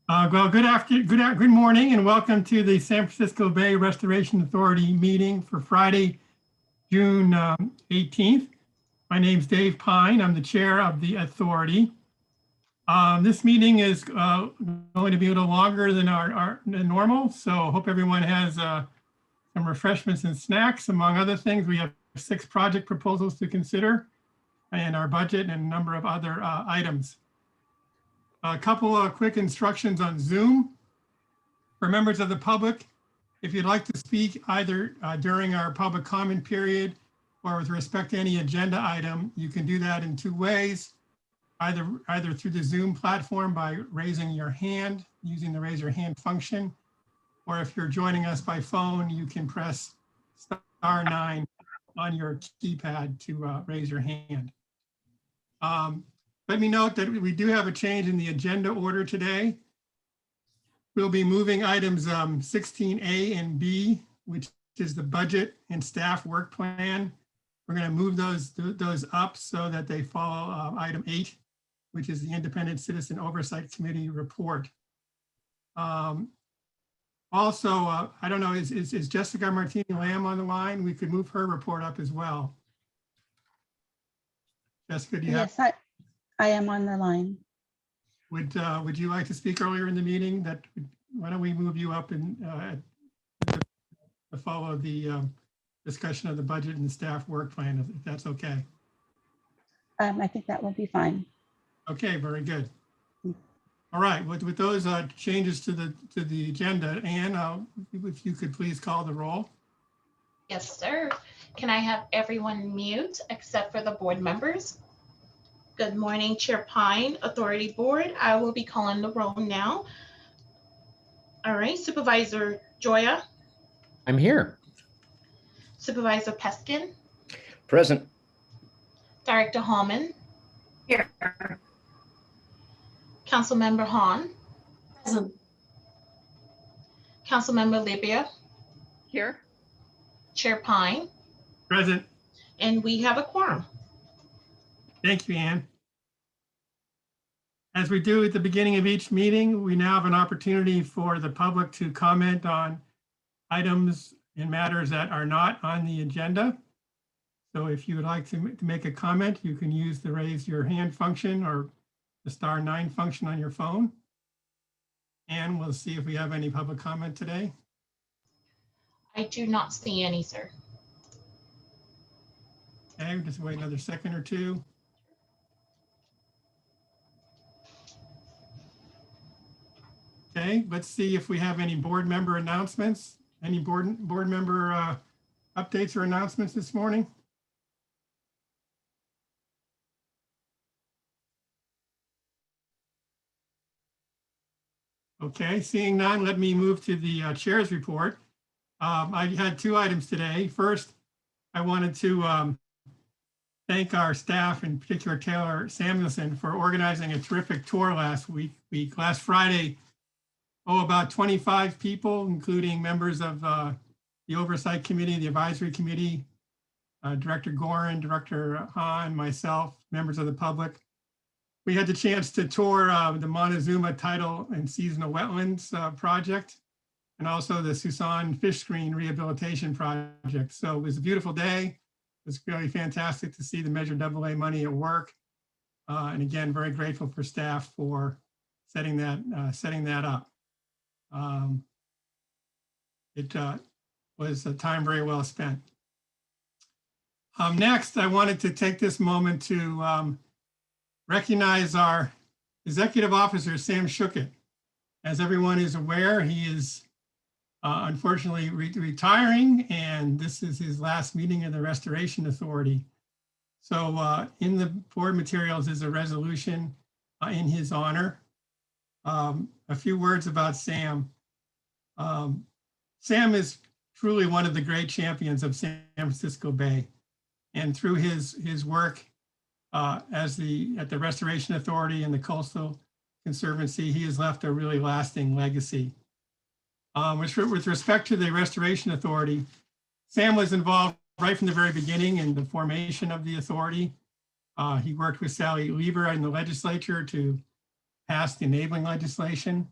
Good morning, and welcome to the San Francisco Bay Restoration Authority meeting for Friday, June 18th. My name's Dave Pine. I'm the chair of the authority. This meeting is going to be a little longer than than normal, so hope everyone has some refreshments and snacks. Among other things, we have 6 project proposals to consider and our budget and a number of other items. A couple of quick instructions on Zoom. For members of the public, if you'd like to speak either during our public comment period or with respect to any agenda item, you can do that in 2 ways, either through the Zoom platform by raising your hand, using the raise your hand function, or if you're joining us by phone, you can press *9 on your keypad to raise your hand. Let me note that we do have a change in the agenda order today. We'll be moving items 16A and B, which is the budget and staff work plan. We're going to move those up so that they follow item 8, which is the Independent Citizen Oversight Committee report. Also, I don't know, is Jessica Martini-Lamb on the line? We could move her report up as well. Jessica, do you have? Yes, I am on the line. Would you like to speak earlier in the meeting? Why don't we move you up and to follow the discussion of the budget and staff work plan, if that's okay. I think that will be fine. Okay, very good. All right, with those changes to the agenda, Anne, if you could please call the roll. Yes, sir. Can I have everyone mute except for the board members? Good morning, Chair Pine, Authority Board. I will be calling the roll now. All right, Supervisor Joya. I'm here. Supervisor Peskin. Present. Director Hallman. Here. Councilmember Hahn. Present. Councilmember Libya. Here. Chair Pine. Present. And we have a quorum. Thank you, Anne. As we do at the beginning of each meeting, we now have an opportunity for the public to comment on items and matters that are not on the agenda. So if you would like to make a comment, you can use the raise your hand function or the *9 function on your phone. And we'll see if we have any public comment today. I do not see any, sir. Okay, just wait another second or two. Okay, let's see if we have any board member announcements. Any board member updates or announcements this morning? Okay, seeing none, let me move to the chair's report. I had 2 items today. First, I wanted to thank our staff, in particular Taylor Samuelson, for organizing a terrific tour last week. Last Friday, about 25 people, including members of the Oversight Committee, the Advisory Committee, Director Gorin, Director Hahn, myself, members of the public. We had the chance to tour the Montezuma Tidal and Seasonal Wetlands project, and also the Susan Fish Screen Rehabilitation Project. So it was a beautiful day. It was really fantastic to see the Measure AA money at work. And again, very grateful for staff for setting that up. It was a time very well spent. Next, I wanted to take this moment to recognize our executive officer, Sam Shukit. As everyone is aware, he is unfortunately retiring, and this is his last meeting of the Restoration Authority. So in the board materials is a resolution in his honor. A few words about Sam. Sam is truly one of the great champions of San Francisco Bay. And through his work at the Restoration Authority and the Coastal Conservancy, he has left a really lasting legacy. With respect to the Restoration Authority, Sam was involved right from the very beginning in the formation of the authority. He worked with Sally Lever in the legislature to pass the enabling legislation.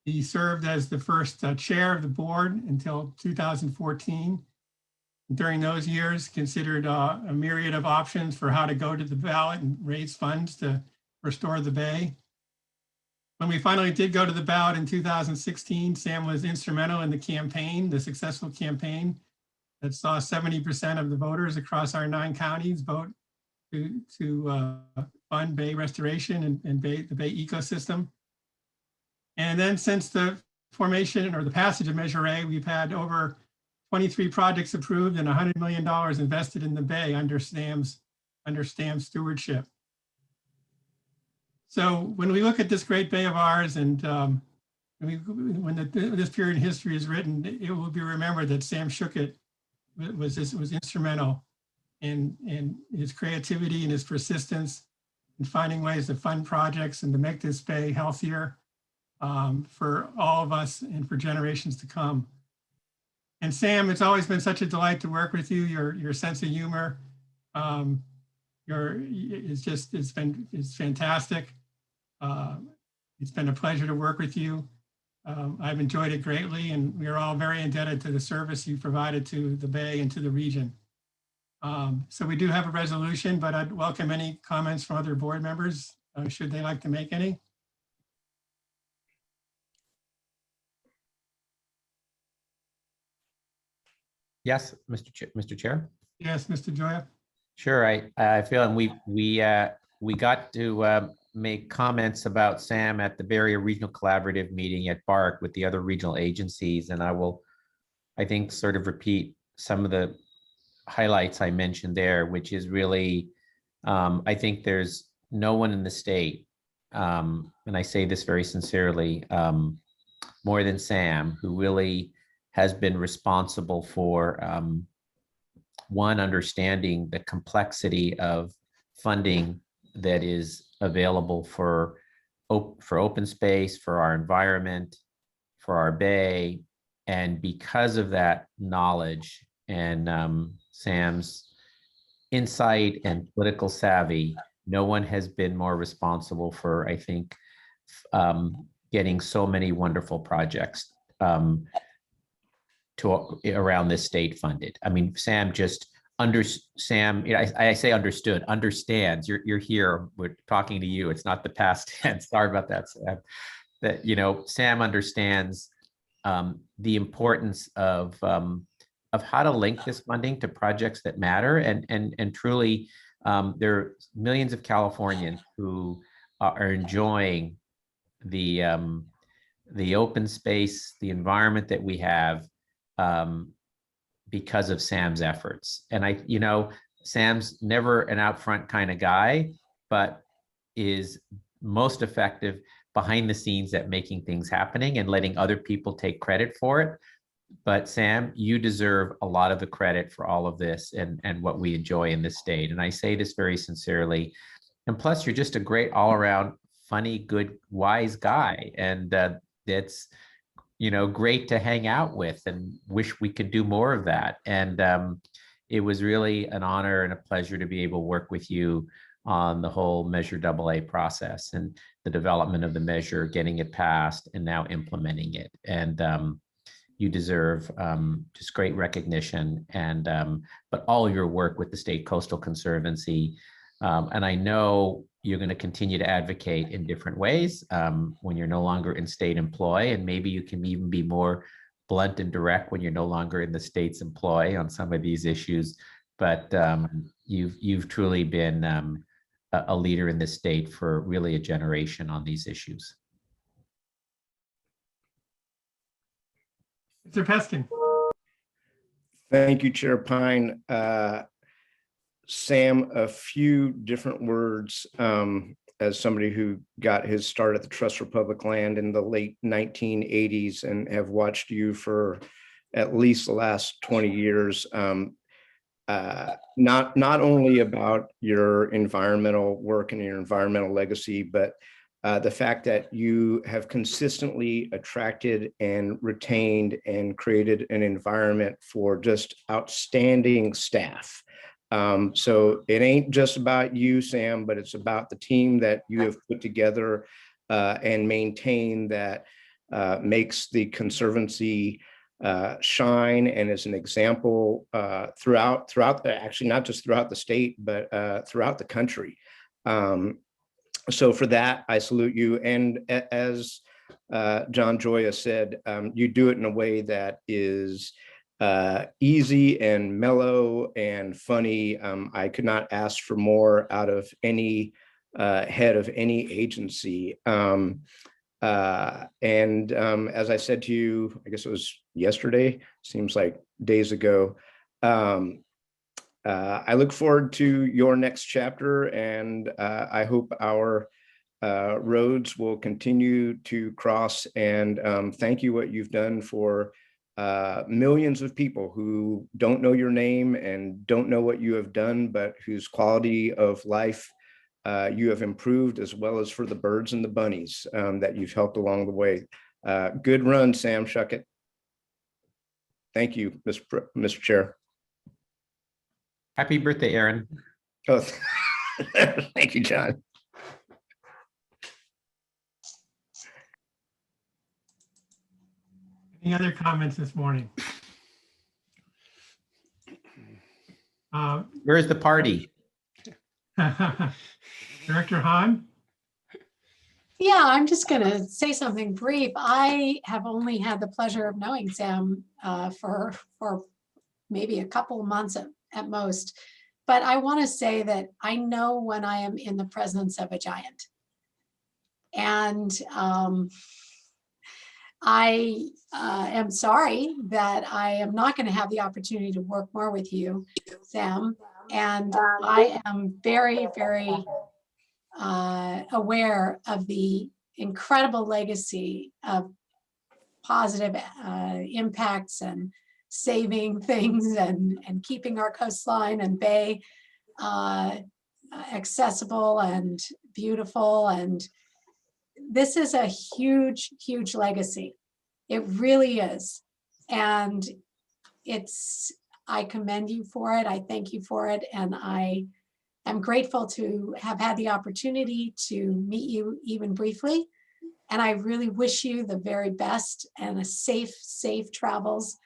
He served as the first chair of the board until 2014. During those years, considered a myriad of options for how to go to the ballot and raise funds to restore the bay. When we finally did go to the ballot in 2016, Sam was instrumental in the campaign, the successful campaign that saw 70% of the voters across our 9 counties vote to fund bay restoration and the bay ecosystem. And then since the formation or the passage of Measure A, we've had over 23 projects approved and $100 million invested in the bay under Sam's stewardship. So when we look at this great bay of ours, and when this period in history is written, it will be remembered that Sam Shukit was instrumental in his creativity and his persistence in finding ways to fund projects and to make this bay healthier for all of us and for generations to come. And Sam, it's always been such a delight to work with you. Your sense of humor, it's fantastic. It's been a pleasure to work with you. I've enjoyed it greatly, and we are all very indebted to the service you provided to the Bay and to the region. So we do have a resolution, but I'd welcome any comments from other board members, should they like to make any. Yes, Mr. Chair. Yes, Mr. Joya. Sure. I feel, and we got to make comments about Sam at the Bay Area Regional Collaborative meeting at BARC with the other regional agencies, and I think, sort of repeat some of the highlights I mentioned there, which is really, I think there's no one in the state, and I say this very sincerely, more than Sam, who really has been responsible for, one, understanding the complexity of funding that is available for open space, for our environment, for our bay. And because of that knowledge and Sam's insight and political savvy, no one has been more responsible for, I think, getting so many wonderful projects around this state funded. I mean, Sam, I say understands. You're here, we're talking to you. It's not the past tense. Sorry about that, Sam. That, Sam understands the importance of how to link this funding to projects that matter. And truly, there are millions of Californians who are enjoying the open space, the environment that we have, because of Sam's efforts. And Sam's never an out front kind of guy, but is most effective behind the scenes at making things happening and letting other people take credit for it. But Sam, you deserve a lot of the credit for all of this and what we enjoy in this state. And I say this very sincerely. And plus, you're just a great all around funny, good, wise guy. And it's great to hang out with, and wish we could do more of that. And it was really an honor and a pleasure to be able to work with you on the whole Measure AA process and the development of the measure, getting it passed, and now implementing it. And you deserve just great recognition, and but all your work with the State Coastal Conservancy. And I know you're going to continue to advocate in different ways when you're no longer in state employ, and maybe you can even be more blunt and direct when you're no longer in the state's employ on some of these issues. But you've truly been a leader in this state for really a generation on these issues. Mr. Peskin. Thank you, Chair Pine. Sam, a few different words as somebody who got his start at the Trust for Public Land in the late 1980s and have watched you for at least the last 20 years. Not only about your environmental work and your environmental legacy, but the fact that you have consistently attracted and retained and created an environment for just outstanding staff. So it ain't just about you, Sam, but it's about the team that you have put together and maintain that makes the Conservancy shine and is an example throughout actually not just throughout the state, but throughout the country. So for that, I salute you. And as John Joya said, you do it in a way that is easy and mellow and funny. I could not ask for more out of any head of any agency. As I said to you, I guess it was yesterday, seems like days ago, I look forward to your next chapter, and I hope our roads will continue to cross. And thank you what you've done for millions of people who don't know your name and don't know what you have done, but whose quality of life you have improved, as well as for the birds and the bunnies that you've helped along the way. Good run, Sam Shukit. Thank you, Mr. Chair. Happy birthday, Aaron. Oh, thank you, John. Any other comments this morning? Where's the party? Director Hahn? Yeah, I'm just going to say something brief. I have only had the pleasure of knowing Sam for maybe a couple of months at most, but I want to say that I know when I am in the presence of a giant. And I am sorry that I am not going to have the opportunity to work more with you, Sam. And I am very, very aware of the incredible legacy of positive impacts and saving things and keeping our coastline and bay accessible and beautiful. And this is a huge, huge legacy. It really is. And I commend you for it. I thank you for it. And I am grateful to have had the opportunity to meet you even briefly. And I really wish you the very best and a safe travels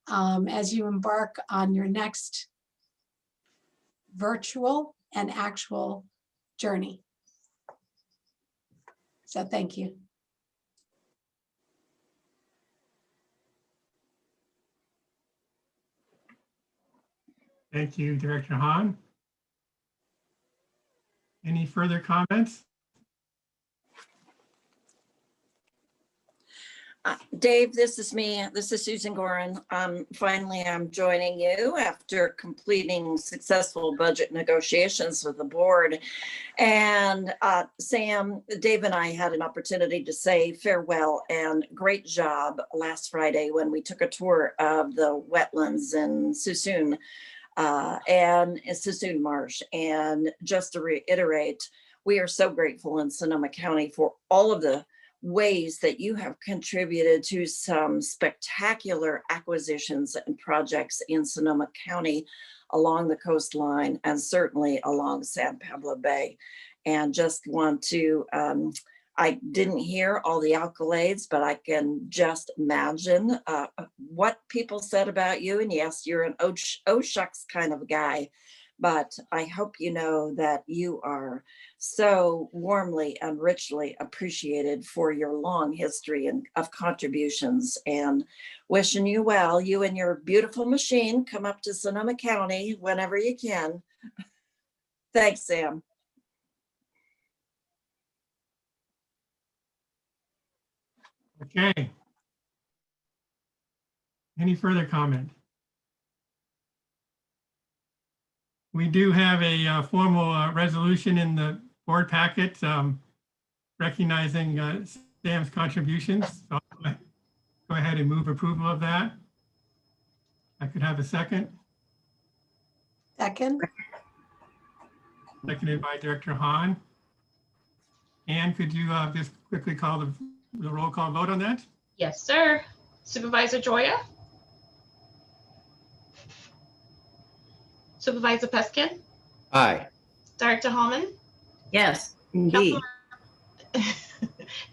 as you embark on your next virtual and actual journey. So thank you. Thank you, Director Hahn. Any further comments? Dave, this is me. This is Susan Gorin. Finally, I'm joining you after completing successful budget negotiations with the board. And Sam, Dave and I had an opportunity to say farewell and great job last Friday when we took a tour of the wetlands in Suisun and Suisun Marsh. And just to reiterate, we are so grateful in Sonoma County for all of the ways that you have contributed to some spectacular acquisitions and projects in Sonoma County along the coastline and certainly along San Pablo Bay. And just want to, I didn't hear all the accolades, but I can just imagine what people said about you. And yes, you're an oh shucks kind of guy. But I hope you know that you are so warmly and richly appreciated for your long history of contributions, and wishing you well. You and your beautiful machine come up to Sonoma County whenever you can. Thanks, Sam. Okay. Any further comment? We do have a formal resolution in the board packet recognizing Sam's contributions. So I'll go ahead and move approval of that. I could have a second. Second. Seconded by Director Hahn. Ann, could you just quickly call the roll call vote on that? Yes, sir. Supervisor Joya? Supervisor Peskin? Aye. Director Hallman? Yes, indeed.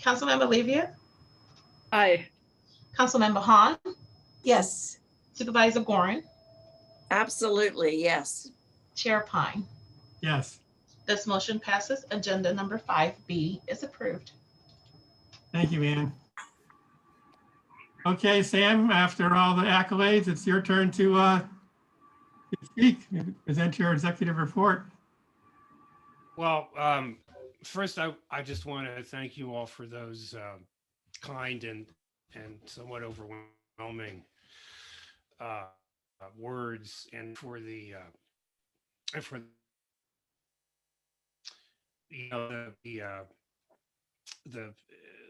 Councilmember Levia? Aye. Councilmember Han, Yes. Supervisor Gorin, Absolutely, yes. Chair Pine. Yes, This motion passes. Agenda number 5B is approved. thank you, Ann. Okay, Sam, after all the accolades, it's your turn to speak, present your executive report. Well, first, I just want to thank you all for those kind and somewhat overwhelming words, and for the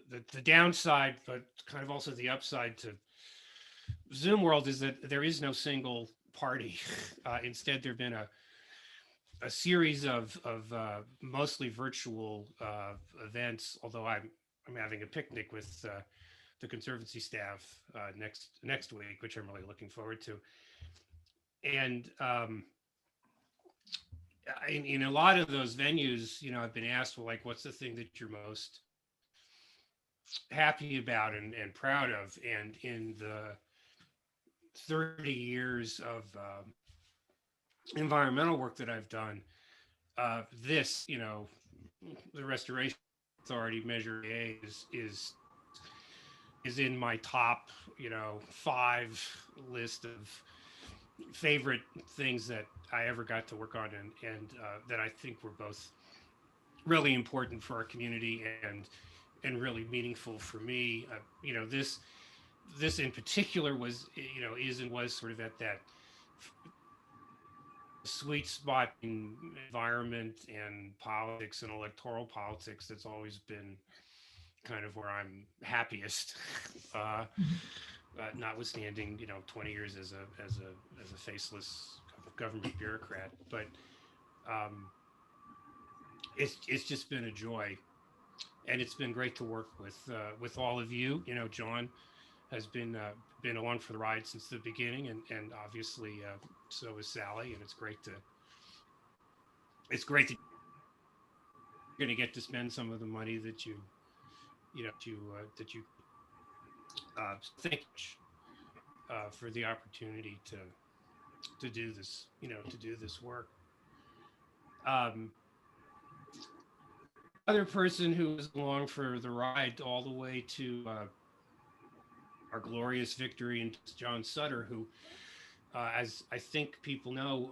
the downside, but kind of also the upside to Zoom world is that there is no single party. Instead, there've been a series of mostly virtual events. Although I'm having a picnic with the Conservancy staff next week, which I'm really looking forward to. And in a lot of those venues, I've been asked, well, like, what's the thing that you're most happy about and proud of? And in the 30 years of environmental work that I've done, this, the Restoration Authority Measure A is in my top, 5 list of favorite things that I ever got to work on, and that I think were both really important for our community and really meaningful for me. This in particular was, was sort of at that sweet spot in environment and politics and electoral politics that's always been kind of where I'm happiest. Notwithstanding, 20 years as a faceless government bureaucrat, but it's just been a joy, and it's been great to work with all of you. John has been along for the ride since the beginning, and obviously so is Sally, and it's great to you're going to get to spend some of the money that you think for the opportunity to do this, to do this work. Other person who was along for the ride all the way to our glorious victory in John Sutter, who, as I think people know,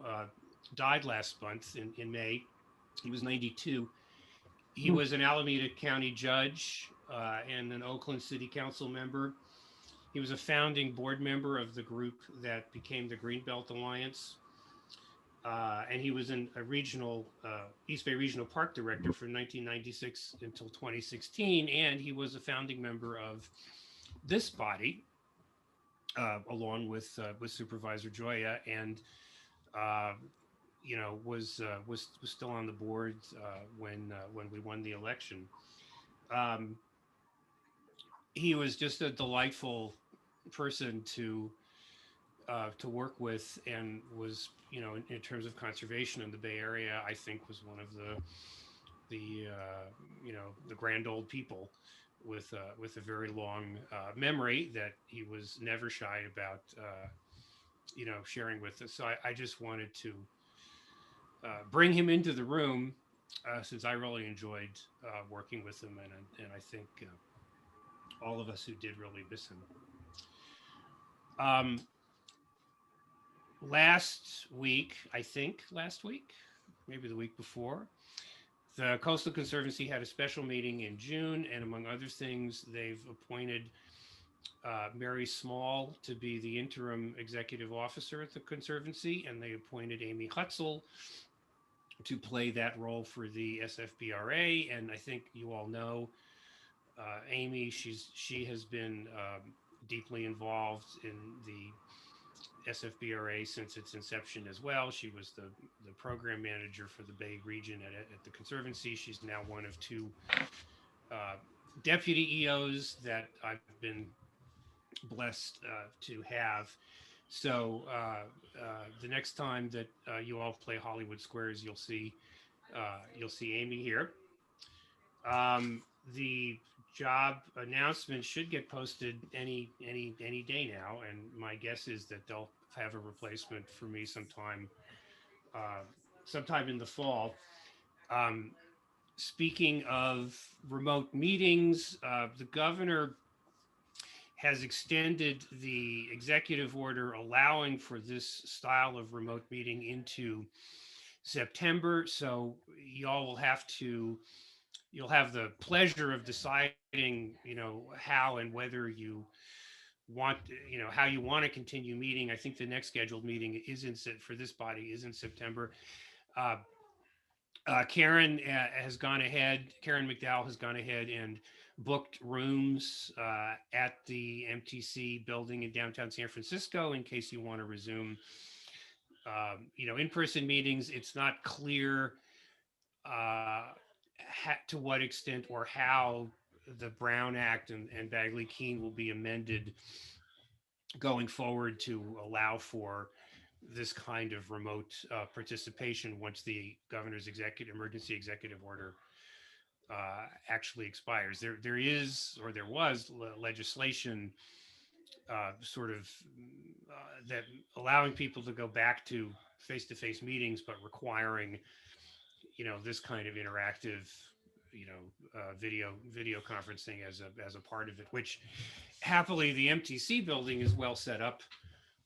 died last month in May. He was 92. He was an Alameda County judge and an Oakland City Council member. He was a founding board member of the group that became the Greenbelt Alliance. And he was a regional, East Bay Regional Park Director from 1996 until 2016. And he was a founding member of this body, along with Supervisor Joya, and was still on the board when we won the election. He was just a delightful person to work with, and was, in terms of conservation in the Bay Area, I think was one of the grand old people with a very long memory that he was never shy about sharing with us. So I just wanted to bring him into the room, since I really enjoyed working with him, and I think all of us who did really miss him. Last week, maybe the week before, the Coastal Conservancy had a special meeting in June, and among other things, they've appointed Mary Small to be the interim executive officer at the Conservancy, and they appointed Amy Hutzel to play that role for the SFBRA. And I think you all know Amy. She has been deeply involved in the SFBRA since its inception as well. She was the program manager for the Bay region at the Conservancy. She's now one of 2 deputy EOs that I've been blessed to have. So the next time that you all play Hollywood Squares, you'll see Amy here. The job announcement should get posted any day now, and my guess is that they'll have a replacement for me sometime in the fall. Speaking of remote meetings, the governor has extended the executive order allowing for this style of remote meeting into September. So you'll have the pleasure of deciding, how and whether you want, how you want to continue meeting. I think the next scheduled meeting for this body is in September. Karen McDowell has gone ahead and booked rooms at the MTC building in downtown San Francisco in case you want to resume, in-person meetings. It's not clear to what extent or how the Brown Act and Bagley-Keene will be amended going forward to allow for this kind of remote participation once the governor's emergency executive order actually expires. There was legislation that allowing people to go back to face-to-face meetings, but requiring, this kind of interactive, video conferencing as a part of it, which happily the MTC building is well set up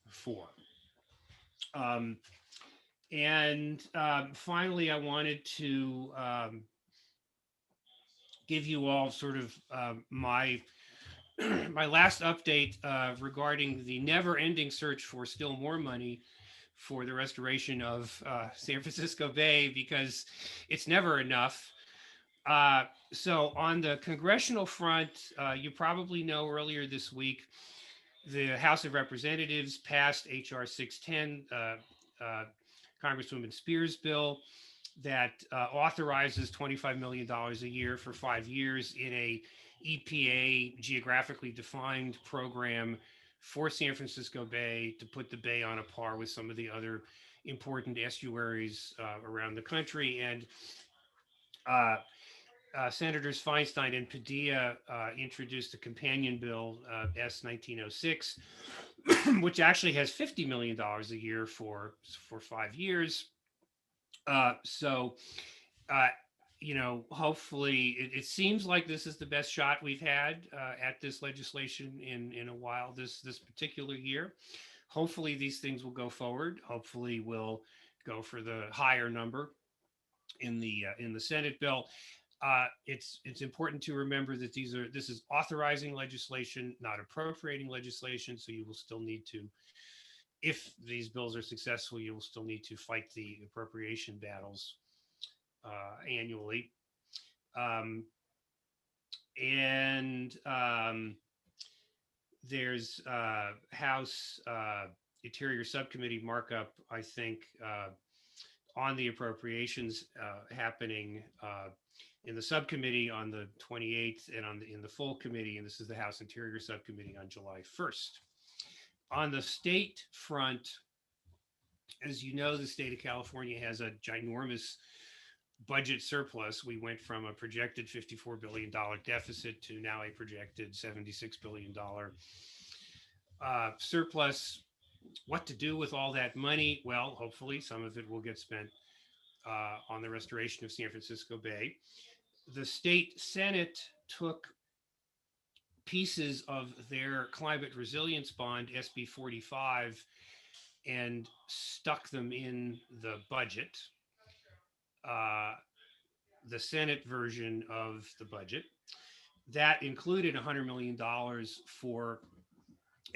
for. Finally, I wanted to give you all sort of my last update regarding the never-ending search for still more money for the restoration of San Francisco Bay, because it's never enough. So on the congressional front, you probably know earlier this week, the House of Representatives passed H.R. 610, Congresswoman Spears' bill that authorizes $25 million a year for 5 years in a EPA geographically defined program for San Francisco Bay to put the Bay on a par with some of the other important estuaries around the country. And Senators Feinstein and Padilla introduced a companion bill, S 1906, which actually has $50 million a year for 5 years. Hopefully it seems like this is the best shot we've had at this legislation in a while this particular year. Hopefully these things will go forward. Hopefully we'll go for the higher number in the Senate bill. It's important to remember that this is authorizing legislation, not appropriating legislation. So you will still need to, if these bills are successful, you will still need to fight the appropriation battles annually. There's House Interior Subcommittee markup, I think, on the appropriations happening in the subcommittee on the 28th and in the full committee, and this is the House Interior Subcommittee, on July 1st. On the state front, as you know, the state of California has a ginormous budget surplus. We went from a projected $54 billion deficit to now a projected $76 billion surplus. What to do with all that money? Well, hopefully some of it will get spent on the restoration of San Francisco Bay. The state Senate took pieces of their climate resilience bond, SB 45, and stuck them in the budget, the Senate version of the budget. That included $100 million for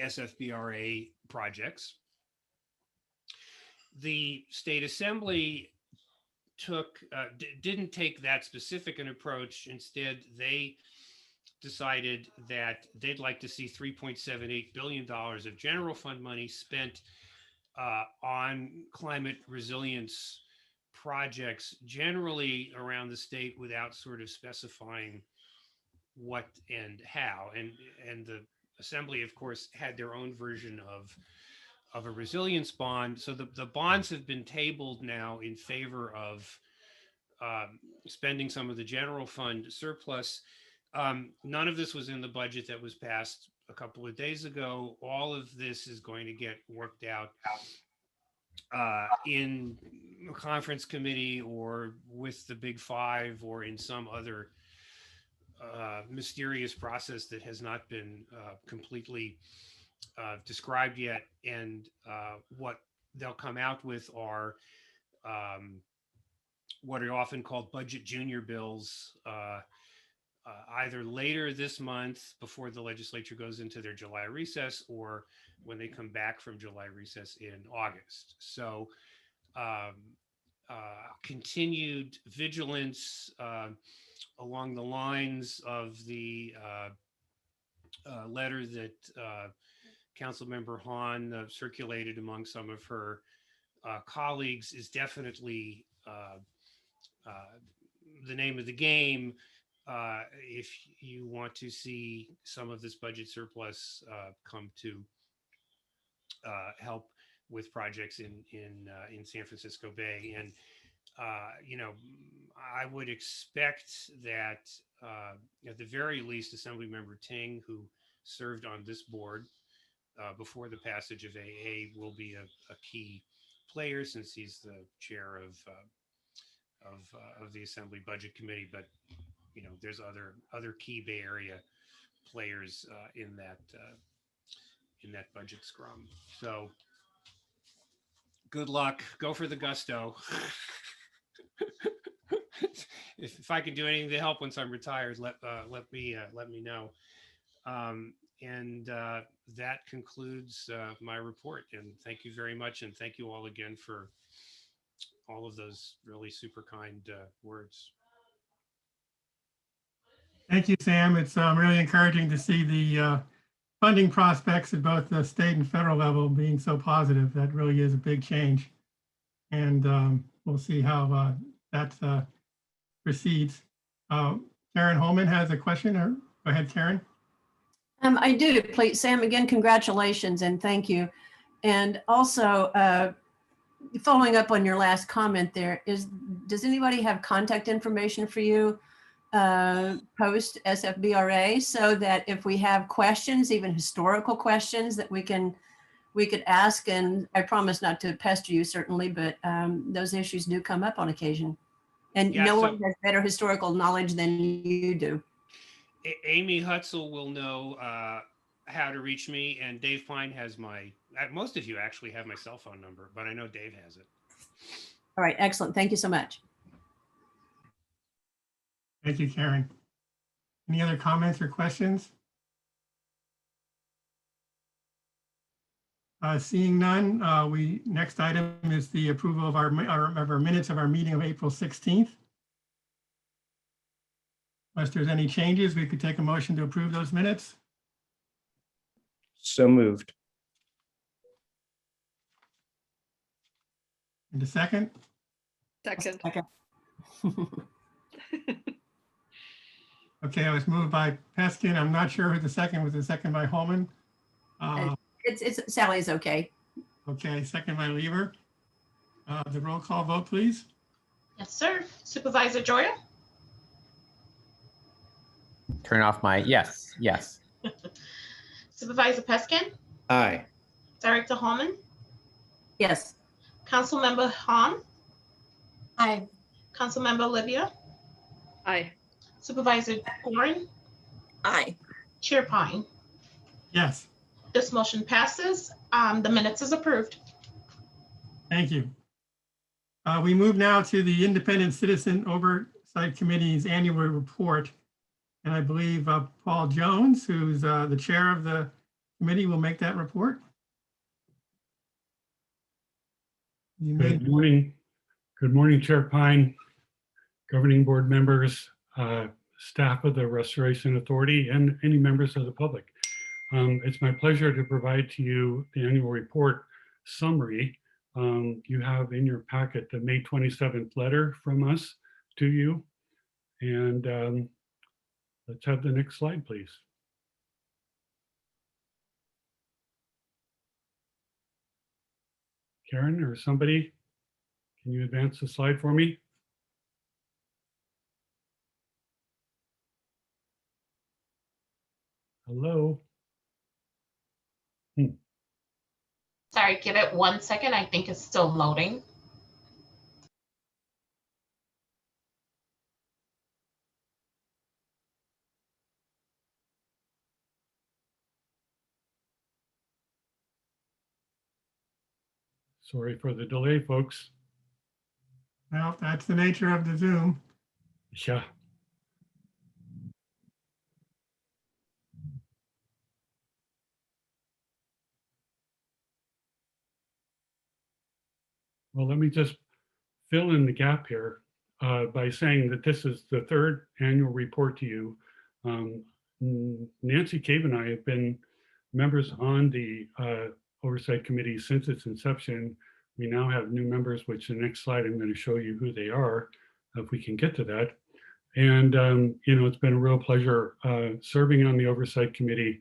SFBRA projects. The state assembly didn't take that specific an approach. Instead, they decided that they'd like to see $3.78 billion of general fund money spent on climate resilience projects generally around the state without sort of specifying what and how. And the assembly, of course, had their own version of a resilience bond. So the bonds have been tabled now in favor of spending some of the general fund surplus. None of this was in the budget that was passed a couple of days ago. All of this is going to get worked out in a conference committee or with the Big Five or in some other mysterious process that has not been completely described yet. And what they'll come out with are what are often called budget junior bills, either later this month before the legislature goes into their July recess, or when they come back from July recess in August. So continued vigilance along the lines of the letter that Councilmember Hahn circulated among some of her colleagues is definitely the name of the game. If you want to see some of this budget surplus come to help with projects in San Francisco Bay. And I would expect that at the very least, Assemblymember Ting, who served on this board before the passage of AA, will be a key player, since he's the chair of the Assembly Budget Committee. But there's other key Bay Area players in that budget scrum. So good luck. Go for the gusto. If I can do anything to help once I'm retired, let me know. And that concludes my report. And thank you very much. And thank you all again for all of those really super kind words. Thank you, Sam. It's really encouraging to see the funding prospects at both the state and federal level being so positive. That really is a big change. And we'll see how that proceeds. Karen Holman has a question. Go ahead, Karen. I do, please. Sam, again, congratulations and thank you. And also, following up on your last comment there, does anybody have contact information for you post SFBRA, so that if we have questions, even historical questions, that we could ask? And I promise not to pester you, certainly, but those issues do come up on occasion. And Yeah, no one has better historical knowledge than you do. Amy Hutzel will know how to reach me, and Dave Pine has most of you actually have my cell phone number, but I know Dave has it. All right, excellent. Thank you so much. Thank you, Karen. Any other comments or questions? Seeing none, next item is the approval of our minutes of our meeting of April 16th. Unless there's any changes, we could take a motion to approve those minutes. So moved. And a second? Second. Okay, I was moved by Peskin. I'm not sure who the second was. The second by Holman. It's Sally's okay. Okay, second by Lever. The roll call vote, please. Yes, sir. Supervisor Joya? Turn off my, yes. Supervisor Peskin? Aye. Director Holman? Yes. Councilmember Hahn? Aye. Councilmember Olivia? Aye. Supervisor Gorin? Aye. Chair Pine? Yes, This motion passes. The minutes is approved. thank you. We move now to the Independent Citizen Oversight Committee's annual report. And I believe Paul Jones, who's the chair of the committee, will make that report. Good morning. Good morning, Chair Pine, governing board members, staff of the Restoration Authority, and any members of the public. It's my pleasure to provide to you the annual report summary. You have in your packet the May 27th letter from us to you. And let's have the next slide, please. Karen or somebody, can you advance the slide for me? Hello. Sorry, give it 1 second. I think it's still loading. Sorry for the delay, folks. Well, that's the nature of the Zoom. Yeah. Well, let me just fill in the gap here by saying that this is the third annual report to you. Nancy Cave and I have been members on the Oversight Committee since its inception. We now have new members, which the next slide I'm going to show you who they are, if we can get to that. And, you know, it's been a real pleasure serving on the Oversight Committee.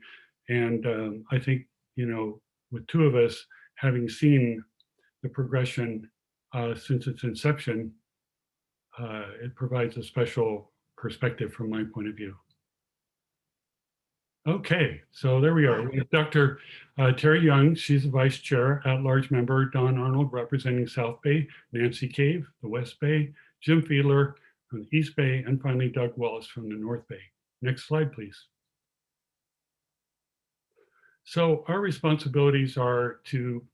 And I think, you know, with two of us having seen the progression since its inception, it provides a special perspective from my point of view. Okay, so there we are. We have Dr. Terry Young, she's the vice chair, at-large member, Don Arnold representing South Bay, Nancy Cave, the West Bay, Jim Fiedler from the East Bay, and finally Doug Wallace from the North Bay. Next slide, please. So our responsibilities are to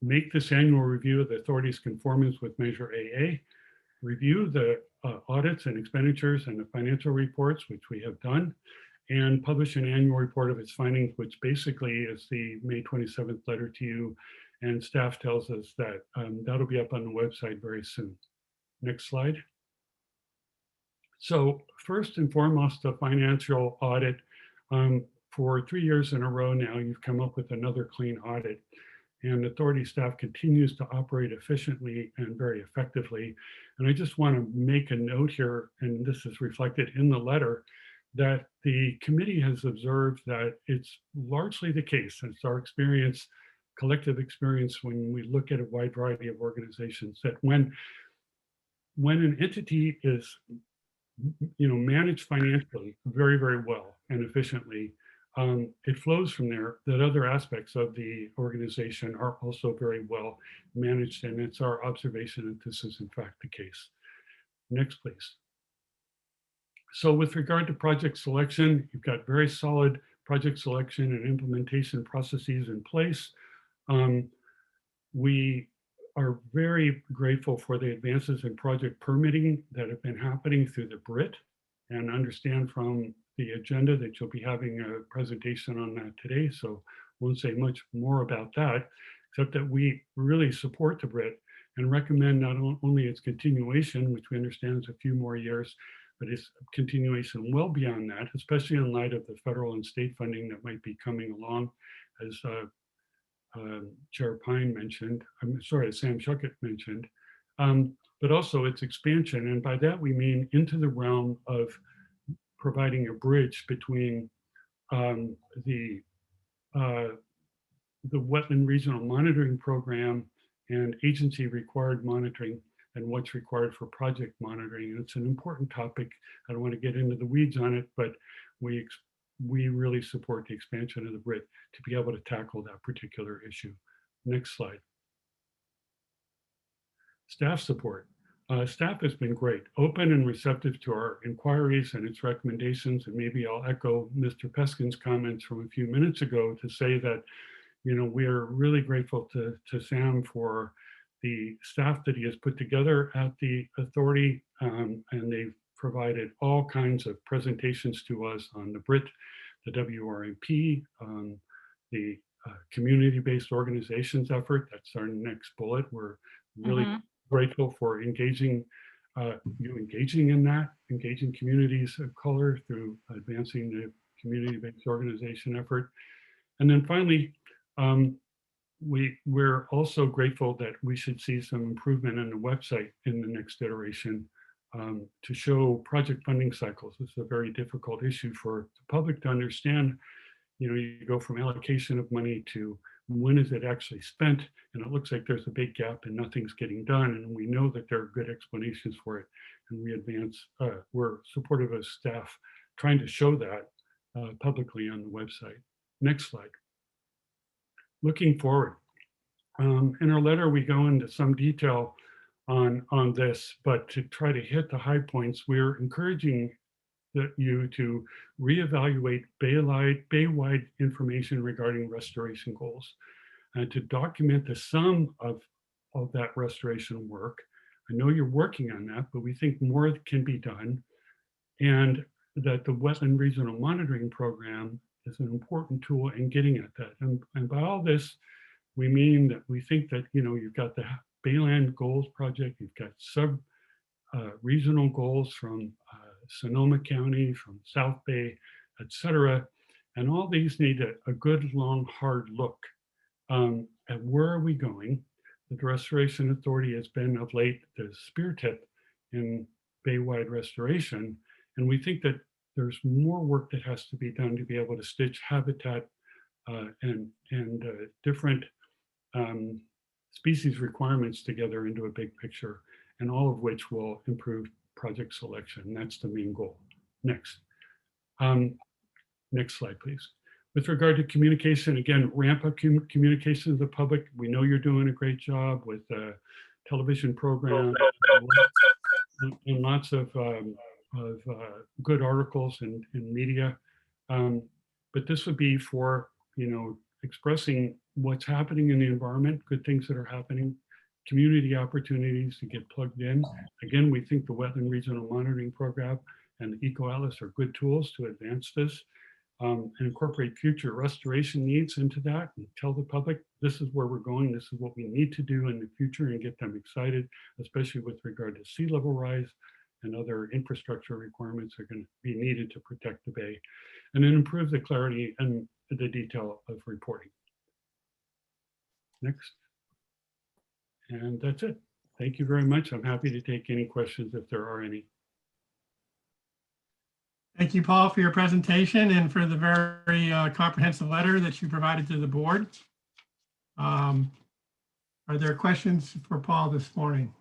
make this annual review of the authority's conformance with Measure AA, review the audits and expenditures and the financial reports, which we have done, and publish an annual report of its findings, which basically is the May 27th letter to you. And staff tells us that that'll be up on the website very soon. Next slide. So first and foremost, the financial audit. For 3 years in a row now, you've come up with another clean audit. And authority staff continues to operate efficiently and very effectively. And I just want to make a note here, and this is reflected in the letter, that the committee has observed that it's largely the case. It's our experience, collective experience, when we look at a wide variety of organizations, that when an entity is, you know, managed financially very, very well and efficiently, it flows from there that other aspects of the organization are also very well managed, and it's our observation that this is in fact the case. Next, please. So with regard to project selection, you've got very solid project selection and implementation processes in place. We are very grateful for the advances in project permitting that have been happening through the BRIT, and understand from the agenda that you'll be having a presentation on that today. So won't say much more about that, except that we really support the BRIT and recommend not only its continuation, which we understand is a few more years, but its continuation well beyond that, especially in light of the federal and state funding that might be coming along, as Chair Pine mentioned, I'm sorry, Sam Shukit mentioned, but also its expansion. And by that we mean into the realm of providing a bridge between the Wetland Regional Monitoring Program and agency required monitoring and what's required for project monitoring. And it's an important topic. I don't want to get into the weeds on it, but we really support the expansion of the BRIT to be able to tackle that particular issue. Next slide. Staff support. Staff has been great, open and receptive to our inquiries and its recommendations. And maybe I'll echo Mr. Peskin's comments from a few minutes ago to say that, you know, we are really grateful to Sam for the staff that he has put together at the authority, and they've provided all kinds of presentations to us on the BRIT, the WRMP, the community-based organizations effort. That's our next bullet. We're really grateful for engaging in that, engaging communities of color through advancing the community-based organization effort. And then finally, we're also grateful that we should see some improvement in the website in the next iteration to show project funding cycles. This is a very difficult issue for the public to understand. You know, you go from allocation of money to when is it actually spent, and it looks like there's a big gap and nothing's getting done. And we know that there are good explanations for it, and we're supportive of staff trying to show that publicly on the website. Next slide. Looking forward. In our letter, we go into some detail on this, but to try to hit the high points, we're encouraging you to reevaluate Bay-wide information regarding restoration goals and to document the sum of that restoration work. I know you're working on that, but we think more can be done, and that the Wetland Regional Monitoring Program is an important tool in getting at that. And by all this, we mean that we think that, you've got the Bayland Goals Project, you've got regional goals from Sonoma County, from South Bay, et cetera. And all these need a good, long, hard look at where are we going. The Restoration Authority has been of late the spearhead in Bay-wide restoration. And we think that there's more work that has to be done to be able to stitch habitat and different species requirements together into a big picture, and all of which will improve project selection. That's the main goal. Next. Next slide, please. With regard to communication, again, ramp up communication to the public. We know you're doing a great job with television programs and lots of good articles in media. But this would be for, expressing what's happening in the environment, good things that are happening, community opportunities to get plugged in. Again, we think the Wetland Regional Monitoring Program and the Eco Atlas are good tools to advance this and incorporate future restoration needs into that and tell the public this is where we're going, this is what we need to do in the future, and get them excited, especially with regard to sea level rise and other infrastructure requirements are going to be needed to protect the bay, and then improve the clarity and the detail of reporting. Next. And that's it. Thank you very much. I'm happy to take any questions if there are any. Thank you, Paul, for your presentation and for the very comprehensive letter that you provided to the board. Are there questions for Paul this morning?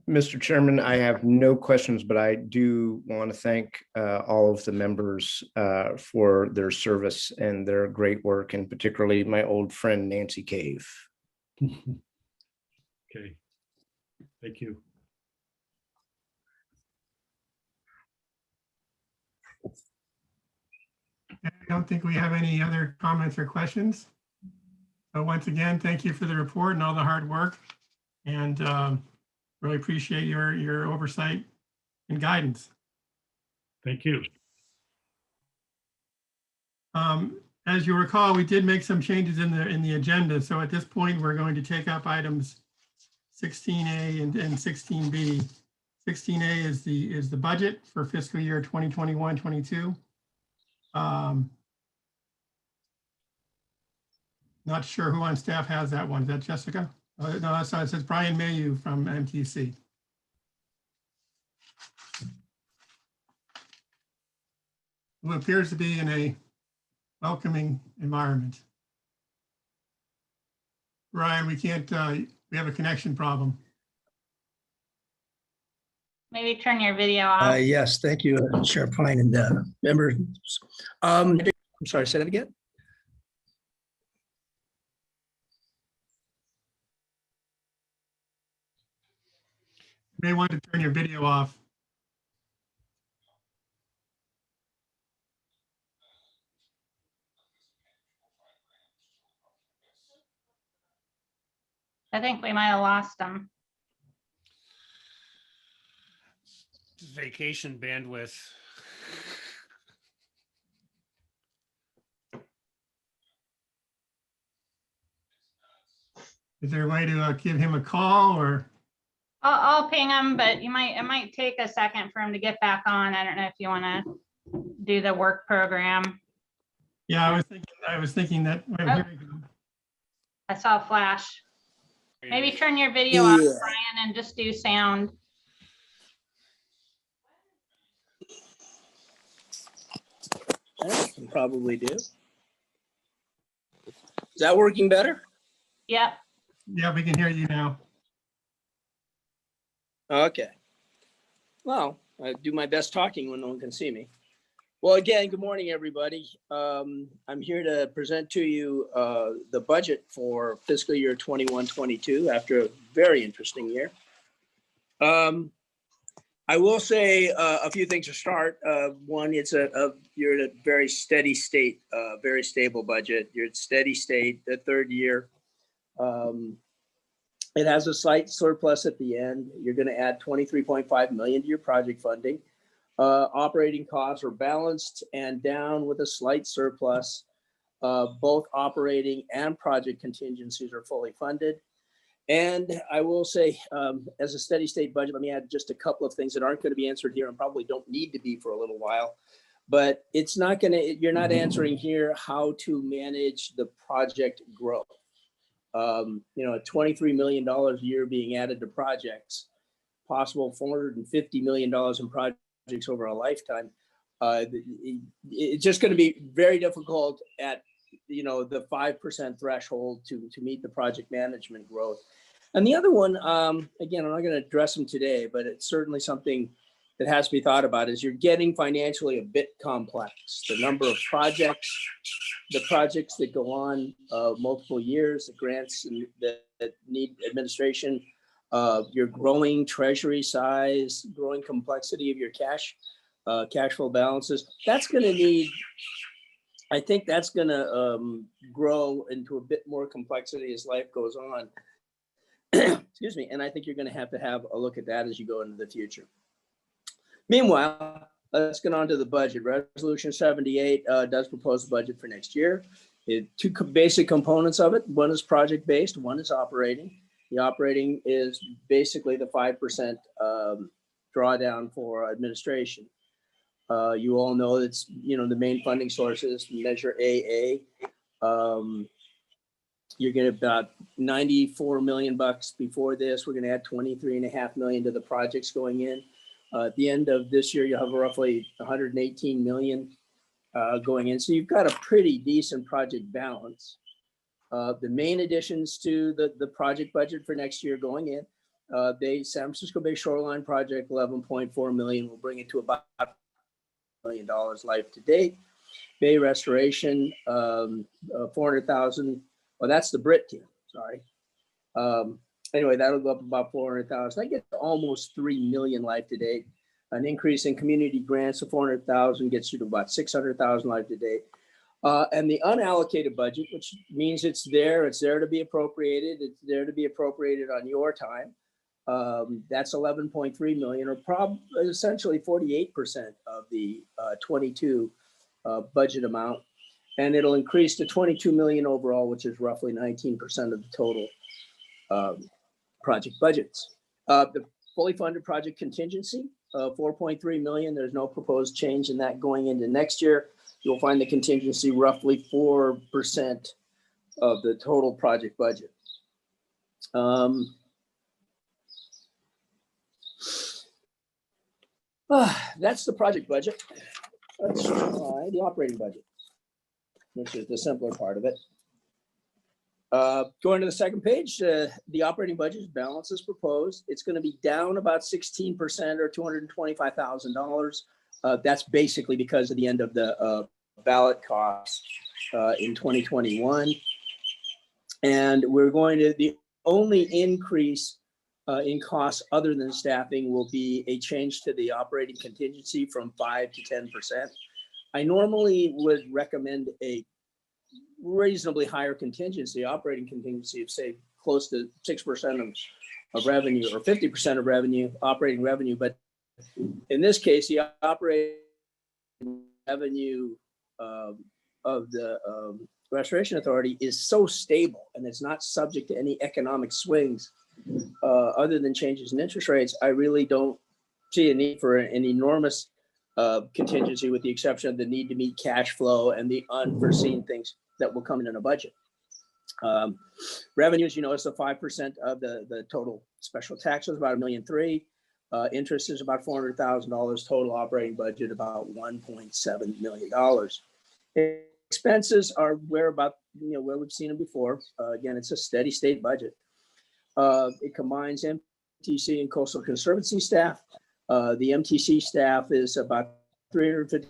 Mr. Chairman, I have no questions, but I do want to thank all of the members for their service and their great work, and particularly my old friend, Nancy Cave. Okay, thank you. I don't think we have any other comments or questions. So once again, thank you for the report and all the hard work, and really appreciate your oversight and guidance. Thank you. As you recall, we did make some changes in the agenda. So at this point, we're going to take up items 16A and 16B. 16A is the budget for fiscal year 2021-22. Not sure who on staff has that one. Is that Jessica? No, that's it says Brian Mayu from MTC. Who appears to be in a welcoming environment. Brian, we can't, we have a connection problem. Maybe turn your video off. Yes, thank you, Chair Pine and members. I'm sorry, say that again. You may want to turn your video off. I think we might have lost them. Vacation bandwidth. Is there a way to give him a call or? I'll ping him, but it might take a second for him to get back on. I don't know if you want to do the work program. Yeah, I was thinking that. Wait, here we go. I saw a flash. Maybe turn your video off, Brian, and just do sound. I can probably do. Is that working better? Yep. Yeah, we can hear you now. Okay. Well, I do my best talking when no one can see me. Well, again, good morning, everybody. I'm here to present to you the budget for fiscal year 21-22 after a very interesting year. I will say a few things to start. One, you're at a very steady state, very stable budget. You're at steady state, the third year. It has a slight surplus at the end. You're going to add 23.5 million to your project funding. Operating costs are balanced and down with a slight surplus. Both operating and project contingencies are fully funded. And I will say, as a steady state budget, let me add just a couple of things that aren't going to be answered here and probably don't need to be for a little while. But it's not going to, you're not answering here how to manage the project growth. $23 million a year being added to projects, possible $450 million in projects over a lifetime. It's just going to be very difficult at the 5% threshold to meet the project management growth. And the other one, again, I'm not going to address them today, but it's certainly something that has to be thought about, is you're getting financially a bit complex. The number of projects, the projects that go on multiple years, the grants that need administration, your growing treasury size, growing complexity of your cash flow balances. That's going to need, I think that's going to grow into a bit more complexity as life goes on. Excuse me. And I think you're going to have a look at that as you go into the future. Meanwhile, let's get on to the budget. Resolution 78 does propose a budget for next year. Two basic components of it. One is project-based, one is operating. The operating is basically the 5% drawdown for administration. You all know that's, the main funding sources, Measure AA. You're getting about $94 million before this. We're going to add 23.5 million to the projects going in. At the end of this year, you'll have roughly 118 million going in. So you've got a pretty decent project balance. The main additions to the project budget for next year going in, San Francisco Bay Shoreline Project, 11.4 million, will bring it to about $1 million life to date. Bay Restoration, 400,000. Well, that's the Brit team, sorry. Anyway, that'll go up about 400,000. I get to almost 3 million life to date. An increase in community grants of 400,000 gets you to about 600,000 life to date. And the unallocated budget, which means it's there to be appropriated. It's there to be appropriated on your time. That's 11.3 million, or essentially 48% of the 22 budget amount. And it'll increase to 22 million overall, which is roughly 19% of the total project budgets. The fully funded project contingency, 4.3 million. There's no proposed change in that going into next year. You'll find the contingency roughly 4% of the total project budget. That's the project budget. Let's try the operating budget, which is the simpler part of it. Going to the second page, the operating budget balance is proposed. It's going to be down about 16% or $225,000. That's basically because of the end of the ballot costs in 2021. And the only increase in costs other than staffing will be a change to the operating contingency from 5 to 10%. I normally would recommend a reasonably higher contingency, operating contingency of say close to 6% of revenue or 50% of revenue, operating revenue. But in this case, the operating revenue of the Restoration Authority is so stable and it's not subject to any economic swings other than changes in interest rates. I really don't see a need for an enormous contingency, with the exception of the need to meet cash flow and the unforeseen things that will come in a budget. Revenues, it's the 5% of the total special taxes, about $1.3 million. Interest is about $400,000. Total operating budget about $1.7 million. Expenses are where we've seen them before. Again, it's a steady state budget. It combines MTC and Coastal Conservancy staff. The MTC staff is about 350.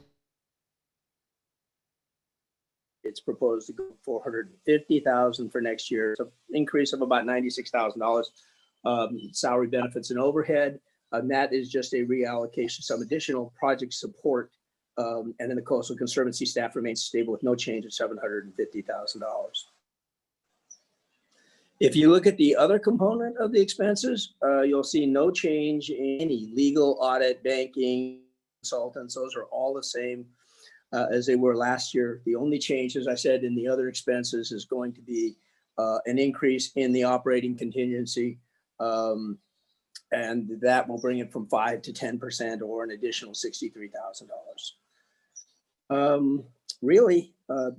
It's proposed to go 450,000 for next year. So increase of about $96,000. Salary, benefits, and overhead. And that is just a reallocation, some additional project support. And then the Coastal Conservancy staff remains stable with no change of $750,000. If you look at the other component of the expenses, you'll see no change in any legal, audit, banking, consultants. Those are all the same as they were last year. The only change, as I said, in the other expenses is going to be an increase in the operating contingency. And that will bring it from 5 to 10% or an additional $63,000. Really,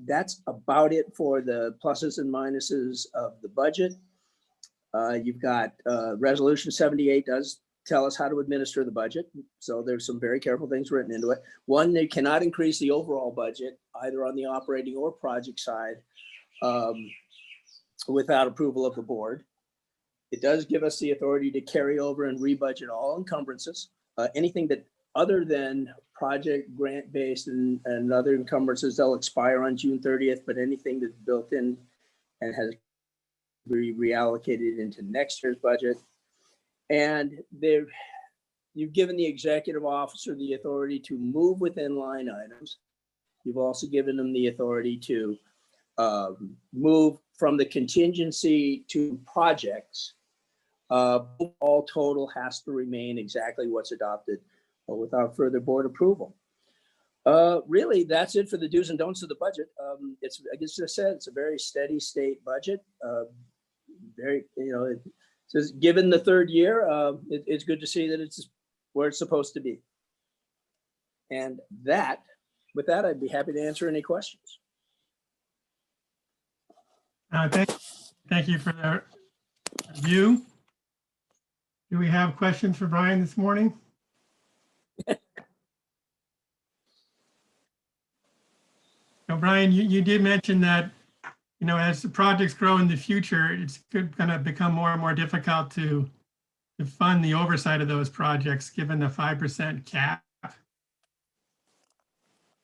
that's about it for the pluses and minuses of the budget. You've got Resolution 78 does tell us how to administer the budget. So there's some very careful things written into it. One, they cannot increase the overall budget either on the operating or project side without approval of the board. It does give us the authority to carry over and rebudget all encumbrances. Anything that other than project grant-based and other encumbrances, they'll expire on June 30th, but anything that's built in and has be reallocated into next year's budget. And you've given the executive officer the authority to move within line items. You've also given them the authority to move from the contingency to projects. All total has to remain exactly what's adopted without further board approval. Really, that's it for the do's and don'ts of the budget. It's, I guess I said, it's a very steady state budget. Very, it says given the third year, it's good to see that it's where it's supposed to be. And with that, I'd be happy to answer any questions. Thank you for the review. Do we have questions for Brian this morning? Now, Brian, you did mention that, as the projects grow in the future, it's going to become more and more difficult to fund the oversight of those projects, given the 5% cap.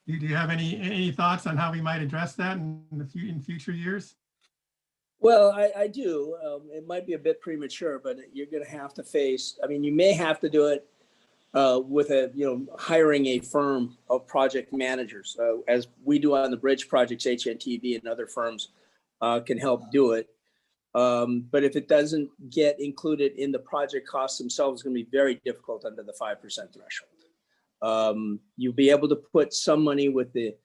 Do you have any thoughts on how we might address that in future years? Well, I do. It might be a bit premature, but you're going to have to face, you may have to do it with hiring a firm of project managers, as we do on the bridge projects. HNTV and other firms can help do it. But if it doesn't get included in the project costs themselves, it's going to be very difficult under the 5% threshold. You'll be able to put some money with the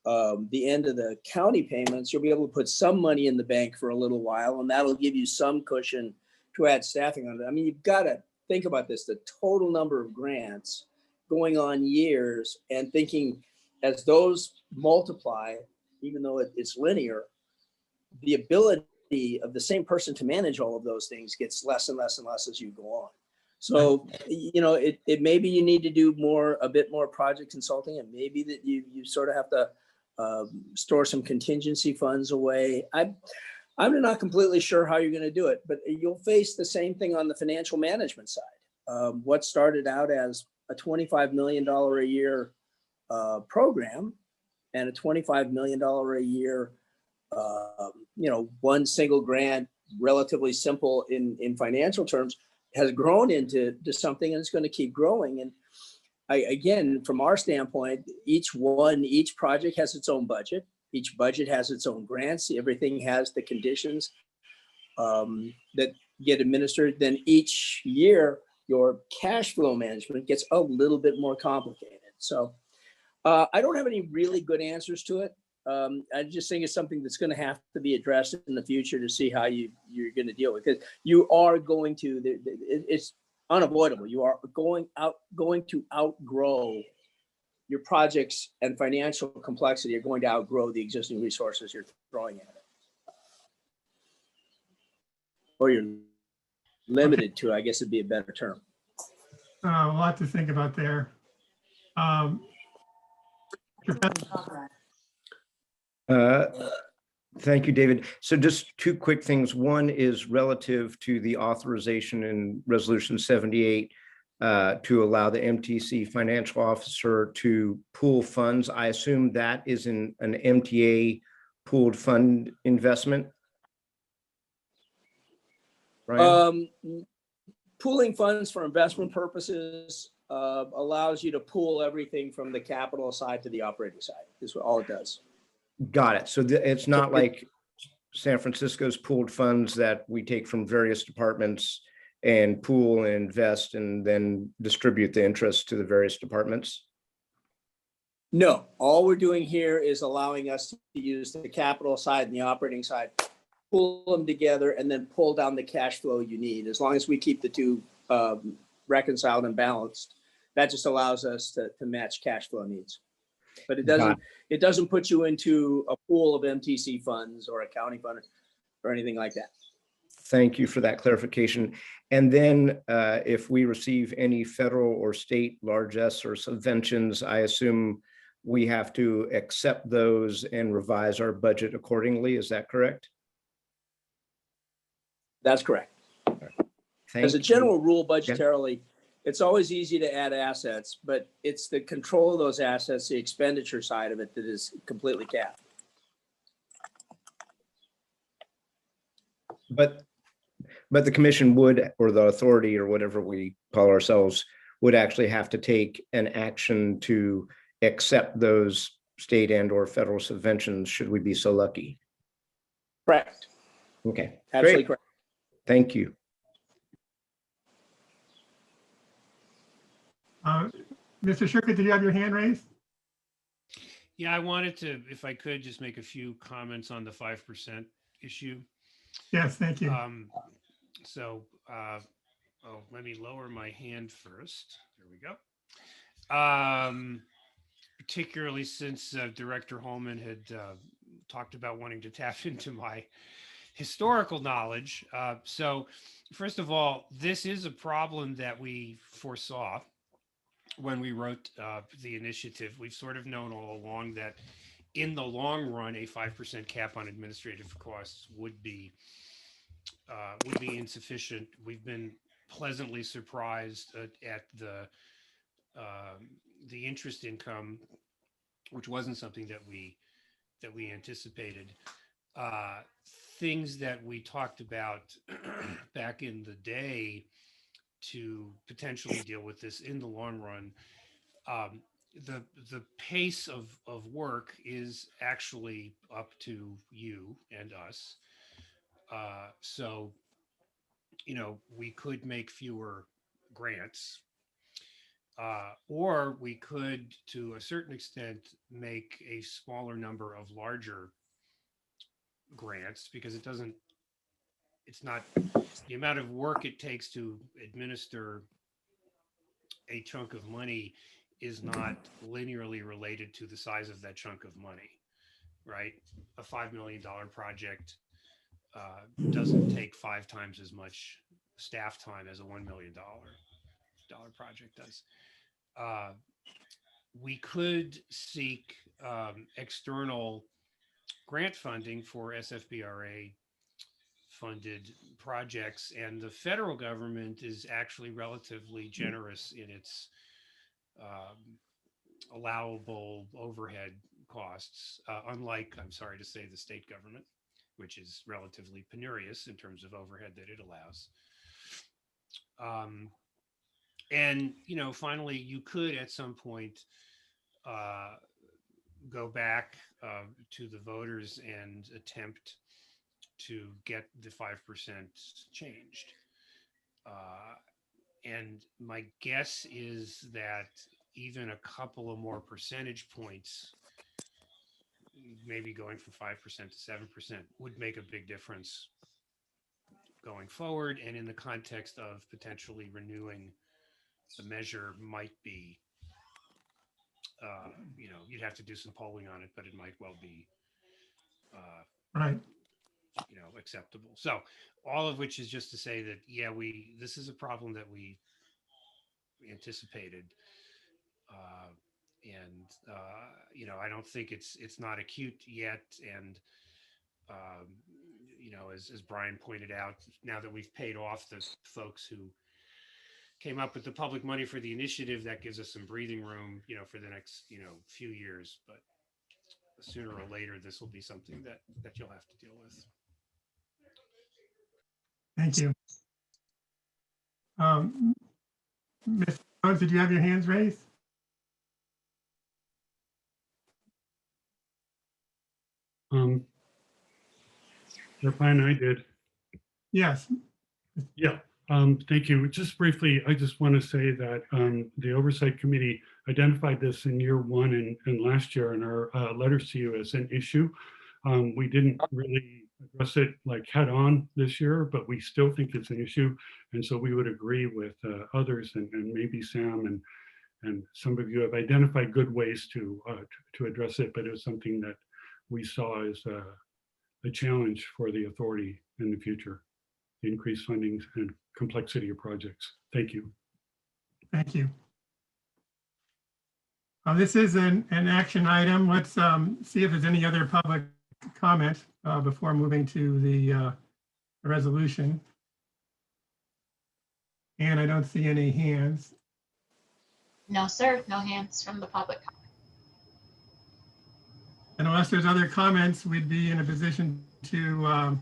end of the county payments. You'll be able to put some money in the bank for a little while, and that'll give you some cushion to add staffing on it. You've got to think about this, the total number of grants going on years, and thinking as those multiply, even though it's linear, the ability of the same person to manage all of those things gets less and less and less as you go on. So, it maybe you need to do a bit more project consulting, and maybe that you sort of have to store some contingency funds away. I'm not completely sure how you're going to do it, but you'll face the same thing on the financial management side. What started out as a $25 million a year program and a $25 million a year, one single grant, relatively simple in financial terms, has grown into something, and it's going to keep growing. And again, from our standpoint, each project has its own budget. Each budget has its own grants. Everything has the conditions that get administered. Then each year, your cash flow management gets a little bit more complicated. So I don't have any really good answers to it. I just think it's something that's going to have to be addressed in the future to see how you're going to deal with it. You are going to, it's unavoidable. You are going to outgrow your projects, and financial complexity are going to outgrow the existing resources you're throwing at it. Or you're limited to, I guess it'd be a better term. A lot to think about there. Thank you, David. So just two quick things. One is relative to the authorization in Resolution 78 to allow the MTC financial officer to pool funds. I assume that is in an MTA pooled fund investment. Ryan? Pooling funds for investment purposes allows you to pool everything from the capital side to the operating side. Is what all it does. Got it. So it's not like San Francisco's pooled funds that we take from various departments and pool and invest and then distribute the interest to the various departments? No, all we're doing here is allowing us to use the capital side and the operating side, pull them together and then pull down the cash flow you need. As long as we keep the two reconciled and balanced, that just allows us to match cash flow needs. But it doesn't put you into a pool of MTC funds or a county fund or anything like that. Thank you for that clarification. And then if we receive any federal or state largesse or subventions, I assume we have to accept those and revise our budget accordingly. Is that correct? That's correct. As a general rule, budgetarily, it's always easy to add assets, but it's the control of those assets, the expenditure side of it, that is completely capped. But the commission would, or the authority or whatever we call ourselves, would actually have to take an action to accept those state and or federal subventions should we be so lucky. Correct. Okay. Absolutely Great. correct. Thank you. Mr. Shukit, did you have your hand raised? Yeah, I wanted to, if I could, just make a few comments on the 5% issue. Yes, thank you. Let me lower my hand first. There we go. Particularly since Director Holman had talked about wanting to tap into my historical knowledge. So first of all, this is a problem that we foresaw when we wrote the initiative. We've sort of known all along that in the long run, a 5% cap on administrative costs would be insufficient. We've been pleasantly surprised at the interest income, which wasn't something that we anticipated. Things that we talked about back in the day to potentially deal with this in the long run. The pace of work is actually up to you and us. So, we could make fewer grants, or we could, to a certain extent, make a smaller number of larger grants, because it's not the amount of work it takes to administer a chunk of money is not linearly related to the size of that chunk of money, right? A $5 million project doesn't take 5 times as much staff time as a $1 million project does. We could seek external grant funding for SFBRA funded projects, and the federal government is actually relatively generous in its allowable overhead costs, unlike, I'm sorry to say, the state government, which is relatively penurious in terms of overhead that it allows. And, finally, you could at some point go back to the voters and attempt to get the 5% changed. And my guess is that even a couple of more percentage points, maybe going from 5% to 7%, would make a big difference going forward. And in the context of potentially renewing the measure might be, you'd have to do some polling on it, but it might well be Right. Acceptable. So all of which is just to say that, yeah, this is a problem that we anticipated. I don't think it's not acute yet. And You know, as Brian pointed out, now that we've paid off the folks who came up with the public money for the initiative, that gives us some breathing room, you know, for the next, you know, few years. But sooner or later, this will be something that you'll have to deal with. Thank you. Mr. Jones, did you have your hands raised? They're fine, I did. Yes. Yeah, thank you. Just briefly, I just want to say that the Oversight Committee identified this in year one and last year in our letters to you as an issue. We didn't really address it like head on this year, but we still think it's an issue. And so we would agree with others and maybe Sam and some of you have identified good ways to address it, but it was something that we saw as a challenge for the authority in the future, the increased funding and complexity of projects. Thank you. Thank you. This is an action item. Let's see if there's any other public comment before moving to the resolution. And I don't see any hands. No, sir, no hands from the public. And unless there's other comments, we'd be in a position to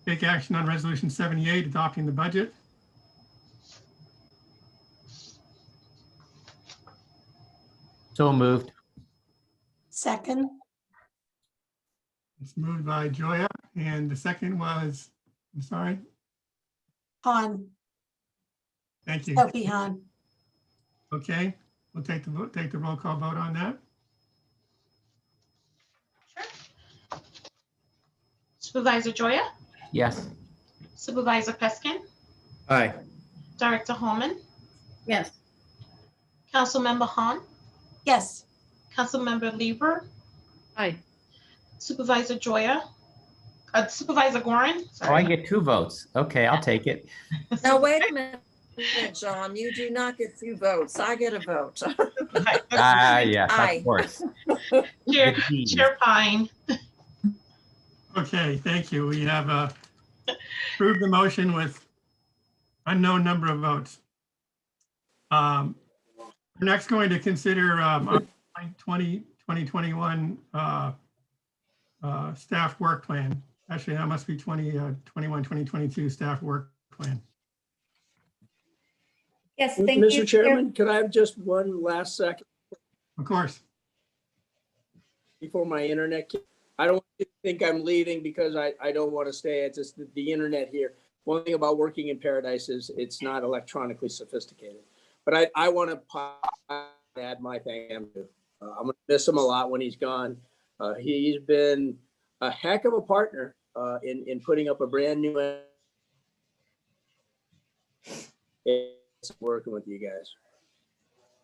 take action on Resolution 78, adopting the budget. So moved. Second, It's moved by Joya, and the second was, I'm sorry, Han, thank you. Sophie Han. Okay, we'll take the vote, take the roll call vote on that. Sure. Supervisor Joya, Yes. Supervisor Peskin, Aye. Director Holman, Yes. Councilmember Han, Yes, Councilmember Lieber, Aye. Supervisor Joya, Supervisor Gorin. Oh, I Sorry. get 2 votes. Okay, I'll take it. Now, wait a minute, John, you do not get 2 votes. I get a vote. Yes, Aye. of course. Chair, The keys. Chair Pine. Okay, thank you. We have approved the motion with unknown number of votes. We're next going to consider 2021 staff work plan. Actually, that must be 2022 staff work plan. Yes, thank you. Mr. Chairman, could I have just one last second Of course. before my internet? I don't want you to think I'm leaving because I don't want to stay. It's just the internet here. One thing about working in Paradise is it's not electronically sophisticated. But I want to add my thanks to him. I'm going to miss him a lot when he's gone. He's been a heck of a partner in putting up a brand new working with you guys.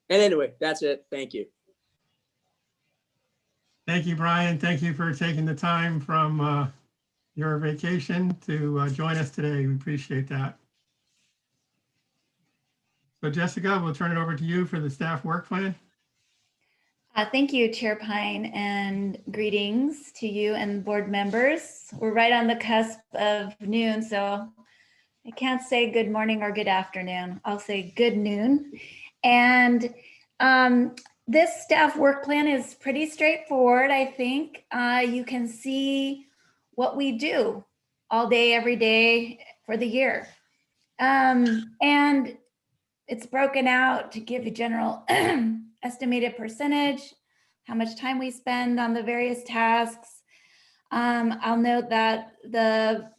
And anyway, that's it. Thank you. Thank you, Brian. Thank you for taking the time from your vacation to join us today. We appreciate that. So Jessica, we'll turn it over to you for the staff work plan. Thank you, Chair Pine, and greetings to you and board members. We're right on the cusp of noon, so I can't say good morning or good afternoon. I'll say good noon. And this staff work plan is pretty straightforward, I think. You can see what we do all day, every day for the year. And it's broken out to give a general estimated percentage, how much time we spend on the various tasks. I'll note that the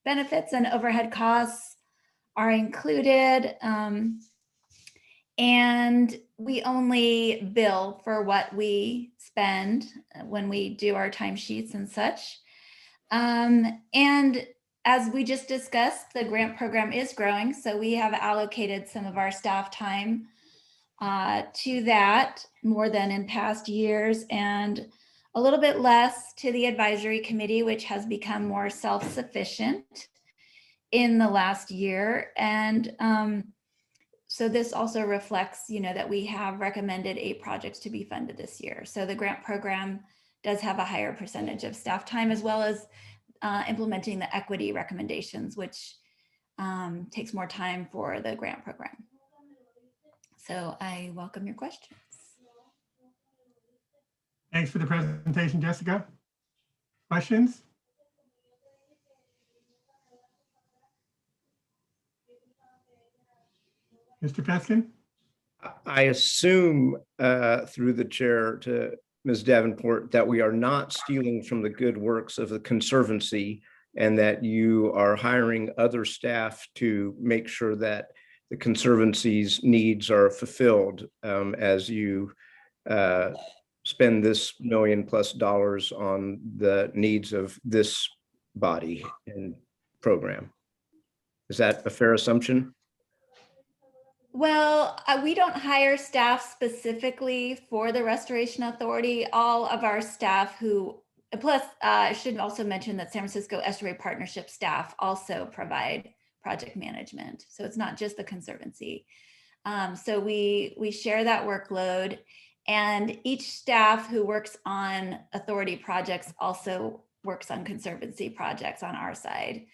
benefits and overhead costs are included. And we only bill for what we spend when we do our timesheets and such. And as we just discussed, the grant program is growing, so we have allocated some of our staff time to that, more than in past years, and a little bit less to the advisory committee, which has become more self-sufficient in the last year. And so this also reflects, that we have recommended 8 projects to be funded this year. So the grant program does have a higher percentage of staff time, as well as implementing the equity recommendations, which takes more time for the grant program. So I welcome your questions. Thanks for the presentation, Jessica. Questions? Mr. Peskin? I assume through the chair to Ms. Davenport that we are not stealing from the good works of the Conservancy and that you are hiring other staff to make sure that the Conservancy's needs are fulfilled as you spend this $1 million+ on the needs of this body and program. Is that a fair assumption? Well, we don't hire staff specifically for the Restoration Authority. All of our staff plus I should also mention that San Francisco Estuary Partnership staff also provide project management. So it's not just the Conservancy. So we share that workload, and each staff who works on authority projects also works on Conservancy projects on our side.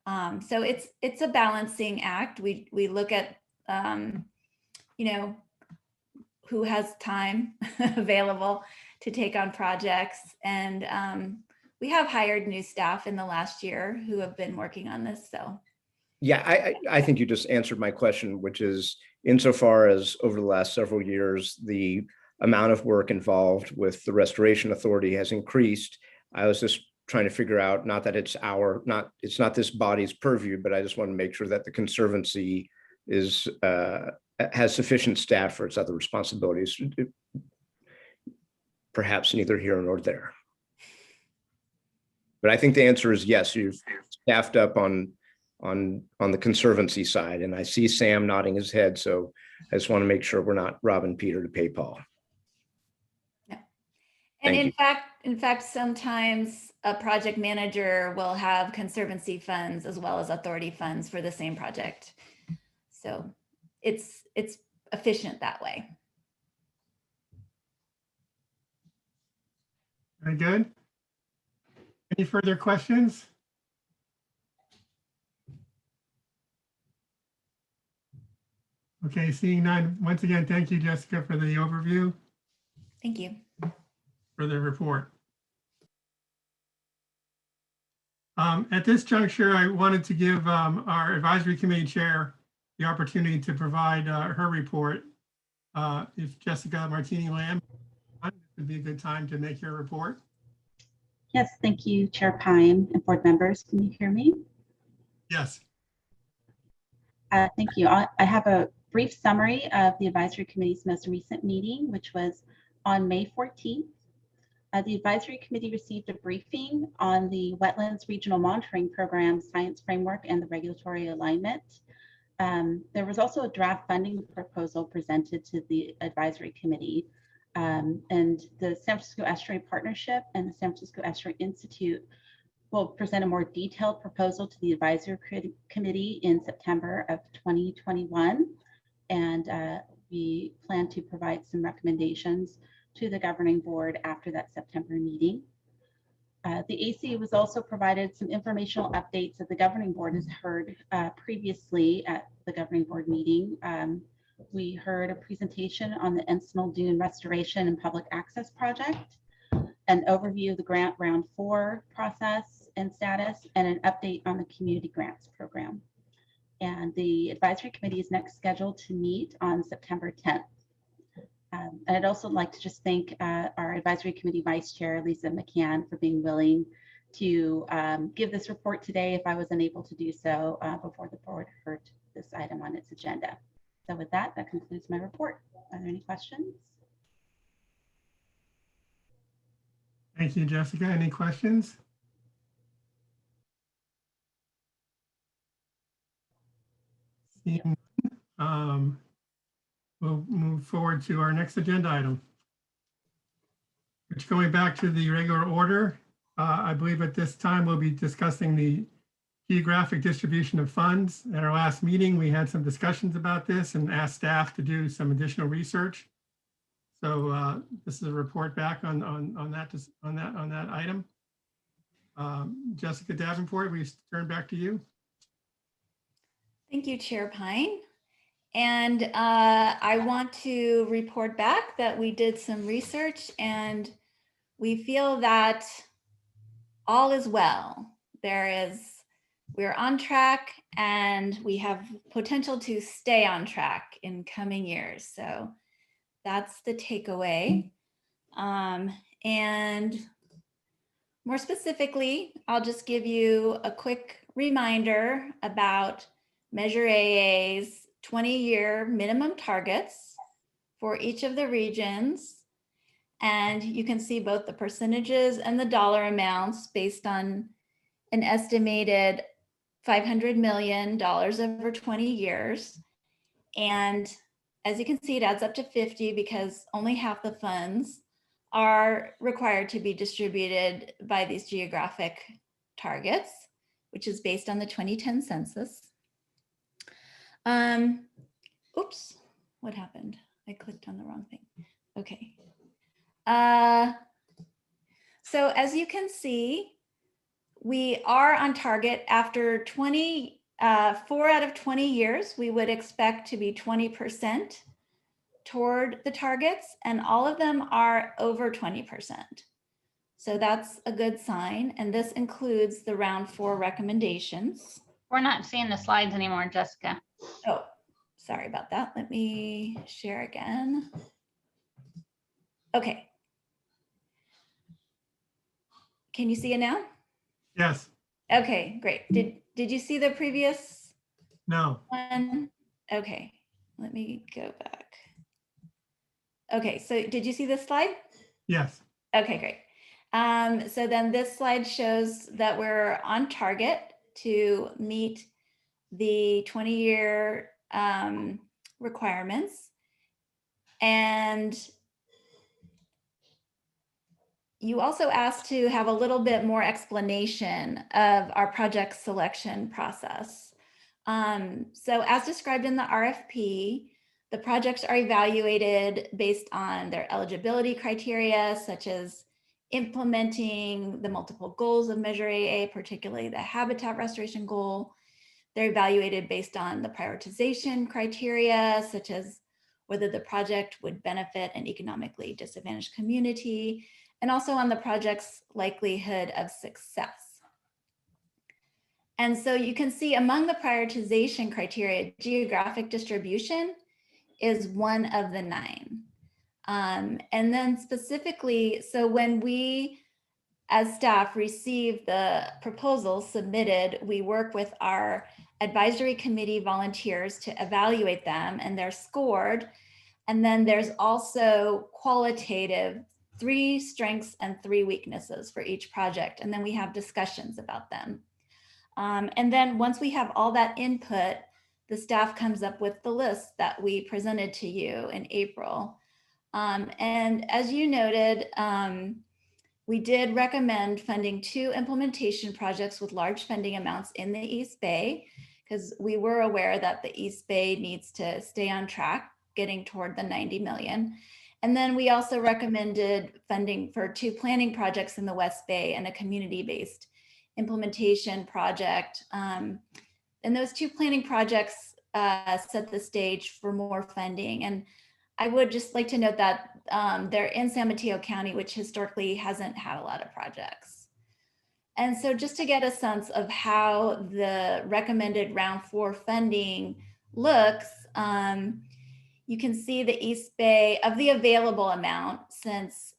So it's a balancing act. We look at who has time available to take on projects. And we have hired new staff in the last year who have been working on this. So, yeah, I think you just answered my question, which is insofar as over the last several years, the amount of work involved with the Restoration Authority has increased. I was just trying to figure out, not that it's not this body's purview, but I just want to make sure that the Conservancy has sufficient staff for its other responsibilities. Perhaps neither here nor there. But I think the answer is yes, you've staffed up on the Conservancy side, and I see Sam nodding his head, so I just want to make sure we're not robbing Peter to pay Paul. yeah. And in fact, sometimes a project manager will have Conservancy funds as well as authority funds for the same project. So it's efficient that way. Very good. Any further questions? Okay, seeing none. Once again, thank you, Jessica, for the overview, Thank you. for the report. At this juncture, I wanted to give our advisory committee chair the opportunity to provide her report. If Jessica Martini-Lamb, it would be a good time to make your report. Yes, thank you, Chair Pine and board members. Can you hear me? Yes. Thank you. I have a brief summary of the advisory committee's most recent meeting, which was on May 14th. The advisory committee received a briefing on the Wetlands Regional Monitoring Program Science Framework and the regulatory alignment. There was also a draft funding proposal presented to the advisory committee, and the San Francisco Estuary Partnership and the San Francisco Estuary Institute will present a more detailed proposal to the advisory committee in September of 2021. And we plan to provide some recommendations to the governing board after that September meeting. The AC was also provided some informational updates that the governing board has heard previously at the governing board meeting. We heard a presentation on the Encinal Dune Restoration and Public Access Project, an overview of the grant round 4 process and status, and an update on the community grants program. And the advisory committee is next scheduled to meet on September 10th. And I'd also like to just thank our advisory committee vice chair, Lisa McCann, for being willing to give this report today if I was unable to do so before the board heard this item on its agenda. So with that, that concludes my report. Are there any questions? Thank you, Jessica. Any questions? Seeing none, we'll move forward to our next agenda item, which, going back to the regular order, I believe at this time we'll be discussing the geographic distribution of funds. At our last meeting, we had some discussions about this and asked staff to do some additional research. So this is a report back on that item. Jessica Davenport, we turn back to you. Thank you, Chair Pine. And I want to report back that we did some research and we feel that all is well. We're on track and we have potential to stay on track in coming years. So that's the takeaway. And more specifically, I'll just give you a quick reminder about Measure AA's 20-year minimum targets for each of the regions. And you can see both the percentages and the dollar amounts based on an estimated $500 million over 20 years. And as you can see, it adds up to 50 because only half the funds are required to be distributed by these geographic targets, which is based on the 2010 census. Oops, what happened? I clicked on the wrong thing. Okay. So as you can see, we are on target after 4 out of 20 years, we would expect to be 20% toward the targets, and all of them are over 20%. So that's a good sign. And this includes the round 4 recommendations. We're not seeing the slides anymore, Jessica. Oh, sorry about that. Let me share again. Okay. Can you see it now? Yes. Okay, great. Did you see the previous No. one? Okay, let me go back. Okay, so did you see this slide? Yes. Okay, great. So then this slide shows that we're on target to meet the 20-year requirements. And you also asked to have a little bit more explanation of our project selection process. So as described in the RFP, the projects are evaluated based on their eligibility criteria, such as implementing the multiple goals of Measure AA, particularly the habitat restoration goal. They're evaluated based on the prioritization criteria, such as whether the project would benefit an economically disadvantaged community, and also on the project's likelihood of success. And so you can see among the prioritization criteria, geographic distribution is one of the 9. And then specifically, so when we as staff receive the proposals submitted, we work with our advisory committee volunteers to evaluate them, and they're scored. And then there's also qualitative 3 strengths and 3 weaknesses for each project. And then we have discussions about them. And then once we have all that input, the staff comes up with the list that we presented to you in April. And as you noted, we did recommend funding 2 implementation projects with large funding amounts in the East Bay, because we were aware that the East Bay needs to stay on track, getting toward the 90 million. And then we also recommended funding for 2 planning projects in the West Bay and a community-based implementation project. And those 2 planning projects set the stage for more funding. And I would just like to note that they're in San Mateo County, which historically hasn't had a lot of projects. And so just to get a sense of how the recommended round 4 funding looks, you can see the East Bay of the available amount, since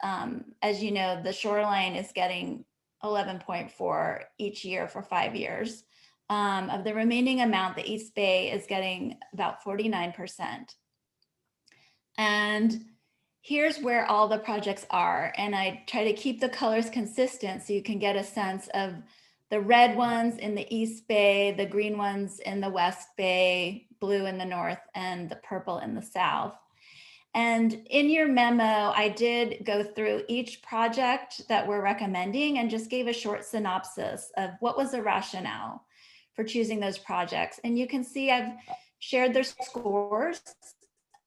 as you know, the shoreline is getting 11.4 each year for 5 years. Of the remaining amount, the East Bay is getting about 49%. And here's where all the projects are. And I try to keep the colors consistent so you can get a sense of the red ones in the East Bay, the green ones in the West Bay, blue in the north, and the purple in the south. And in your memo, I did go through each project that we're recommending and just gave a short synopsis of what was the rationale for choosing those projects. And you can see I've shared their scores.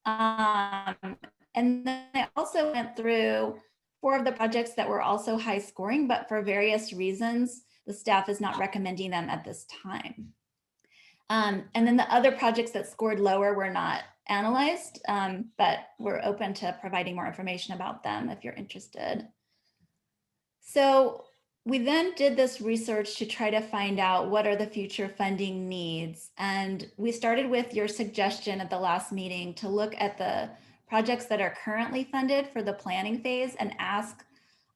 And then I also went through 4 of the projects that were also high scoring, but for various reasons, the staff is not recommending them at this time. And then the other projects that scored lower were not analyzed, but we're open to providing more information about them if you're interested. So we then did this research to try to find out what are the future funding needs. And we started with your suggestion at the last meeting to look at the projects that are currently funded for the planning phase and ask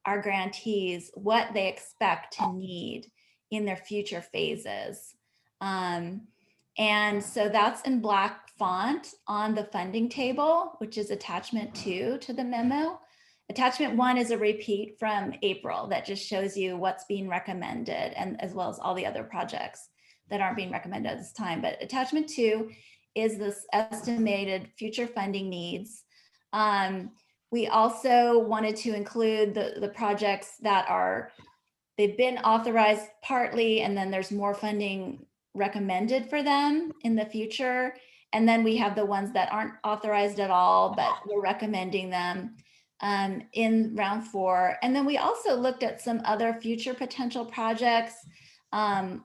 our grantees what they expect to need in their future phases. And so that's in black font on the funding table, which is attachment 2 to the memo. Attachment 1 is a repeat from April that just shows you what's being recommended, and as well as all the other projects that aren't being recommended at this time. But attachment 2 is this estimated future funding needs. We also wanted to include the projects that they've been authorized partly, and then there's more funding recommended for them in the future. And then we have the ones that aren't authorized at all, but we're recommending them in round 4. And then we also looked at some other future potential projects,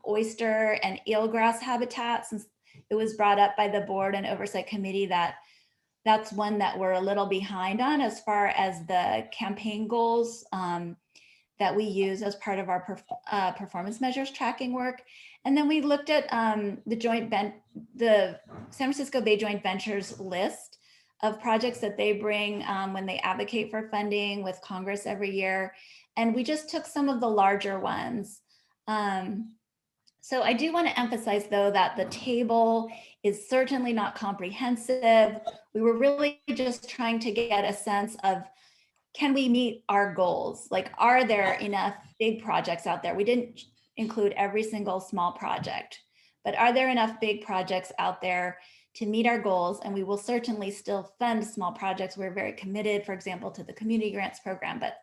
oyster and eelgrass habitat, since it was brought up by the board and oversight committee that's one that we're a little behind on as far as the campaign goals that we use as part of our performance measures tracking work. And then we looked at the San Francisco Bay Joint Ventures list of projects that they bring when they advocate for funding with Congress every year. And we just took some of the larger ones. So I do want to emphasize, though, that the table is certainly not comprehensive. We were really just trying to get a sense of, can we meet our goals? Like, are there enough big projects out there? We didn't include every single small project, but are there enough big projects out there to meet our goals? And we will certainly still fund small projects. We're very committed, for example, to the community grants program, but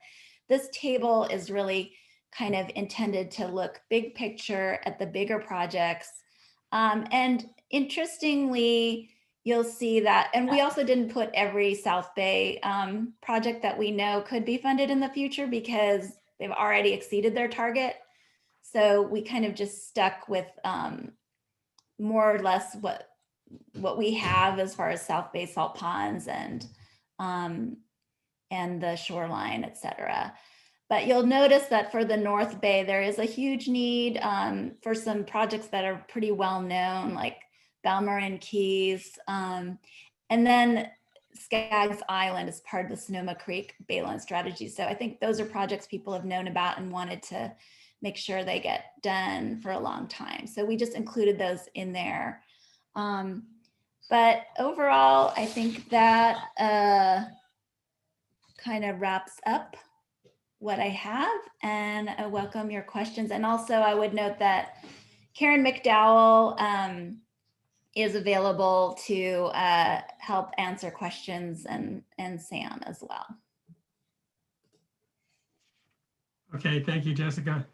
this table is really kind of intended to look big picture at the bigger projects. And interestingly, you'll see that, and we also didn't put every South Bay project that we know could be funded in the future because they've already exceeded their target. So we kind of just stuck with more or less what we have as far as South Bay salt ponds and the shoreline, et cetera. But you'll notice that for the North Bay, there is a huge need for some projects that are pretty well known, like Marin Keys. And then Skaggs Island is part of the Sonoma Creek Bayland strategy. So I think those are projects people have known about and wanted to make sure they get done for a long time. So we just included those in there. But overall, I think that kind of wraps up what I have, and I welcome your questions. And also I would note that Karen McDowell is available to help answer questions, and Sam as well. Okay, thank you, Jessica.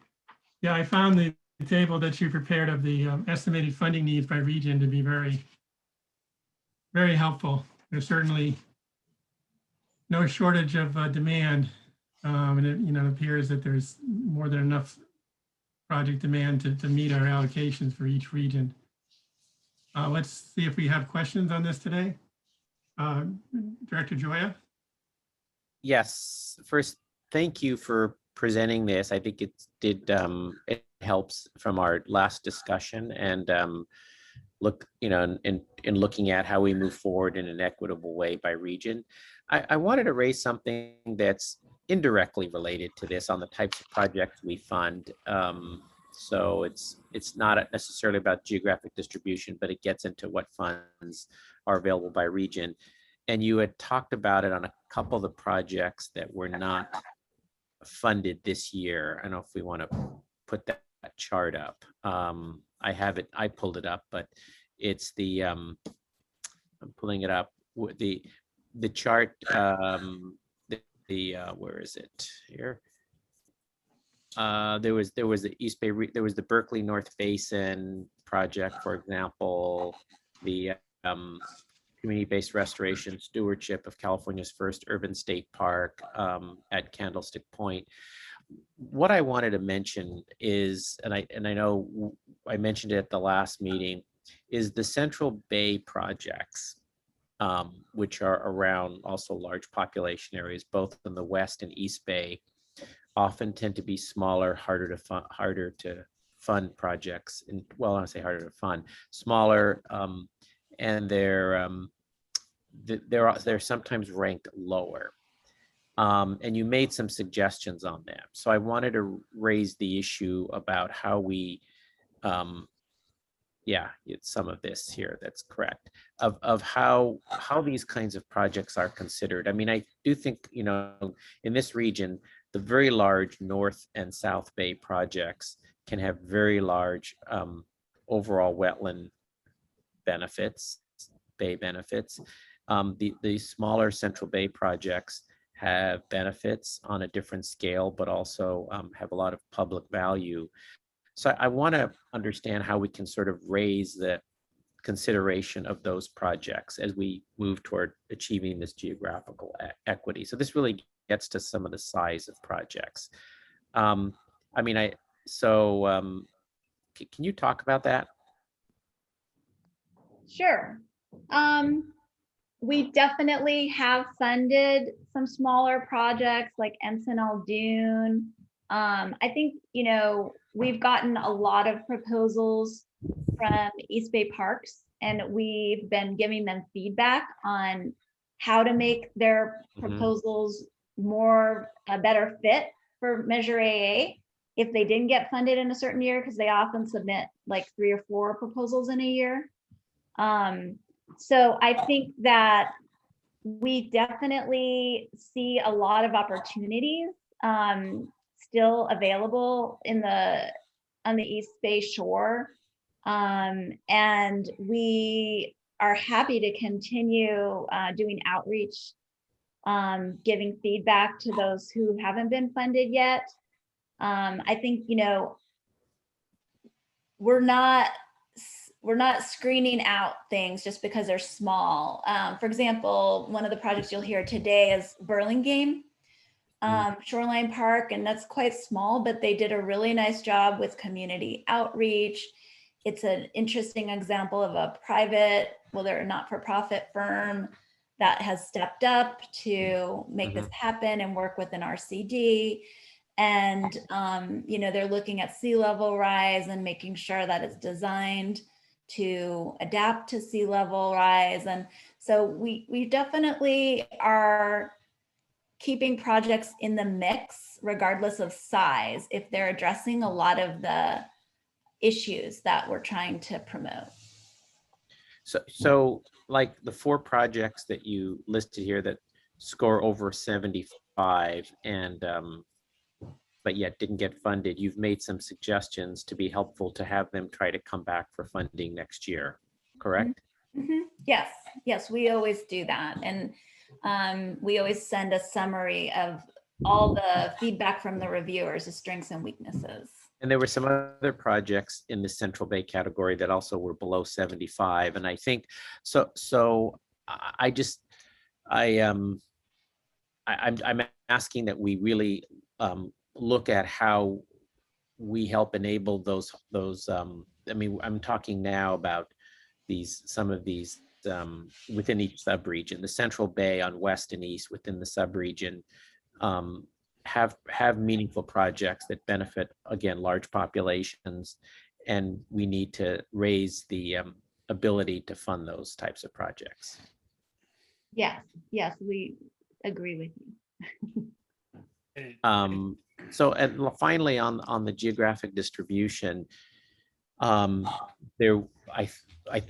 Yeah, I found the table that you prepared of the estimated funding needs by region to be very, very helpful. There's certainly no shortage of demand. And it appears that there's more than enough project demand to meet our allocations for each region. Let's see if we have questions on this today. Director Joya? Yes, first, thank you for presenting this. I think it helps from our last discussion, and in looking at how we move forward in an equitable way by region. I wanted to raise something that's indirectly related to this on the types of projects we fund. So it's not necessarily about geographic distribution, but it gets into what funds are available by region. And you had talked about it on a couple of the projects that were not funded this year. I don't know if we want to put that chart up. I have it, I pulled it up, but it's the, I'm pulling it up, the chart, where is it here? There was the East Bay, there was the Berkeley North Basin project, for example, the community-based restoration stewardship of California's first urban state park at Candlestick Point. What I wanted to mention is, and I know I mentioned it at the last meeting, is the Central Bay projects, which are around also large population areas, both in the West and East Bay, often tend to be smaller, harder to fund projects. And well, I don't say harder to fund, smaller, and they're sometimes ranked lower. And you made some suggestions on them. So I wanted to raise the issue about how we, it's some of this here that's correct, of how these kinds of projects are considered. I mean, I do think, you know, in this region, the very large North and South Bay projects can have very large overall wetland benefits, bay benefits. The smaller Central Bay projects have benefits on a different scale, but also have a lot of public value. So I want to understand how we can sort of raise the consideration of those projects as we move toward achieving this geographical equity. So this really gets to some of the size of projects. Can you talk about that? Sure. We definitely have funded some smaller projects like Encinal Dune. I think, you know, we've gotten a lot of proposals from East Bay Parks, and we've been giving them feedback on how to make their proposals a better fit for Measure AA if they didn't get funded in a certain year, because they often submit like 3 or 4 proposals in a year. So I think that we definitely see a lot of opportunities still available on the East Bay shore. And we are happy to continue doing outreach, giving feedback to those who haven't been funded yet. I think, you know, we're not screening out things just because they're small. For example, one of the projects you'll hear today is Burlingame Shoreline Park, and that's quite small, but they did a really nice job with community outreach. It's an interesting example of a private, well, they're a not-for-profit firm that has stepped up to make this happen and work with an RCD. And, you know, they're looking at sea level rise and making sure that it's designed to adapt to sea level rise. And so we definitely are keeping projects in the mix regardless of size if they're addressing a lot of the issues that we're trying to promote. So like the 4 projects that you listed here that score over 75 and but yet didn't get funded, you've made some suggestions to be helpful to have them try to come back for funding next year, correct? Yes, we always do that. And we always send a summary of all the feedback from the reviewers, the strengths and weaknesses. And there were some other projects in the Central Bay category that also were below 75. And I think, I'm asking that we really look at how we help enable those. I mean, I'm talking now about some of these within each subregion. The Central Bay on West and East within the subregion have meaningful projects that benefit, again, large populations, and we need to raise the ability to fund those types of projects. Yes, we agree with you. So, and finally, on the geographic distribution, it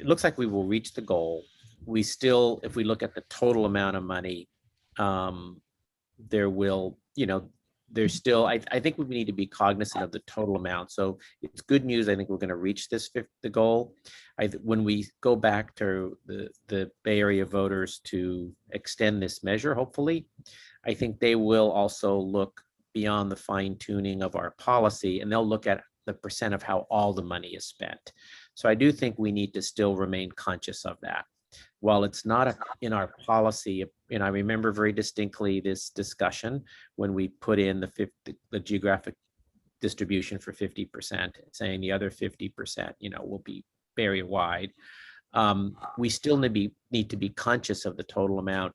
looks like we will reach the goal. We still, if we look at the total amount of money, there will, there's still, I think we need to be cognizant of the total amount. So it's good news. I think we're going to reach the goal. When we go back to the Bay Area voters to extend this measure, hopefully, I think they will also look beyond the fine tuning of our policy, and they'll look at the percent of how all the money is spent. So I do think we need to still remain conscious of that. while it's not in our policy, and I remember very distinctly this discussion when we put in the geographic distribution for 50%, saying the other 50%, will be very wide. We still need to be conscious of the total amount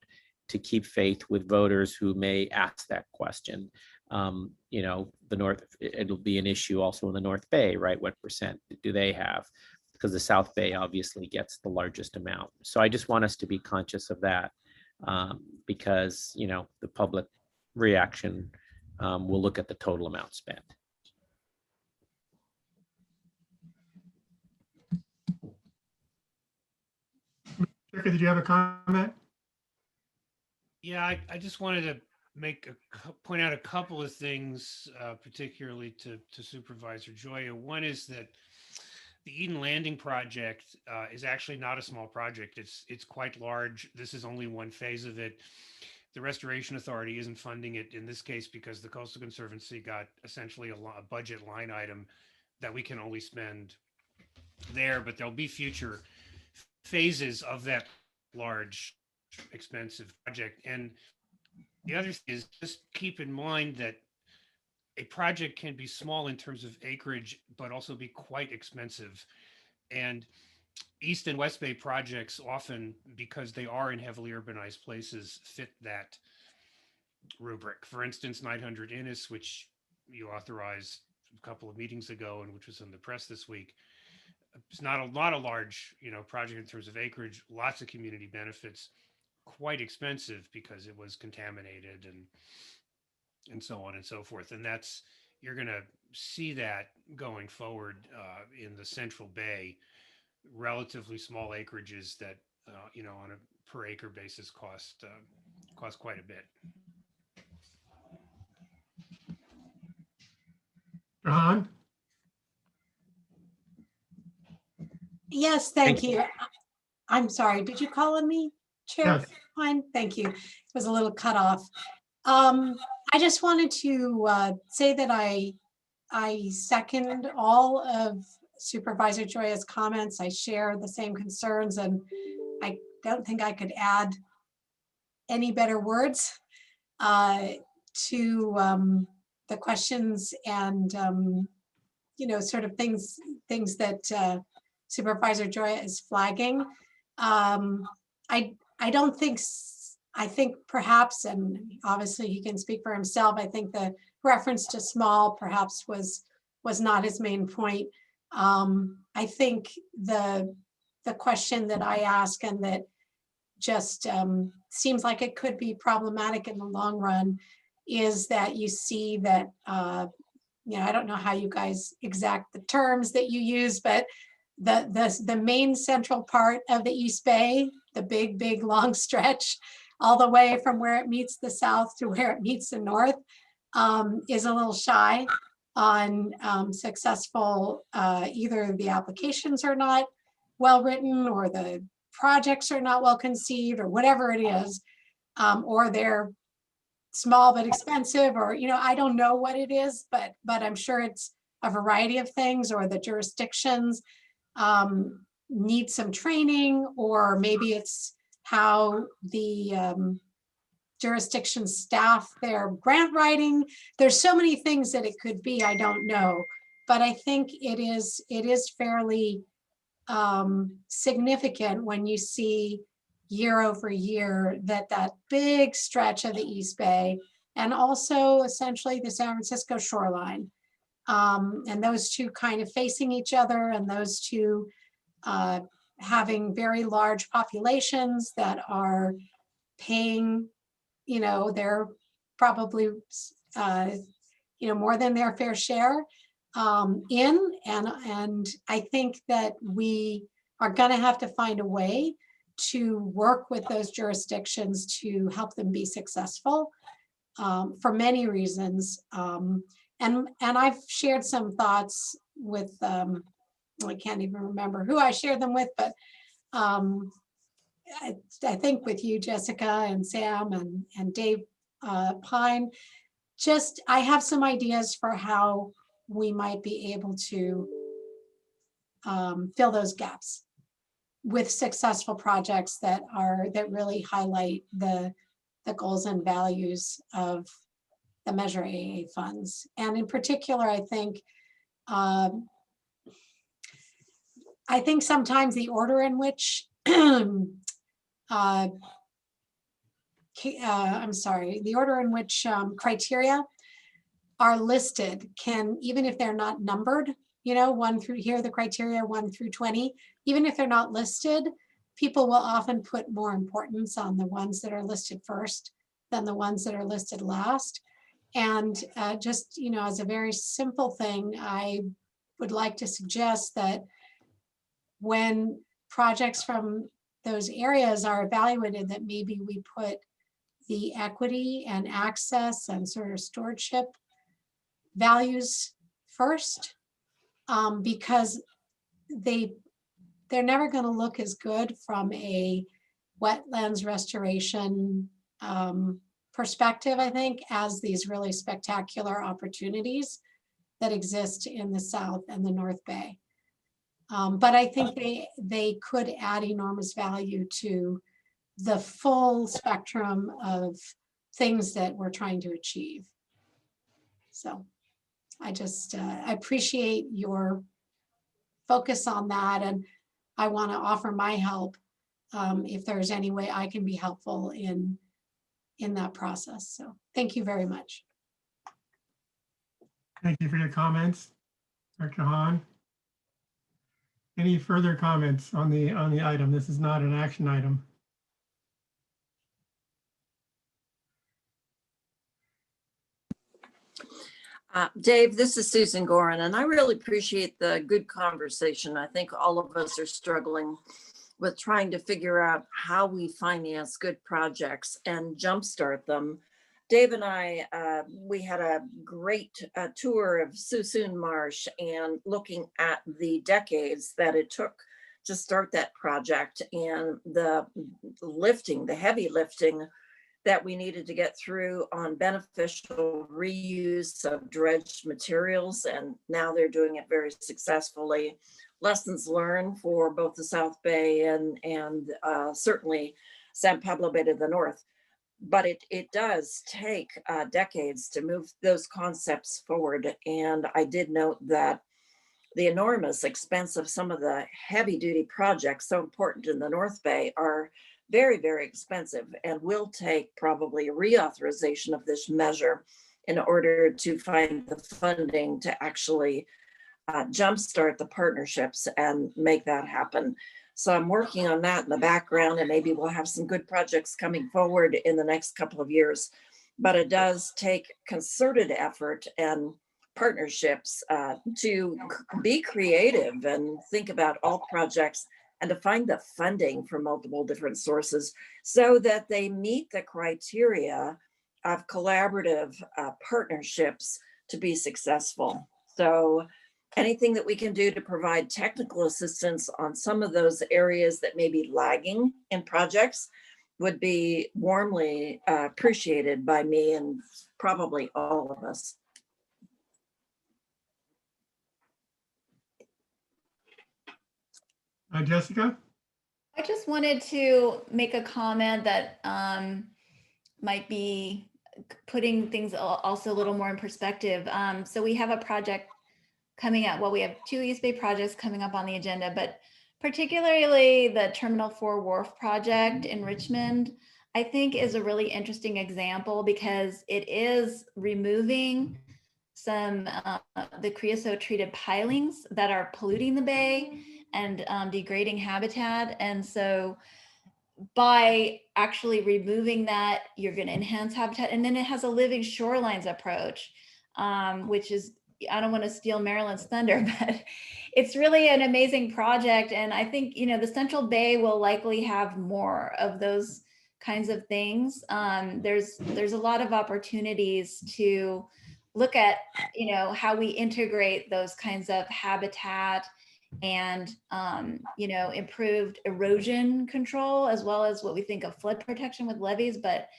to keep faith with voters who may ask that question. The North, it'll be an issue also in the North Bay, right? What percent do they have? Because the South Bay obviously gets the largest amount. So I just want us to be conscious of that because, the public reaction will look at the total amount spent. Rebecca, did you have a comment? Yeah, I just wanted to point out a couple of things, particularly to Supervisor Joya. One is that the Eden Landing project is actually not a small project. It's quite large. This is only one phase of it. The Restoration Authority isn't funding it in this case because the Coastal Conservancy got essentially a budget line item that we can only spend there, but there'll be future phases of that large, expensive project. And the other thing is just keep in mind that a project can be small in terms of acreage, but also be quite expensive. And East and West Bay projects often, because they are in heavily urbanized places, fit that rubric. For instance, 900 Innis, which you authorized a couple of meetings ago and which was in the press this week, it's not a large, project in terms of acreage, lots of community benefits, quite expensive because it was contaminated and so on and so forth. And you're going to see that going forward in the Central Bay, relatively small acreages that, on a per acre basis cost quite a bit. Ron? Yes, thank you. I'm sorry, did you call on me, Chair? Yes. Fine, thank you. It was a little cut off. I just wanted to say that I second all of Supervisor Joya's comments. I share the same concerns, and I don't think I could add any better words to the questions and sort of things that Supervisor Joya is flagging. I think perhaps, and obviously he can speak for himself, I think the reference to small perhaps was not his main point. I think the question that I ask and that just seems like it could be problematic in the long run is that you see that, I don't know how you guys exact the terms that you use, but the main central part of the East Bay, the big long stretch, all the way from where it meets the south to where it meets the north, is a little shy on successful, either the applications are not well written or the projects are not well conceived or whatever it is, or they're small but expensive, or I don't know what it is, but I'm sure it's a variety of things, or the jurisdictions need some training, or maybe it's how the jurisdiction staff their grant writing. There's so many things that it could be, I don't know, but I think it is fairly significant when you see year over year that big stretch of the East Bay and also essentially the San Francisco shoreline, and those two kind of facing each other, and those two having very large populations that are paying, they're probably, more than their fair share and I think that we are going to have to find a way to work with those jurisdictions to help them be successful for many reasons. And I've shared some thoughts with, I can't even remember who I shared them with, but I think with you, Jessica, and Sam, and Dave Pine. Just, I have some ideas for how we might be able to fill those gaps. with successful projects that really highlight the goals and values of the Measure AA funds. And in particular, I think sometimes the order in which the order in which criteria are listed can, even if they're not numbered, 1 through, here are the criteria 1 through 20, even if they're not listed, people will often put more importance on the ones that are listed first than the ones that are listed last. And just, as a very simple thing, I would like to suggest that when projects from those areas are evaluated, that maybe we put the equity and access and sort of stewardship values first, because they're never going to look as good from a wetlands restoration perspective, I think, as these really spectacular opportunities that exist in the South and the North Bay. But I think they could add enormous value to the full spectrum of things that we're trying to achieve. So I appreciate your focus on that, and I want to offer my help if there's any way I can be helpful in that process. So thank you very much. Thank you for your comments, Dr. Hahn. Any further comments on the item? This is not an action item. Dave, this is Susan Gorin, and I really appreciate the good conversation. I think all of us are struggling with trying to figure out how we finance good projects and jumpstart them. Dave and I, we had a great tour of Suisun Marsh and looking at the decades that it took to start that project and the lifting, the heavy lifting that we needed to get through on beneficial reuse of dredged materials. And now they're doing it very successfully. Lessons learned for both the South Bay and certainly San Pablo Bay to the north. But it does take decades to move those concepts forward. And I did note that the enormous expense of some of the heavy duty projects so important in the North Bay are very, very expensive and will take probably a reauthorization of this measure in order to find the funding to actually jumpstart the partnerships and make that happen. So I'm working on that in the background, and maybe we'll have some good projects coming forward in the next couple of years. But it does take concerted effort and partnerships to be creative and think about all projects and to find the funding from multiple different sources so that they meet the criteria of collaborative partnerships to be successful. So anything that we can do to provide technical assistance on some of those areas that may be lagging in projects would be warmly appreciated by me and probably all of us. Jessica? I just wanted to make a comment that might be putting things also a little more in perspective. So we have a project coming up. Well, we have 2 East Bay projects coming up on the agenda, but particularly the Terminal 4 Wharf project in Richmond, I think is a really interesting example because it is removing some the creosote treated pilings that are polluting the bay and degrading habitat. And so by actually removing that, you're going to enhance habitat. And then it has a living shorelines approach, which is, I don't want to steal Maryland's thunder, but it's really an amazing project. And I think, the Central Bay will likely have more of those kinds of things. There's a lot of opportunities to look at, how we integrate those kinds of habitat and, improved erosion control, as well as what we think of flood protection with levees. But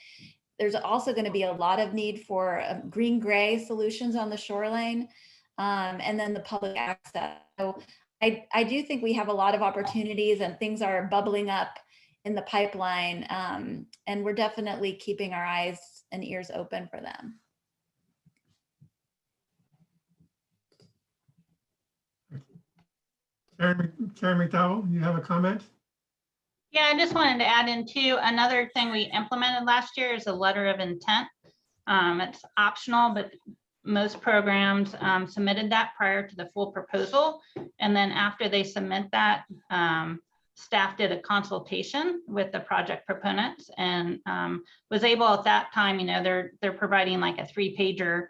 there's also going to be a lot of need for green-gray solutions on the shoreline, and then the public access. So I do think we have a lot of opportunities and things are bubbling up in the pipeline. And we're definitely keeping our eyes and ears open for them. Karen McDowell, you have a comment? Yeah, I just wanted to add in too, another thing we implemented last year is a letter of intent. It's optional, but most programs submitted that prior to the full proposal. And then after they submit that, staff did a consultation with the project proponents and was able at that time, you know, they're providing like a 3-pager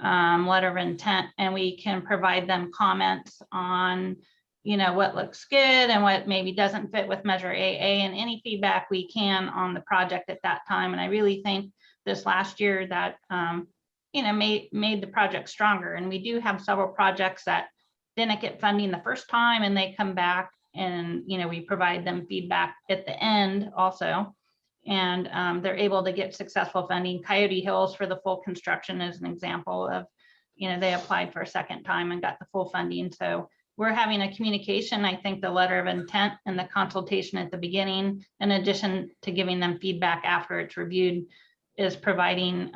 letter of intent, and we can provide them comments on, you know, what looks good and what maybe doesn't fit with Measure AA, and any feedback we can on the project at that time. And I really think this last year that, you know, made the project stronger. And we do have several projects that didn't get funding the first time and they come back and, you know, we provide them feedback at the end also. And they're able to get successful funding. Coyote Hills for the full construction is an example of, you know, they applied for a second time and got the full funding. So we're having a communication. I think the letter of intent and the consultation at the beginning, in addition to giving them feedback after it's reviewed, is providing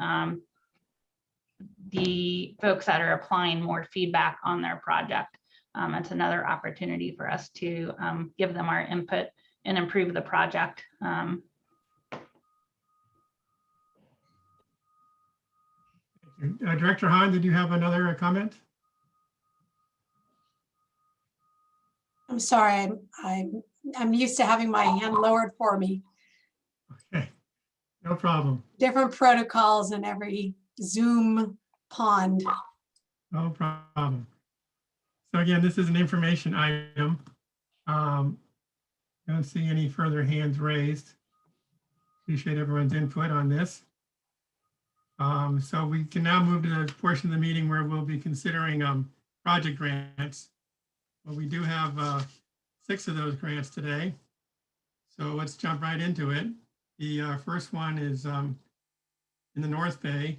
the folks that are applying more feedback on their project. It's another opportunity for us to give them our input and improve the project. Director Hahn, did you have another comment? I'm sorry, I'm used to having my hand lowered for me. Okay, no problem. Different protocols in every Zoom pond. No problem. So again, this is an information item. Don't see any further hands raised. Appreciate everyone's input on this. So we can now move to the portion of the meeting where we'll be considering project grants. Well, we do have 6 of those grants today. So let's jump right into it. The first one is in the North Bay,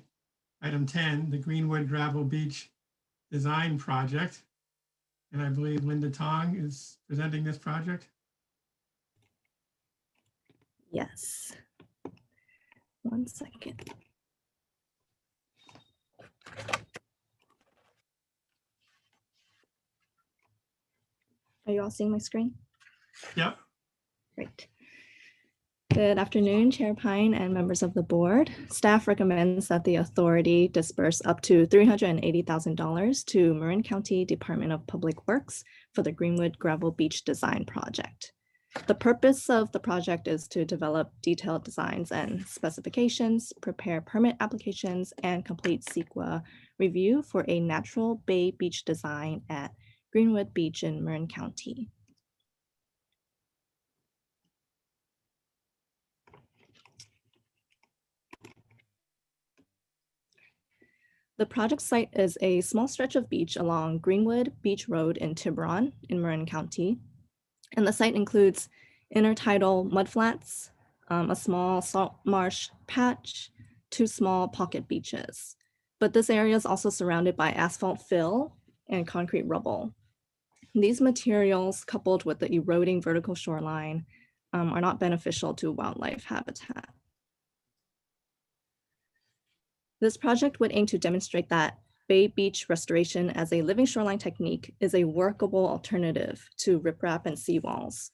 item 10, the Greenwood Gravel Beach Design Project. And I believe Linda Tong is presenting this project. Yes. 1 second. Are you all seeing my screen? Yep. Great. Good afternoon, Chair Pine and members of the board. Staff recommends that the authority disperse up to $380,000 to Marin County Department of Public Works for the Greenwood Gravel Beach Design Project. The purpose of the project is to develop detailed designs and specifications, prepare permit applications, and complete Sequoia review for a natural bay beach design at Greenwood Beach in Marin County. The project site is a small stretch of beach along Greenwood Beach Road in Tiburon in Marin County. And the site includes intertidal mudflats, a small salt marsh patch, 2 small pocket beaches. But this area is also surrounded by asphalt fill and concrete rubble. These materials, coupled with the eroding vertical shoreline, are not beneficial to wildlife habitat. This project would aim to demonstrate that bay beach restoration as a living shoreline technique is a workable alternative to riprap and seawalls.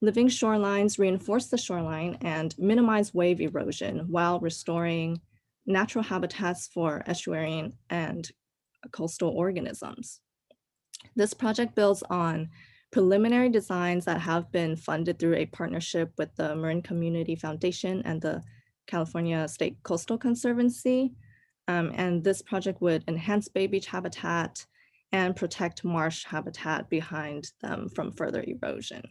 Living shorelines reinforce the shoreline and minimize wave erosion while restoring natural habitats for estuarine and coastal organisms. This project builds on preliminary designs that have been funded through a partnership with the Marin Community Foundation and the California State Coastal Conservancy. And this project would enhance bay beach habitat and protect marsh habitat behind them from further erosion.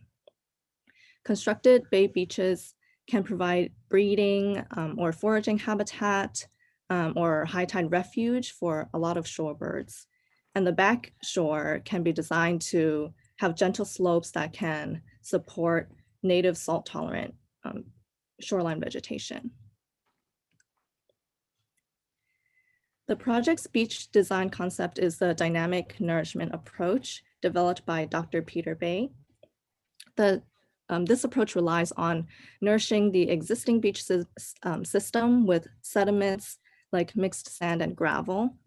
Constructed bay beaches can provide breeding or foraging habitat or high tide refuge for a lot of shorebirds. And the back shore can be designed to have gentle slopes that can support native salt tolerant shoreline vegetation. The project's beach design concept is the dynamic nourishment approach developed by Dr. Peter Bay. This approach relies on nourishing the existing beach system with sediments like mixed sand and gravel.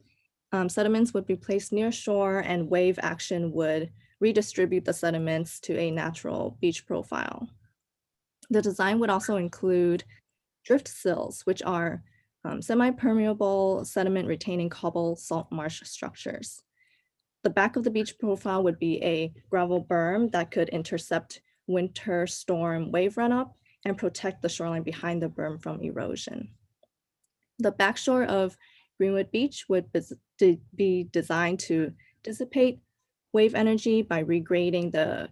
Sediments would be placed near shore, and wave action would redistribute the sediments to a natural beach profile. The design would also include drift sills, which are semi-permeable sediment retaining cobble salt marsh structures. The back of the beach profile would be a gravel berm that could intercept winter storm wave runup and protect the shoreline behind the berm from erosion. The backshore of Greenwood Beach would be designed to dissipate wave energy by regrading the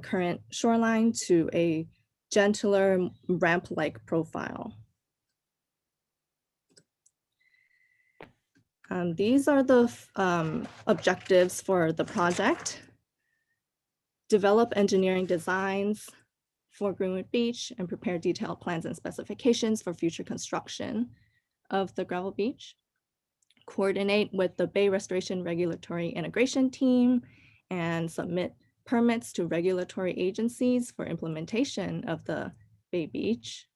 current shoreline to a gentler ramp-like profile. These are the objectives for the project. Develop engineering designs for Greenwood Beach and prepare detailed plans and specifications for future construction of the gravel beach. Coordinate with the Bay Restoration Regulatory Integration Team and submit permits to regulatory agencies for implementation of the Bay Beach.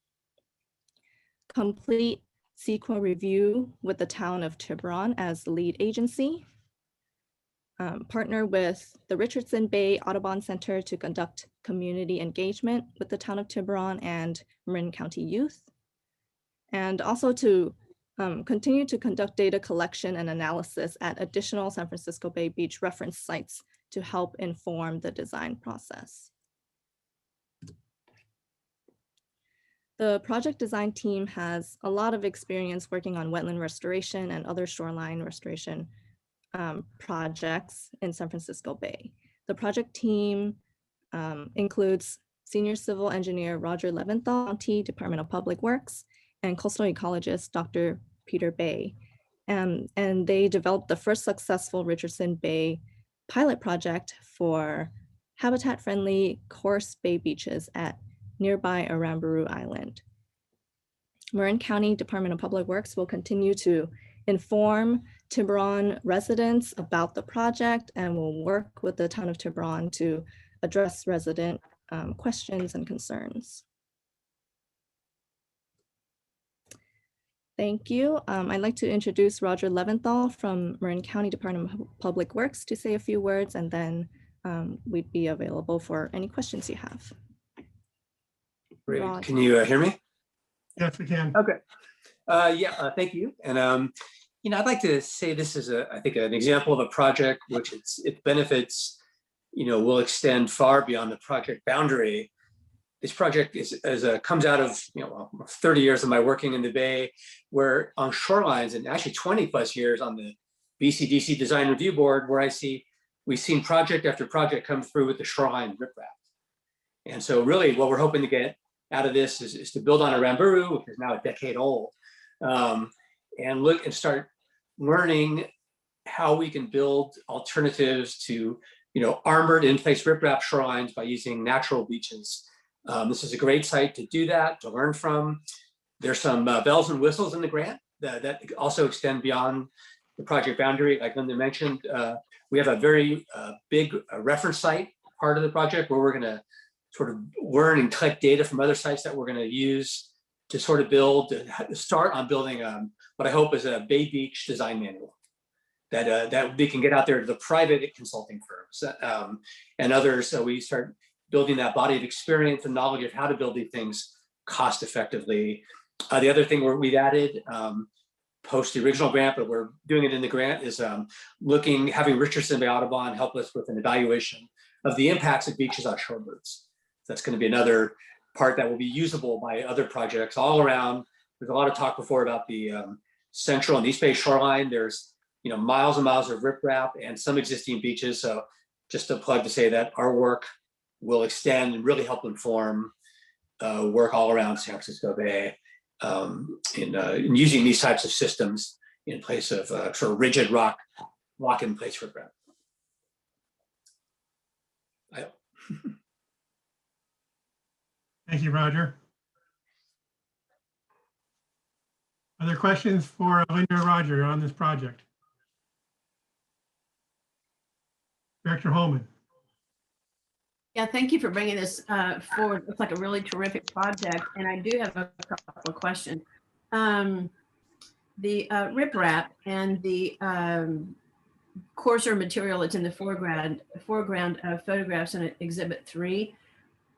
Complete Sequoia review with the town of Tiburon as the lead agency. Partner with the Richardson Bay Audubon Center to conduct community engagement with the town of Tiburon and Marin County youth. And also to continue to conduct data collection and analysis at additional San Francisco Bay Beach reference sites to help inform the design process. The project design team has a lot of experience working on wetland restoration and other shoreline restoration projects in San Francisco Bay. The project team includes Senior Civil Engineer Roger Leventhal, County Department of Public Works, and coastal ecologist Dr. Peter Bay. And they developed the first successful Richardson Bay pilot project for habitat-friendly coarse bay beaches at nearby Aramburu Island. Marin County Department of Public Works will continue to inform Tiburon residents about the project and will work with the town of Tiburon to address resident questions and concerns. Thank you. I'd like to introduce Roger Leventhal from Marin County Department of Public Works to say a few words, and then we'd be available for any questions you have. Great. Roger. Can you hear me? Yes, we can. Okay. Thank you. And I'd like to say this is I think an example of a project which its benefits, will extend far beyond the project boundary. This project comes out of 30 years of my working in the Bay, where on shorelines, and actually 20 plus years on the BCDC Design Review Board, where we've seen project after project come through with the shoreline riprap. And so really what we're hoping to get out of this is to build on Aramburu, which is now a decade old, and look and start learning how we can build alternatives to armored in-place riprap shorelines by using natural beaches. This is a great site to do that, to learn from. There's some bells and whistles in the grant that also extend beyond the project boundary. Like Linda mentioned, we have a very big reference site part of the project where we're going to sort of learn and collect data from other sites that we're going to use to sort of start on building what I hope is a Bay Beach design manual that we can get out there to the private consulting firms and others. So we start building that body of experience and knowledge of how to build these things cost effectively. The other thing we've added post the original grant, but we're doing it in the grant, is having Richardson Bay Audubon help us with an evaluation of the impacts of beaches on shorebirds. That's going to be another part that will be usable by other projects all around. There's a lot of talk before about the central and east bay shoreline. There's miles and miles of riprap and some existing beaches. So just a plug to say that our work will extend and really help inform work all around San Francisco Bay in using these types of systems in place of sort of rigid rock in place riprap. Thank you, Roger. Other questions for Linda or Roger on this project? Director Holman. Yeah, thank you for bringing this forward. It's like a really terrific project, and I do have a couple of questions. The riprap and the coarser material that's in the foreground photographs in Exhibit 3.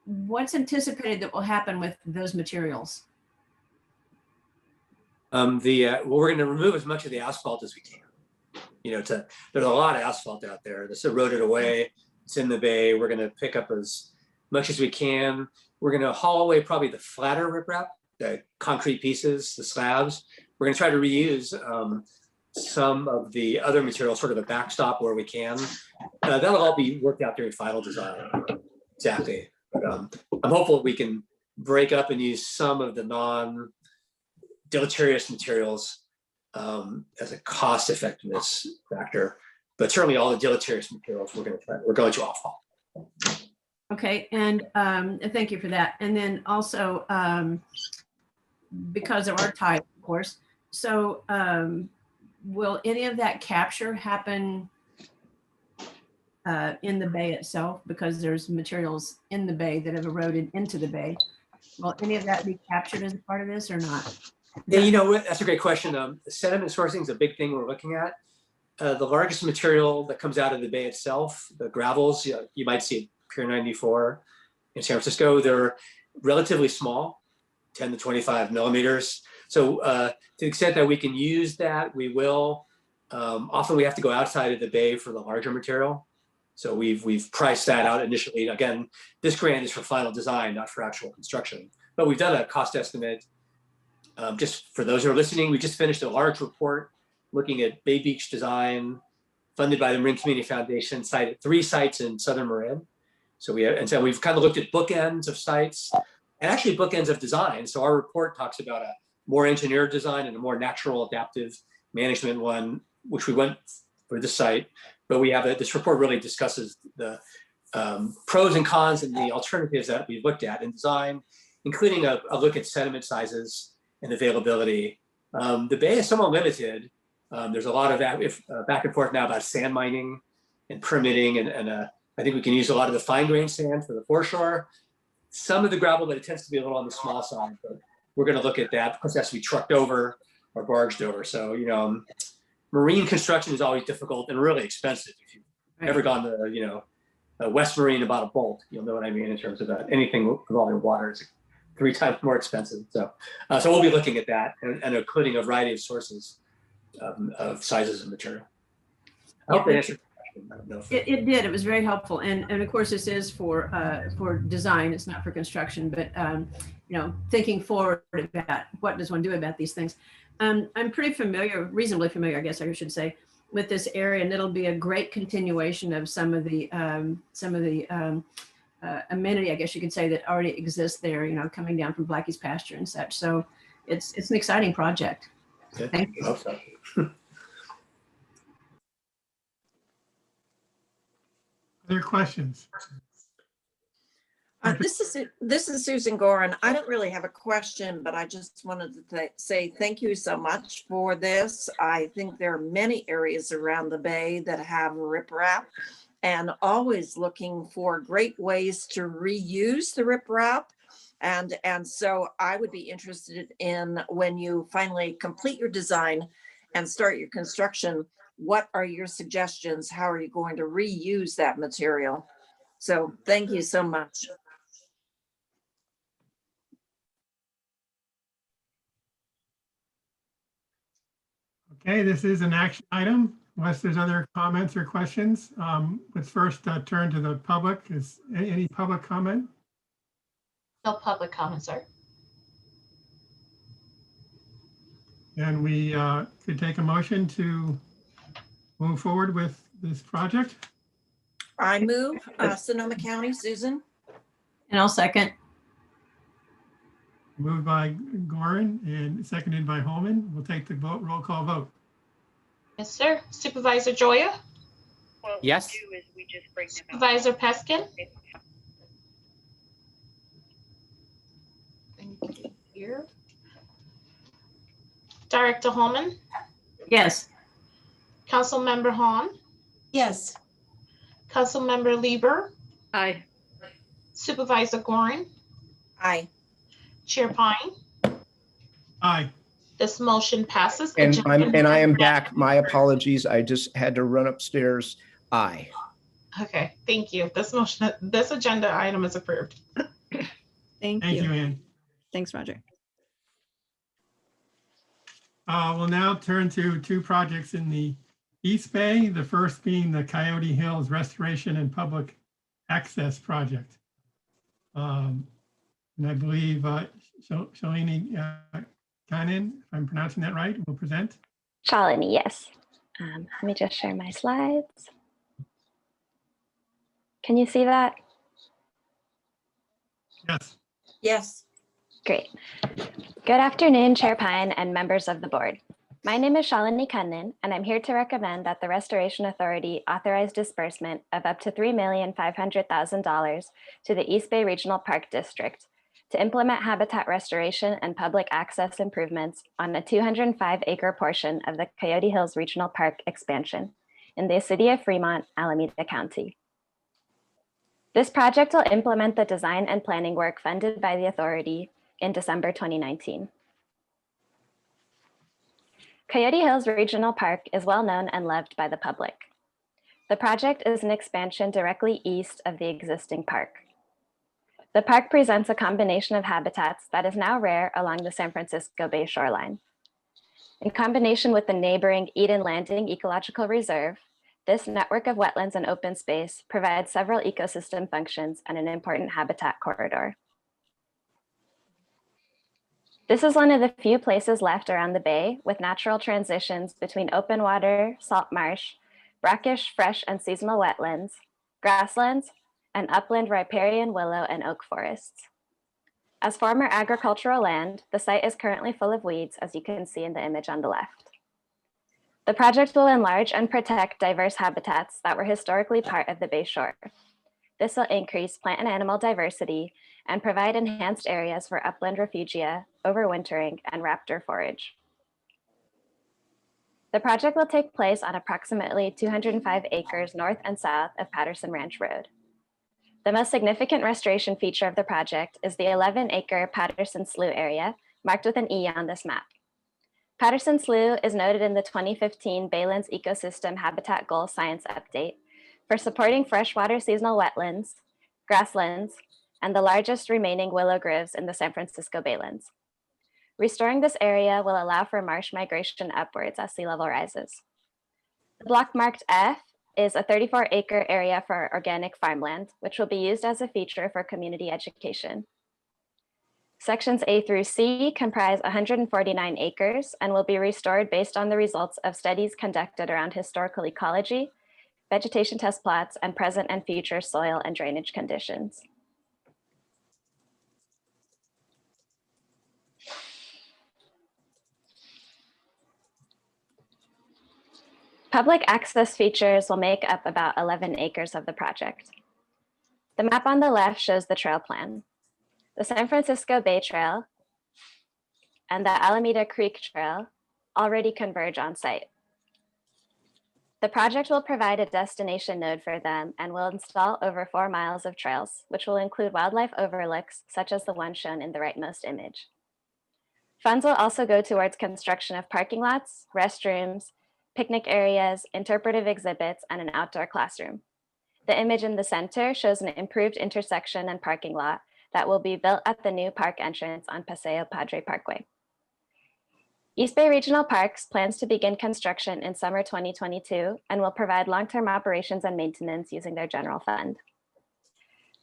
What's anticipated that will happen with those materials? Well, we're going to remove as much of the asphalt as we can. You know, there's a lot of asphalt out there that's eroded away. It's in the bay. We're going to pick up as much as we can. We're going to haul away probably the flatter riprap, the concrete pieces, the slabs. We're going to try to reuse some of the other materials, sort of a backstop where we can. That'll all be worked out during final design. Exactly. But I'm hopeful that we can break up and use some of the non-deleterious materials as a cost effectiveness factor. But certainly all the deleterious materials we're going to off-haul. Okay, and thank you for that. And then also, because of our type, of course, so will any of that capture happen in the bay itself, because there's materials in the bay that have eroded into the bay? Will any of that be captured as a part of this or not? Yeah, you know, that's a great question. Sediment sourcing is a big thing we're looking at. The largest material that comes out of the bay itself, the gravels, you might see at Pier 94 in San Francisco, they're relatively small, 10 to 25 millimeters. So to the extent that we can use that, we will. Often we have to go outside of the bay for the larger material. So we've priced that out initially. Again, this grant is for final design, not for actual construction. But we've done a cost estimate. Just for those who are listening, we just finished a large report looking at Bay Beach design, funded by the Marin Community Foundation, cited 3 sites in Southern Marin. So we've kind of looked at bookends of sites and actually bookends of design. So our report talks about a more engineered design and a more natural adaptive management one, which we went for this site. But we have this report really discusses the pros and cons and the alternatives that we've looked at in design, including a look at sediment sizes and availability. The bay is somewhat limited. There's a lot of that back and forth now about sand mining and permitting, and I think we can use a lot of the fine grained sand for the foreshore. Some of the gravel, but it tends to be a little on the small side. But we're going to look at that because that's to be trucked over or barged over. So, you know, marine construction is always difficult and really expensive. If you've ever gone to, you know, West Marine about a bolt, you'll know what I mean in terms of that. Anything involving water is 3 times more expensive. So we'll be looking at that and including a variety of sources of sizes of material. I hope that answered. I don't know if it did. It was very helpful, and of course this is for design. It's not for construction, but you know, thinking forward about what does one do about these things. I'm pretty familiar, reasonably familiar, I guess I should say, with this area, and it'll be a great continuation of some of the amenity, I guess you could say, that already exists there. You know, coming down from Blackie's pasture and such. So it's an exciting project. Okay. Thank you. Other questions? This is Susan Gorin. I don't really have a question, but I just wanted to say thank you so much for this. I think there are many areas around the bay that have riprap, and always looking for great ways to reuse the riprap. And so I would be interested in, when you finally complete your design and start your construction, what are your suggestions? How are you going to reuse that material? So thank you so much. Okay, this is an action item. Unless there's other comments or questions, let's first turn to the public. Is any public comment? No public comment, sir. And we could take a motion to move forward with this project. I move Sonoma County, Susan. And I'll second. Moved by Gorin and seconded by Holman. We'll take the vote, roll call vote. Yes, sir. Supervisor Joya? Yes. Supervisor Peskin? Thank you. Here. Director Holman? Yes. Councilmember Hahn? Yes. Councilmember Lieber, Aye. Supervisor Gorin, Aye. Chair Pine. Aye. This motion passes. And I am Agenda- back. My apologies. I just had to run upstairs. Aye. Okay, thank you. This agenda item is approved. Thank Thank you, you. Ann. Thanks, Roger. We'll now turn to two projects in the East Bay, the first being the Coyote Hills Restoration and Public Access Project. And I believe Shalini Kanan, if I'm pronouncing that right, will present. Shalini, yes. Let me just share my slides. Can you see that? Yes. Yes. Great. Good afternoon, Chair Pine and members of the board. My name is Shalini Kannan, and I'm here to recommend that the Restoration Authority authorize disbursement of up to $3,500,000 to the East Bay Regional Park District to implement habitat restoration and public access improvements on a 205-acre portion of the Coyote Hills Regional Park expansion in the city of Fremont, Alameda County. This project will implement the design and planning work funded by the authority in December 2019. Coyote Hills Regional Park is well known and loved by the public. The project is an expansion directly east of the existing park. The park presents a combination of habitats that is now rare along the San Francisco Bay shoreline. In combination with the neighboring Eden Landing Ecological Reserve, this network of wetlands and open space provides several ecosystem functions and an important habitat corridor. This is one of the few places left around the bay with natural transitions between open water, salt marsh, brackish, fresh and seasonal wetlands, grasslands, and upland riparian willow and oak forests. As former agricultural land, the site is currently full of weeds, as you can see in the image on the left. The project will enlarge and protect diverse habitats that were historically part of the bay shore. This will increase plant and animal diversity and provide enhanced areas for upland refugia, overwintering, and raptor forage. The project will take place on approximately 205 acres north and south of Patterson Ranch Road. The most significant restoration feature of the project is the 11-acre Patterson Slough area, marked with an E on this map. Patterson Slough is noted in the 2015 Baylands Ecosystem Habitat Goal Science Update for supporting freshwater seasonal wetlands, grasslands, and the largest remaining willow groves in the San Francisco Baylands. Restoring this area will allow for marsh migration upwards as sea level rises. The block marked F is a 34-acre area for organic farmland, which will be used as a feature for community education. Sections A through C comprise 149 acres and will be restored based on the results of studies conducted around historical ecology, vegetation test plots, and present and future soil and drainage conditions. Public access features will make up about 11 acres of the project. The map on the left shows the trail plan. The San Francisco Bay Trail and the Alameda Creek Trail already converge on site. The project will provide a destination node for them and will install over 4 miles of trails, which will include wildlife overlooks, such as the one shown in the rightmost image. Funds will also go towards construction of parking lots, restrooms, picnic areas, interpretive exhibits, and an outdoor classroom. The image in the center shows an improved intersection and parking lot that will be built at the new park entrance on Paseo Padre Parkway. East Bay Regional Parks plans to begin construction in summer 2022 and will provide long-term operations and maintenance using their general fund.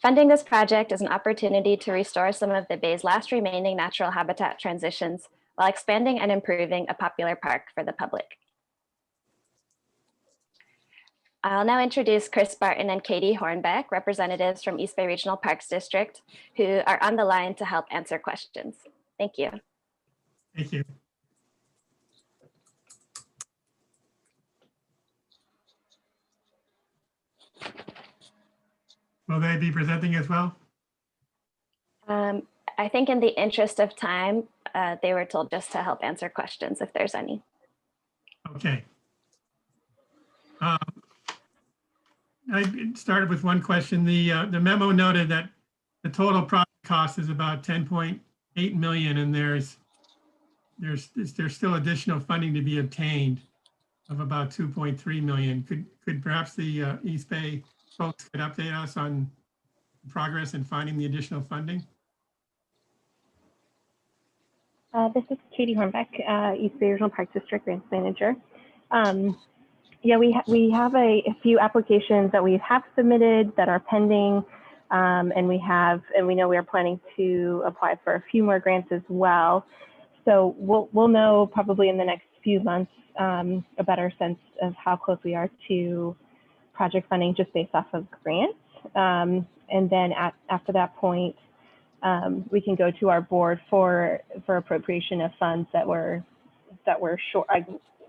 Funding this project is an opportunity to restore some of the Bay's last remaining natural habitat transitions while expanding and improving a popular park for the public. I'll now introduce Chris Barton and Katie Hornbeck, representatives from East Bay Regional Parks District, who are on the line to help answer questions. Thank you. Thank you. Will they be presenting as well? I think in the interest of time, they were told just to help answer questions if there's any. Okay. I started with one question. The memo noted that the total project cost is about 10.8 million, and there's still additional funding to be obtained of about 2.3 million. Could perhaps the East Bay folks could update us on progress in finding the additional funding? This is Katie Hornbeck, East Bay Regional Park District Grants Manager. Yeah, we have a few applications that we have submitted that are pending, and we know we are planning to apply for a few more grants as well. So we'll know probably in the next few months a better sense of how close we are to project funding just based off of grants. And then after that point, we can go to our board for appropriation of funds that short,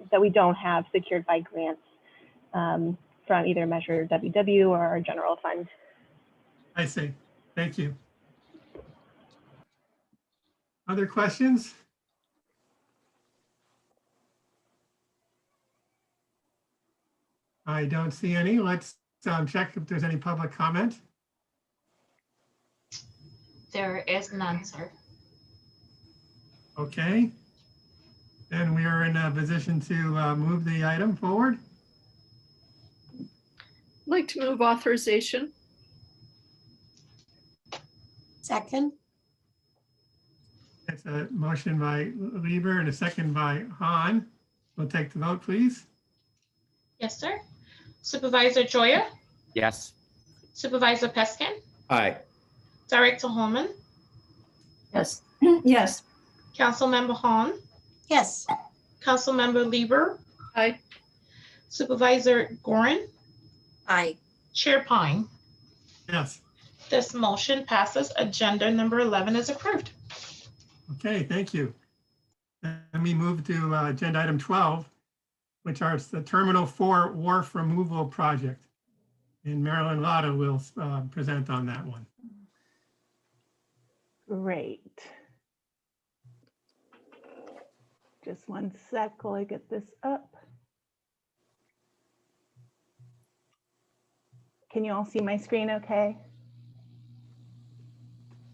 that we don't have secured by grants from either Measure WW or our general fund. I see. Thank you. Other questions? I don't see any. Let's check if there's any public comment. There is none, sir. Okay. Then we are in a position to move the item forward. I'd like to move authorization. Second. It's a motion by Lieber and a second by Hahn. We'll take the vote, please. Yes, sir. Supervisor Joya, Yes. Supervisor Peskin, Aye. Director Holman, Yes. Yes. Councilmember Hahn, Yes. Councilmember Lieber, Aye. Supervisor Gorin, Aye. Chair Pine. Yes. This motion passes. Agenda number 11 is approved. Okay, thank you. Let me move to agenda item 12, which are the Terminal 4 Wharf Removal Project. And Marilyn Lotta will present on that one. Great. Just one sec while I get this up. Can you all see my screen okay?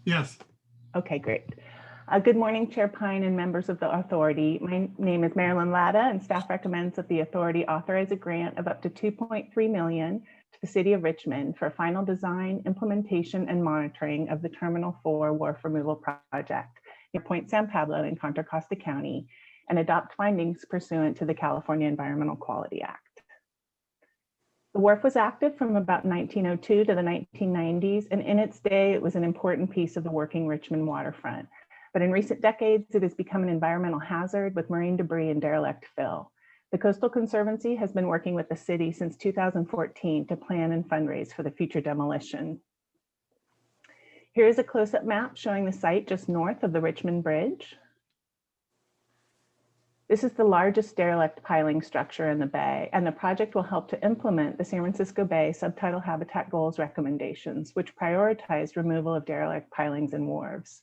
Yes. Okay, great. Good morning, Chair Pine and members of the authority. My name is Marilyn Latta, and staff recommends that the authority authorize a grant of up to 2.3 million to the City of Richmond for final design, implementation, and monitoring of the Terminal 4 Wharf Removal Project near Point San Pablo in Contra Costa County, and adopt findings pursuant to the California Environmental Quality Act. The wharf was active from about 1902 to the 1990s, and in its day, it was an important piece of the working Richmond waterfront. But in recent decades, it has become an environmental hazard with marine debris and derelict fill. The Coastal Conservancy has been working with the city since 2014 to plan and fundraise for the future demolition. Here is a close-up map showing the site just north of the Richmond Bridge. This is the largest derelict piling structure in the bay, and the project will help to implement the San Francisco Bay Subtidal Habitat Goals recommendations, which prioritize removal of derelict pilings and wharves.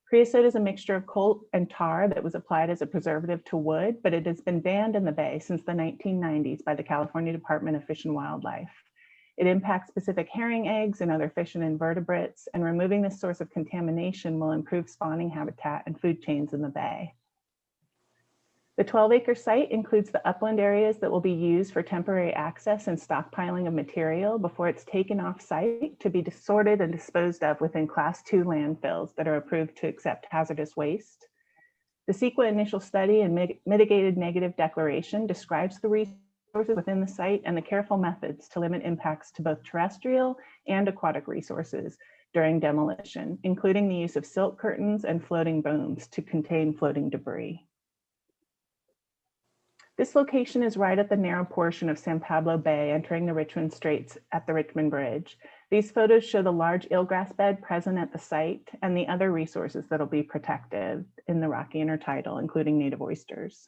Creosote is a mixture of coal and tar that was applied as a preservative to wood, but it has been banned in the bay since the 1990s by the California Department of Fish and Wildlife. It impacts Pacific herring eggs and other fish and invertebrates, and removing this source of contamination will improve spawning habitat and food chains in the bay. The 12-acre site includes the upland areas that will be used for temporary access and stockpiling of material before it's taken off site to be sorted and disposed of within Class 2 landfills that are approved to accept hazardous waste. The CEQA initial study and mitigated negative declaration describes the resources within the site and the careful methods to limit impacts to both terrestrial and aquatic resources during demolition, including the use of silk curtains and floating booms to contain floating debris. This location is right at the narrow portion of San Pablo Bay entering the Richmond Straits at the Richmond Bridge. These photos show the large eelgrass bed present at the site and the other resources that will be protected in the rocky intertidal, including native oysters.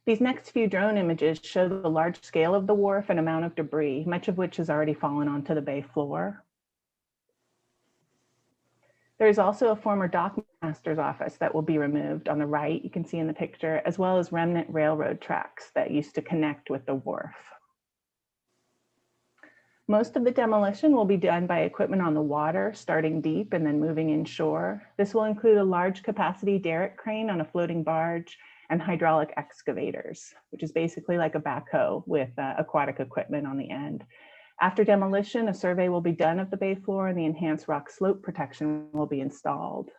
These next few drone images show the large scale of the wharf and amount of debris, much of which has already fallen onto the bay floor. There's also a former dockmaster's office that will be removed on the right, you can see in the picture, as well as remnant railroad tracks that used to connect with the wharf. Most of the demolition will be done by equipment on the water, starting deep and then moving inshore. This will include a large capacity derrick crane on a floating barge and hydraulic excavators, which is basically like a backhoe with aquatic equipment on the end. After demolition, a survey will be done of the bay floor and the enhanced rock slope protection will be installed.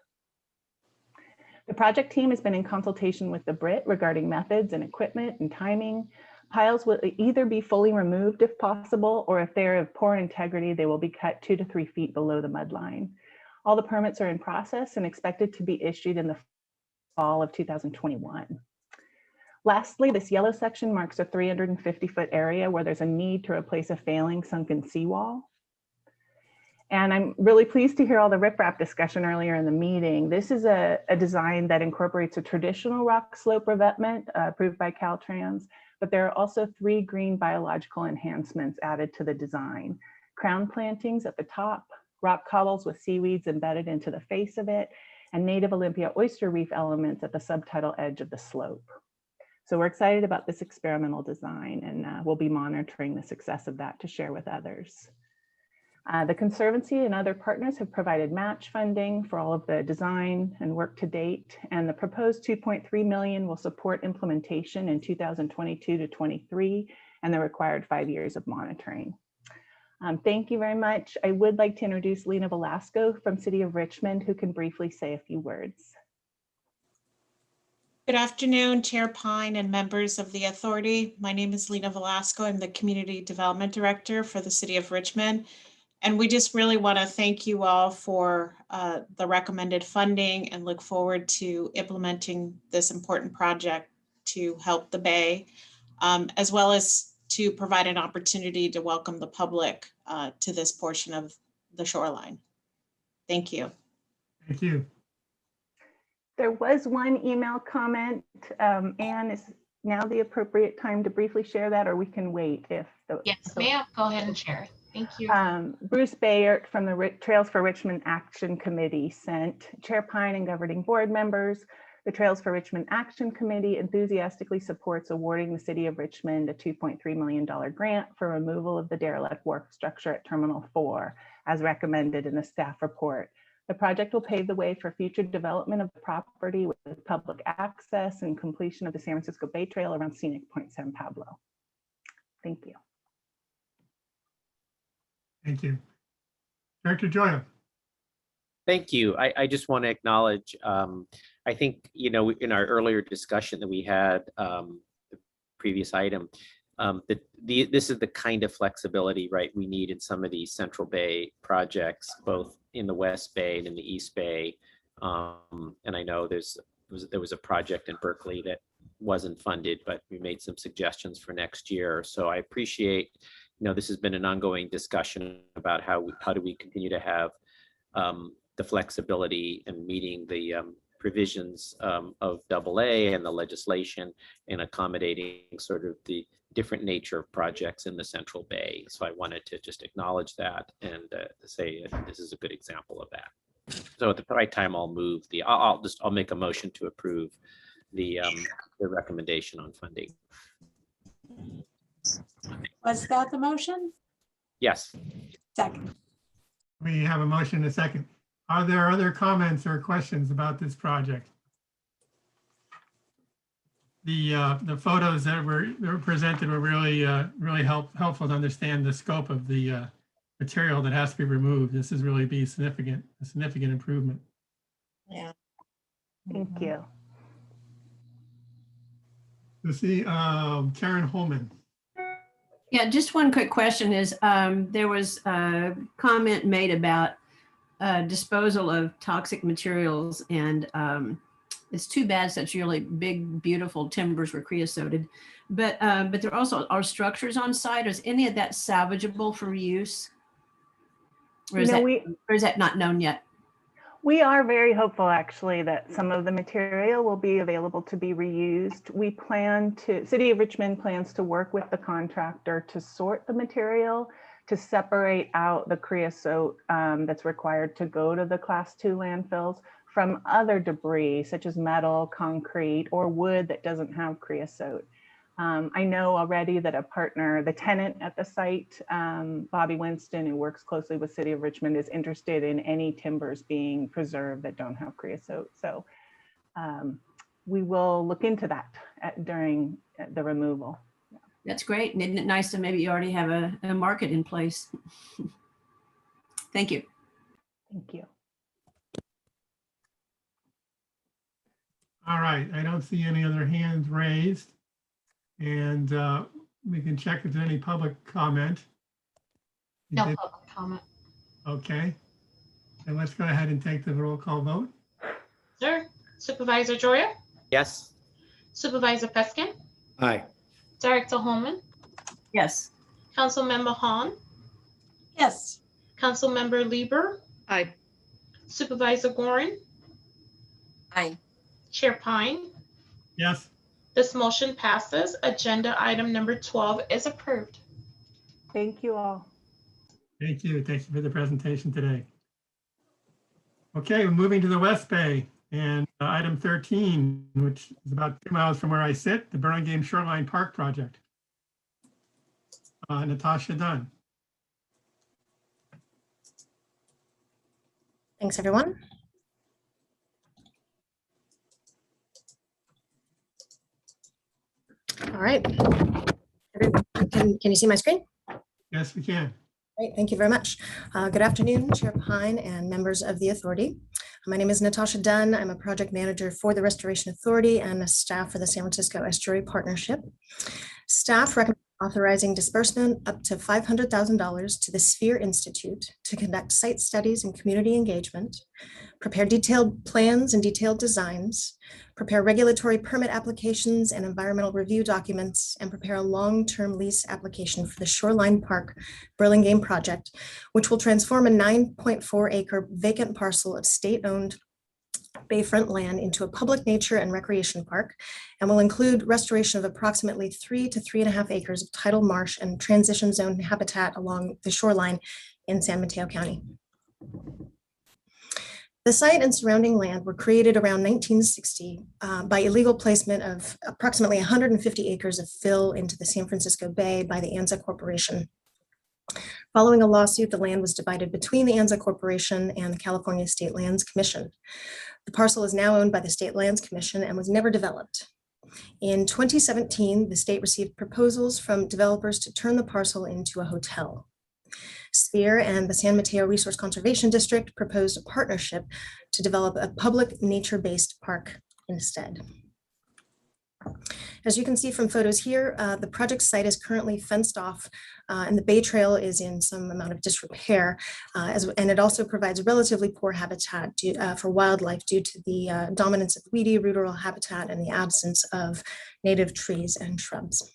The project team has been in consultation with the BRIT regarding methods and equipment and timing. Piles will either be fully removed if possible, or if they're of poor integrity, they will be cut 2 to 3 feet below the mud line. All the permits are in process and expected to be issued in the fall of 2021. Lastly, this yellow section marks a 350-foot area where there's a need to replace a failing sunken seawall. And I'm really pleased to hear all the riprap discussion earlier in the meeting. This is a design that incorporates a traditional rock slope revetment approved by Caltrans, but there are also 3 green biological enhancements added to the design. Crown plantings at the top, rock cobbles with seaweeds embedded into the face of it, and native Olympia oyster reef elements at the subtidal edge of the slope. So we're excited about this experimental design, and we'll be monitoring the success of that to share with others. The Conservancy and other partners have provided match funding for all of the design and work to date, and the proposed $2.3 million will support implementation in 2022 to 23 and the required 5 years of monitoring. Thank you very much. I would like to introduce Lena Velasco from City of Richmond, who can briefly say a few words. Good afternoon, Chair Pine and members of the authority. My name is Lena Velasco. I'm the Community Development Director for the City of Richmond. And we just really want to thank you all for the recommended funding and look forward to implementing this important project to help the Bay, as well as to provide an opportunity to welcome the public to this portion of the shoreline. Thank you. Thank you. There was one email comment. Anne, is now the appropriate time to briefly share that, or we can wait if the— Yes, ma'am. Go ahead and share it. Thank you. Bruce Bayert from the Trails for Richmond Action Committee sent Chair Pine and governing board members. The Trails for Richmond Action Committee enthusiastically supports awarding the City of Richmond a $2.3 million grant for removal of the derelict wharf structure at Terminal 4, as recommended in the staff report. The project will pave the way for future development of the property with public access and completion of the San Francisco Bay Trail around Scenic Point San Pablo. Thank you. Thank you. Director Joya. Thank you. I just want to acknowledge, I think, you know, in our earlier discussion that we had, the previous item, that this is the kind of flexibility, right, we need in some of these Central Bay projects, both in the West Bay and in the East Bay. And I know there was a project in Berkeley that wasn't funded, but we made some suggestions for next year. So I appreciate, you know, this has been an ongoing discussion about how do we continue to have the flexibility and meeting the provisions of AA and the legislation and accommodating sort of the different nature of projects in the Central Bay. So I wanted to just acknowledge that and say this is a good example of that. So at the right time, I'll move I'll make a motion to approve the recommendation on funding. Was that the motion? Yes. Second. We have a motion and a second. Are there other comments or questions about this project? The photos that were presented were really helpful to understand the scope of the material that has to be removed. This is really a significant improvement. Yeah. Thank you. Let's see, Karen Holman. Yeah, just one quick question is, there was a comment made about disposal of toxic materials, and it's too bad such really big, beautiful timbers were creosoted, but there also are structures on site. Is any of that salvageable for reuse? Or is, or is that not known yet? We are very hopeful, actually, that some of the material will be available to be reused. We plan to, City of Richmond plans to work with the contractor to sort the material, to separate out the creosote that's required to go to the Class 2 landfills from other debris, such as metal, concrete, or wood that doesn't have creosote. I know already that a partner, the tenant at the site, Bobby Winston, who works closely with City of Richmond, is interested in any timbers being preserved that don't have creosote. So we will look into that during the removal. That's great. And isn't it nice that maybe you already have a market in place? Thank you. Thank you. All right, I don't see any other hands raised. And we can check if there's any public comment. You No did- public comment. Okay. And let's go ahead and take the roll call vote. Sir, Supervisor Joyer, Yes. Supervisor Peskin, Aye. Director Holman, Yes. Councilmember Hahn, Yes. Councilmember Lieber, Aye. Supervisor Gorin, Aye. Chair Pine. Yes. This motion passes. Agenda item number 12 is approved. Thank you all. Thank you. Thank you for the presentation today. Okay, we're moving to the West Bay and item 13, which is about 2 miles from where I sit, the Burlingame Shoreline Park Project. Natasha Dunn. Thanks, everyone. All right. Can you see my screen? Yes, we can. Great, thank you very much. Good afternoon, Chair Pine and members of the authority. My name is Natasha Dunn. I'm a project manager for the Restoration Authority and a staff for the San Francisco Estuary Partnership. Staff recommend authorizing disbursement up to $500,000 to the Sphere Institute to conduct site studies and community engagement, prepare detailed plans and detailed designs, prepare regulatory permit applications and environmental review documents, and prepare a long-term lease application for the Shoreline Park Burlingame project, which will transform a 9.4 acre vacant parcel of state-owned bayfront land into a public nature and recreation park, and will include restoration of approximately 3 to 3.5 acres of tidal marsh and transition zone habitat along the shoreline in San Mateo County. The site and surrounding land were created around 1960 by illegal placement of approximately 150 acres of fill into the San Francisco Bay by the Anza Corporation. Following a lawsuit, the land was divided between the Anza Corporation and the California State Lands Commission. The parcel is now owned by the State Lands Commission and was never developed. In 2017, the state received proposals from developers to turn the parcel into a hotel. Sphere and the San Mateo Resource Conservation District proposed a partnership to develop a public nature-based park instead. As you can see from photos here, the project site is currently fenced off and the Bay Trail is in some amount of disrepair, and it also provides relatively poor habitat for wildlife due to the dominance of weedy ruderal habitat and the absence of native trees and shrubs.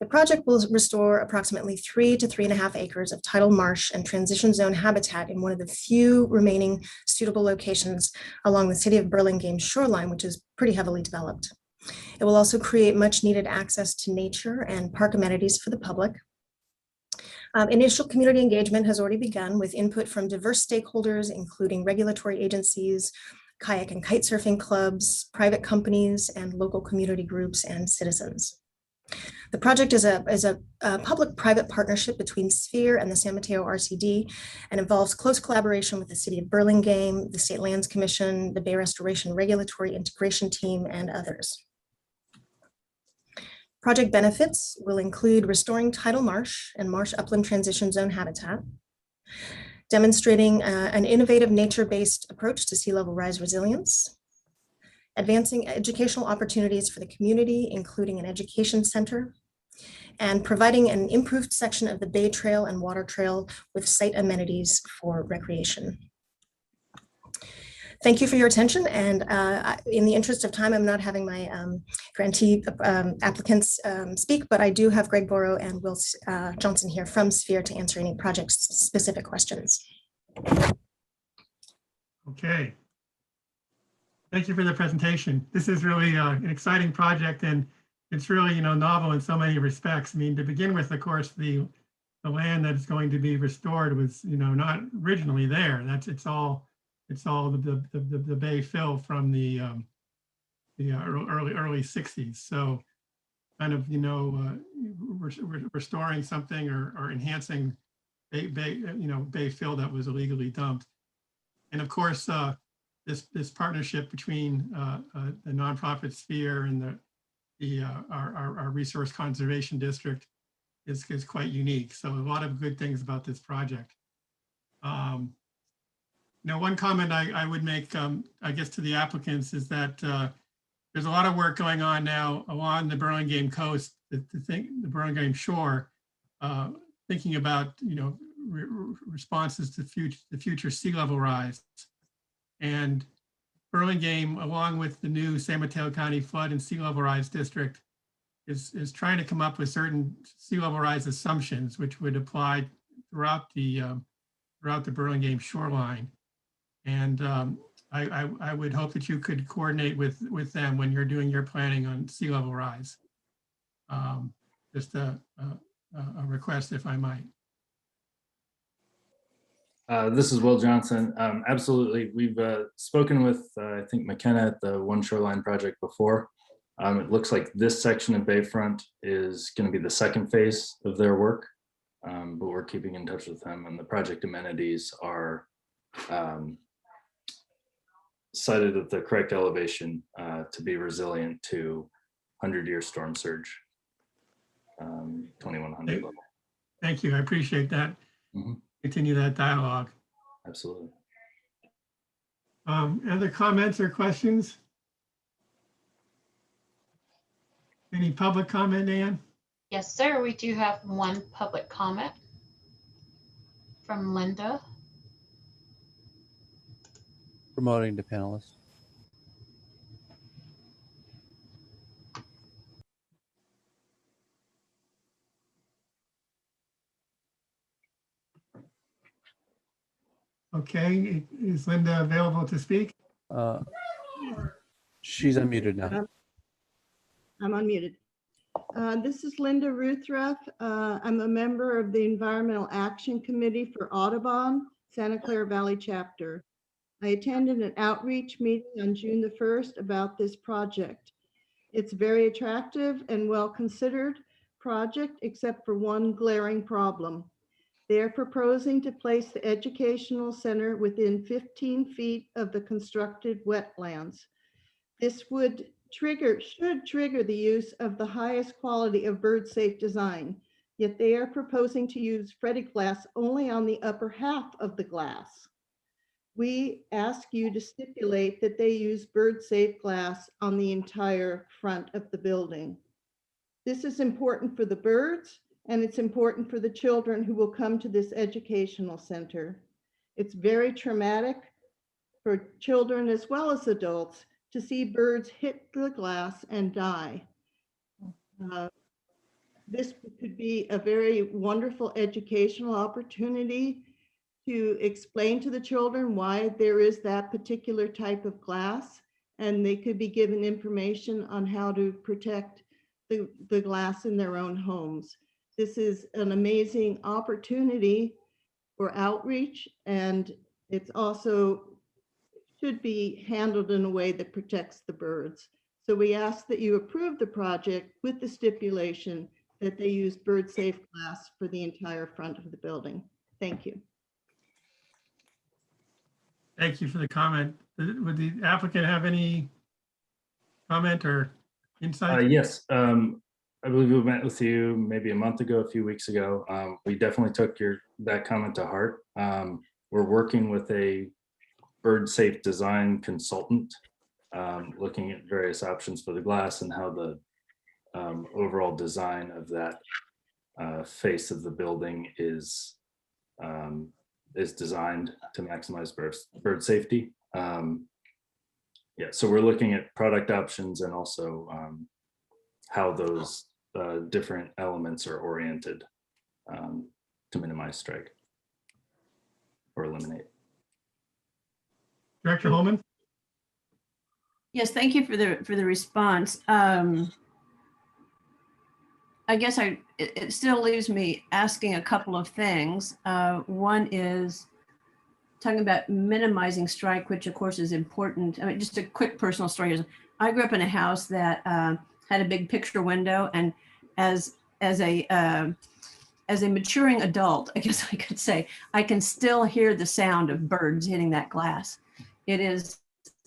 The project will restore approximately 3 to 3.5 acres of tidal marsh and transition zone habitat in one of the few remaining suitable locations along the city of Burlingame shoreline, which is pretty heavily developed. It will also create much needed access to nature and park amenities for the public. Initial community engagement has already begun with input from diverse stakeholders, including regulatory agencies, kayak and kite surfing clubs, private companies, and local community groups and citizens. The project is a public-private partnership between Sphere and the San Mateo RCD and involves close collaboration with the City of Burlingame, the State Lands Commission, the Bay Restoration Regulatory Integration Team, and others. Project benefits will include restoring tidal marsh and marsh upland transition zone habitat, demonstrating an innovative nature-based approach to sea level rise resilience, advancing educational opportunities for the community, including an education center, and providing an improved section of the Bay Trail and Water Trail with site amenities for recreation. Thank you for your attention. And in the interest of time, I'm not having my grantee applicants speak, but I do have Greg Borrow and Will Johnson here from Sphere to answer any project-specific questions. Okay. Thank you for the presentation. This is really an exciting project, and it's really, novel in so many respects. I mean, to begin with, of course, the land that is going to be restored was, not originally there. It's all the bay fill from the the early 60s. So kind of, restoring something or enhancing bay fill that was illegally dumped. And of course, this partnership between the nonprofit sphere and our resource conservation district is quite unique. So a lot of good things about this project. One comment I would make, I guess, to the applicants is that there's a lot of work going on now along the Burlingame coast, the Burlingame shore, thinking about responses to the future sea level rise. And Burlingame, along with the new San Mateo County Flood and Sea Level Rise District, is trying to come up with certain sea level rise assumptions, which would apply throughout the Burlingame shoreline. And I would hope that you could coordinate with them when you're doing your planning on sea level rise. Just a request, if I might. This is Will Johnson. Absolutely. We've spoken with, I think, McKenna at the One Shoreline Project before. It looks like this section of Bayfront is going to be the second phase of their work, but we're keeping in touch with them, and the project amenities are sited at the correct elevation to be resilient to 100-year storm surge, 2100 level. Thank you. I appreciate that. Mm-hmm. Continue that dialogue. Absolutely. Other comments or questions? Any public comment, Ann? Yes, sir. We do have one public comment from Linda. Promoting to panelists. Okay, is Linda available to speak? She's unmuted now. I'm unmuted. This is Linda Ruthruff. I'm a member of the Environmental Action Committee for Audubon, Santa Clara Valley Chapter. I attended an outreach meeting on June the 1st about this project. It's a very attractive and well-considered project, except for one glaring problem. They are proposing to place the educational center within 15 feet of the constructed wetlands. This should trigger the use of the highest quality of bird-safe design, yet they are proposing to use Freddy glass only on the upper half of the glass. We ask you to stipulate that they use bird-safe glass on the entire front of the building. This is important for the birds, and it's important for the children who will come to this educational center. It's very traumatic for children as well as adults to see birds hit the glass and die. This could be a very wonderful educational opportunity to explain to the children why there is that particular type of glass, and they could be given information on how to protect the glass in their own homes. This is an amazing opportunity for outreach, and it's also should be handled in a way that protects the birds. So we ask that you approve the project with the stipulation that they use bird-safe glass for the entire front of the building. Thank you. Thank you for the comment. Would the applicant have any comment or insight? Yes, I believe we met with you maybe a month ago, a few weeks ago. We definitely took that comment to heart. We're working with a bird safe design consultant, looking at various options for the glass and how the overall design of that face of the building is designed to maximize bird safety. Yeah, so we're looking at product options and also how those different elements are oriented to minimize strike or eliminate. Director Holman? Yes, thank you for the response. I guess it still leaves me asking a couple of things. One is talking about minimizing strike, which of course is important. I mean, just a quick personal story is I grew up in a house that had a big picture window, and as a maturing adult, I guess I could say, I can still hear the sound of birds hitting that glass. It is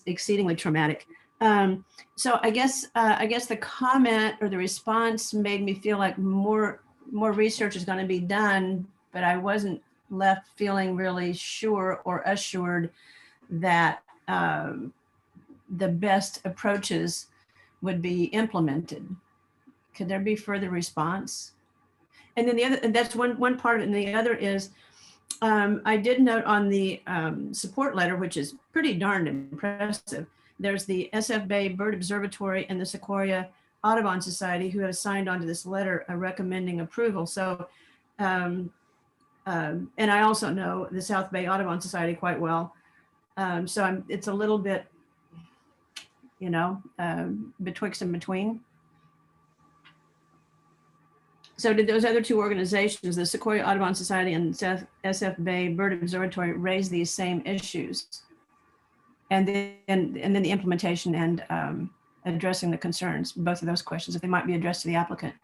exceedingly traumatic. So I guess the comment or the response made me feel like more research is going to be done, but I wasn't left feeling really sure or assured that the best approaches would be implemented. Could there be further response? And then the other, and that's one part, and the other is, I did note on the support letter, which is pretty darn impressive, there's the SF Bay Bird Observatory and the Sequoia Audubon Society who have signed on to this letter recommending approval. So, and I also know the South Bay Audubon Society quite well. So it's a little bit, you know, betwixt and between. So did those other two organizations, the Sequoia Audubon Society and SF Bay Bird Observatory, raise these same issues? And then the implementation and addressing the concerns, both of those questions, if they might be addressed to the applicant.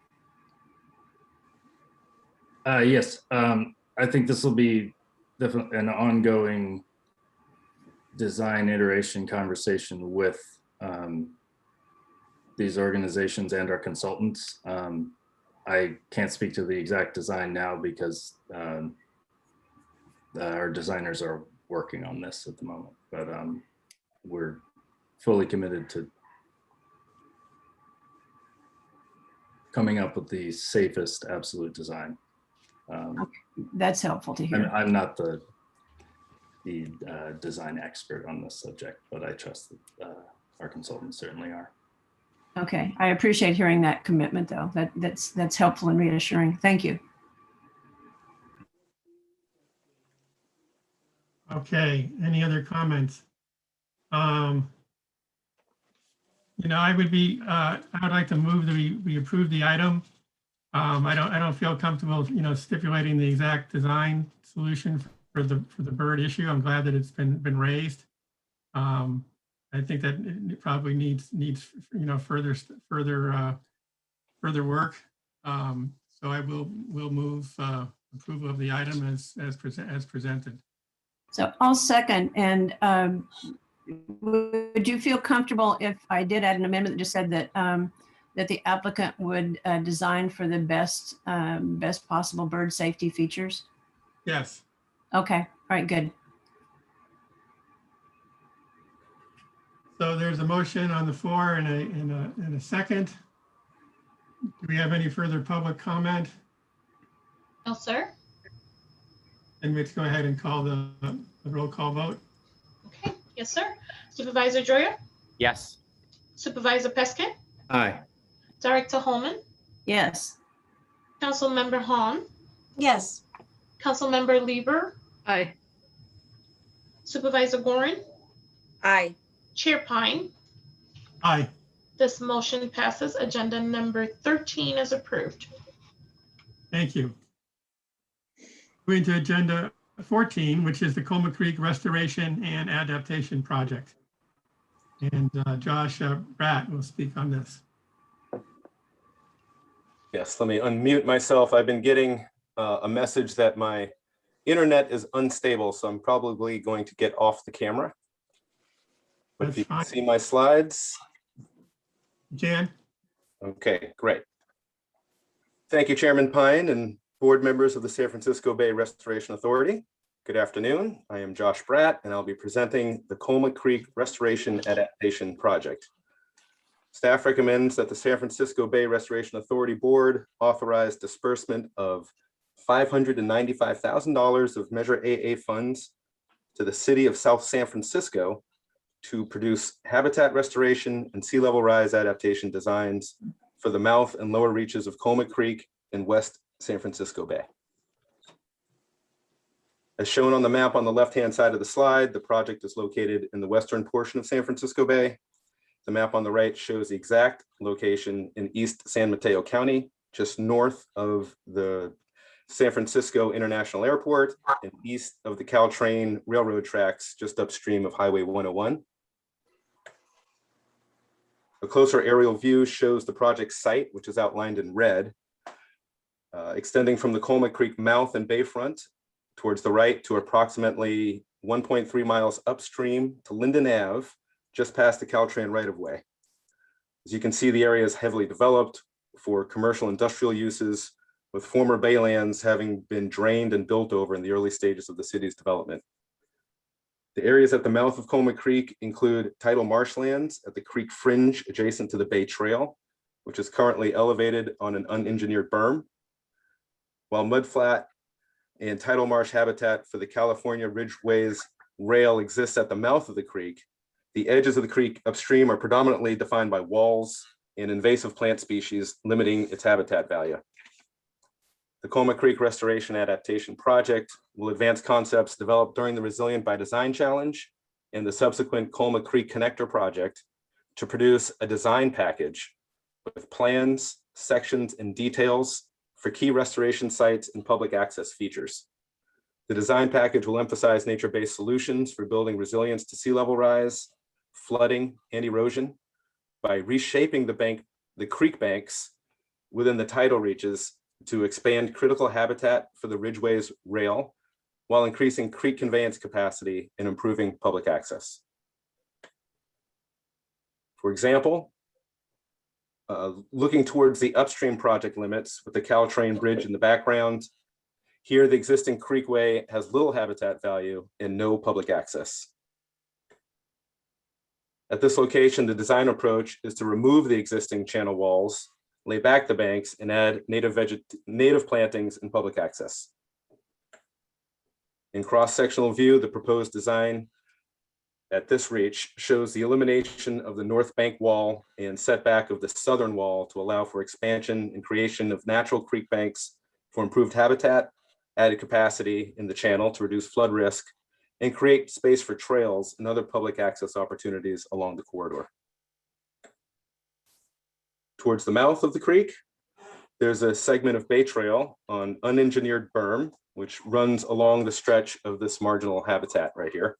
Yes, I think this will be definitely an ongoing design iteration conversation with these organizations and our consultants. I can't speak to the exact design now because our designers are working on this at the moment, but we're fully committed to coming up with the safest absolute design. Okay. That's helpful to hear. I'm not the design expert on this subject, but I trust that our consultants certainly are. Okay, I appreciate hearing that commitment, though. That's helpful and reassuring. Thank you. Okay, any other comments? You know, I would like to move that we approve the item. I don't feel comfortable, you know, stipulating the exact design solution for the bird issue. I'm glad that it's been raised. I think that it probably needs you know, further work. So I will move approval of the item as presented. So I'll second. And would you feel comfortable if I did add an amendment that just said that that the applicant would design for the best possible bird safety features? Yes. Okay. All right. Good. So there's a motion on the floor and a second. Do we have any further public comment? No, sir. And let's go ahead and call the roll call vote. Okay, yes, sir. Supervisor Droyer, Yes. Supervisor Peskin, Aye. Director Holman, Yes. Councilmember Hahn, Yes. Councilmember Lieber, Aye. Supervisor Gorin, Aye. Chair Pine. Aye. This motion passes. Agenda number 13 is approved. Thank you. Moving to agenda 14, which is the Coma Creek Restoration and Adaptation Project. And Josh Bratt will speak on this. Yes, let me unmute myself. I've been getting a message that my internet is unstable, so I'm probably going to get off the camera. But if you can see my slides. Jan? Okay, great. Thank you, Chairman Pine and board members of the San Francisco Bay Restoration Authority. Good afternoon. I am Josh Bratt, and I'll be presenting the Coma Creek Restoration Adaptation Project. Staff recommends that the San Francisco Bay Restoration Authority Board authorize disbursement of $595,000 of Measure AA funds to the City of South San Francisco to produce habitat restoration and sea level rise adaptation designs for the mouth and lower reaches of Coma Creek in West San Francisco Bay. As shown on the map on the left-hand side of the slide, the project is located in the western portion of San Francisco Bay. The map on the right shows the exact location in East San Mateo County, just north of the San Francisco International Airport and east of the Caltrain railroad tracks, just upstream of Highway 101. A closer aerial view shows the project site, which is outlined in red, extending from the Coma Creek mouth and bayfront towards the right to approximately 1.3 miles upstream to Linden Ave, just past the Caltrain right-of-way. As you can see, the area is heavily developed for commercial industrial uses, with former baylands having been drained and built over in the early stages of the city's development. The areas at the mouth of Coma Creek include tidal marshlands at the creek fringe adjacent to the Bay Trail, which is currently elevated on an unengineered berm, while mudflat and tidal marsh habitat for the California Ridgeways rail exists at the mouth of the creek. The edges of the creek upstream are predominantly defined by walls and invasive plant species, limiting its habitat value. The Coma Creek Restoration Adaptation Project will advance concepts developed during the Resilient by Design Challenge and the subsequent Coma Creek Connector Project to produce a design package with plans, sections, and details for key restoration sites and public access features. The design package will emphasize nature-based solutions for building resilience to sea level rise, flooding, and erosion by reshaping the creek banks within the tidal reaches to expand critical habitat for the Ridgeways rail while increasing creek conveyance capacity and improving public access. For example, looking towards the upstream project limits with the Caltrain Bridge in the background, here the existing creekway has little habitat value and no public access. At this location, the design approach is to remove the existing channel walls, lay back the banks, and add native plantings and public access. In cross-sectional view, the proposed design at this reach shows the elimination of the north bank wall and setback of the southern wall to allow for expansion and creation of natural creek banks for improved habitat, added capacity in the channel to reduce flood risk, and create space for trails and other public access opportunities along the corridor. Towards the mouth of the creek, there's a segment of Bay Trail on unengineered berm, which runs along the stretch of this marginal habitat right here.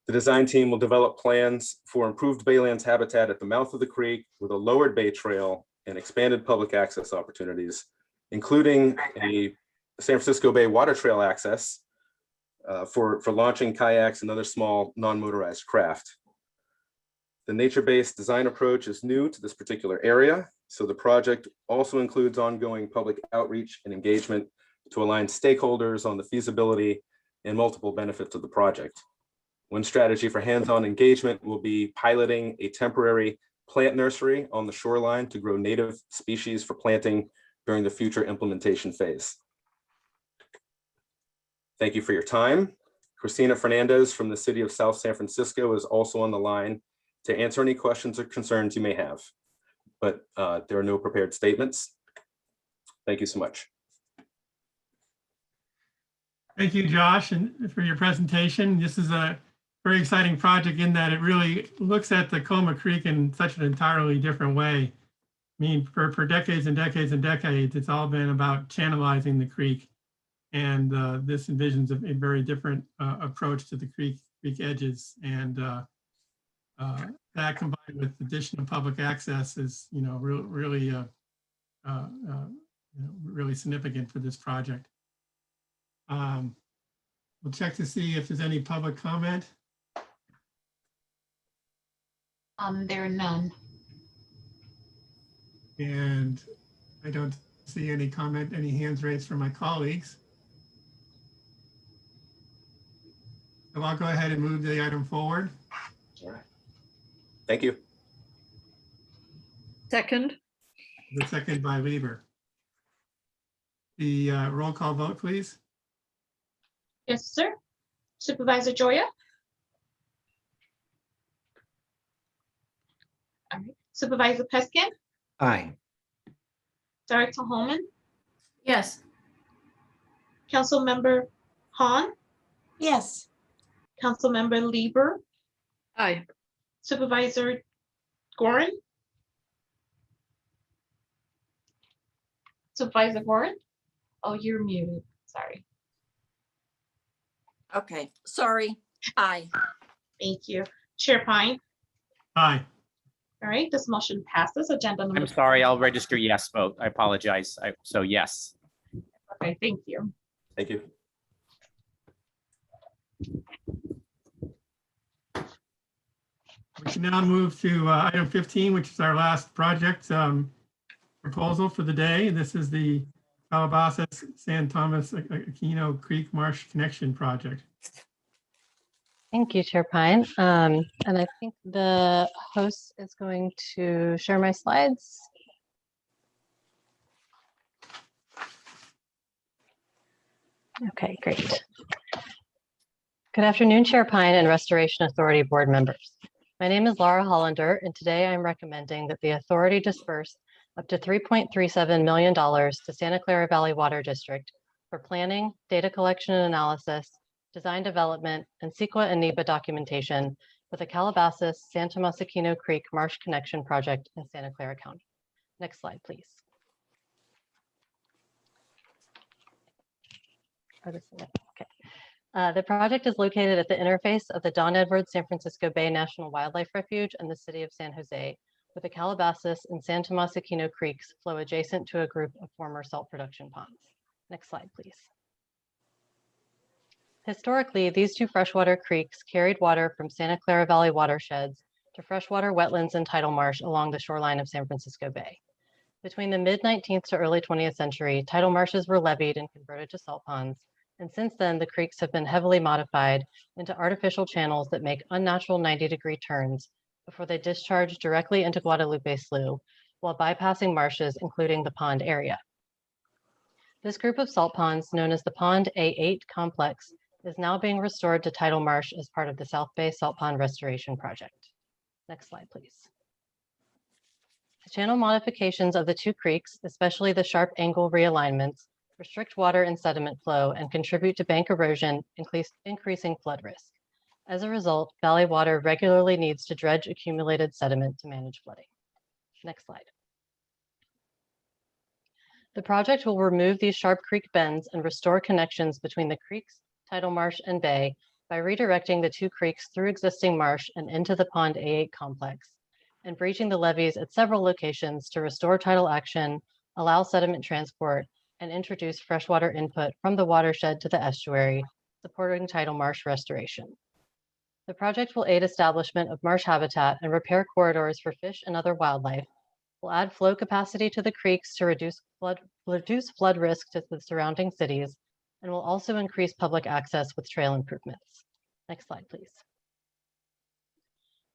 The design team will develop plans for improved baylands habitat at the mouth of the creek with a lowered Bay Trail and expanded public access opportunities, including a San Francisco Bay water trail access for launching kayaks and other small non-motorized craft. The nature-based design approach is new to this particular area, so the project also includes ongoing public outreach and engagement to align stakeholders on the feasibility and multiple benefits of the project. One strategy for hands-on engagement will be piloting a temporary plant nursery on the shoreline to grow native species for planting during the future implementation phase. Thank you for your time. Christina Fernandez from the City of South San Francisco is also on the line to answer any questions or concerns you may have, but there are no prepared statements. Thank you so much. Thank you, Josh, and for your presentation. This is a very exciting project in that it really looks at the Coma Creek in such an entirely different way. I mean, for decades and decades and decades, it's all been about channelizing the creek. And this envisions a very different approach to the creek edges. And that combined with additional public access is, really significant for this project. We'll check to see if there's any public comment. There are none. And I don't see any comment, any hands raised from my colleagues. So I'll go ahead and move the item forward. All right. Thank you. Second. The second by Lieber. The roll call vote, please. Yes, sir. Supervisor Joya? All right. Supervisor Peskin? Aye. Director Holman? Yes. Councilmember Hahn? Yes. Councilmember Lieber? Aye. Supervisor Gorin? Supervisor Gorin? Oh, you're muted. Sorry. Okay, sorry. Aye. Thank you. Chair Pine? Aye. All right, this motion passes. Agenda number. I'm sorry, I'll register yes vote. I apologize. So yes. Okay, thank you. Thank you. We can now move to item 15, which is our last project proposal for the day. This is the Calabasas San Thomas Aquino Creek Marsh Connection Project. Thank you, Chair Pine. And I think the host is going to share my slides. Okay, great. Good afternoon, Chair Pine and Restoration Authority board members. My name is Laura Hollander, and today I'm recommending that the authority disperse up to $3.37 million to Santa Clara Valley Water District for planning, data collection and analysis, design development, and Sequoia and NEPA documentation for the Calabasas San Tomas Aquino Creek Marsh Connection Project in Santa Clara County. Next slide, please. Okay. The project is located at the interface of the Don Edwards San Francisco Bay National Wildlife Refuge and the city of San Jose, where the Calabasas and San Tomas Aquino creeks flow adjacent to a group of former salt production ponds. Next slide, please. Historically, these two freshwater creeks carried water from Santa Clara Valley watersheds to freshwater wetlands and tidal marsh along the shoreline of San Francisco Bay. Between the mid-19th to early 20th century, tidal marshes were levied and converted to salt ponds, and since then, the creeks have been heavily modified into artificial channels that make unnatural 90-degree turns before they discharge directly into Guadalupe Slough, while bypassing marshes, including the pond area. This group of salt ponds, known as the Pond A8 complex, is now being restored to tidal marsh as part of the South Bay Salt Pond Restoration Project. Next slide, please. The channel modifications of the two creeks, especially the sharp angle realignments, restrict water and sediment flow and contribute to bank erosion, increasing flood risk. As a result, valley water regularly needs to dredge accumulated sediment to manage flooding. Next slide. The project will remove these sharp creek bends and restore connections between the creeks, tidal marsh, and bay by redirecting the two creeks through existing marsh and into the Pond A8 complex, and breaching the levees at several locations to restore tidal action, allow sediment transport, and introduce freshwater input from the watershed to the estuary, supporting tidal marsh restoration. The project will aid establishment of marsh habitat and repair corridors for fish and other wildlife, will add flow capacity to the creeks to reduce flood risk to the surrounding cities, and will also increase public access with trail improvements. Next slide, please.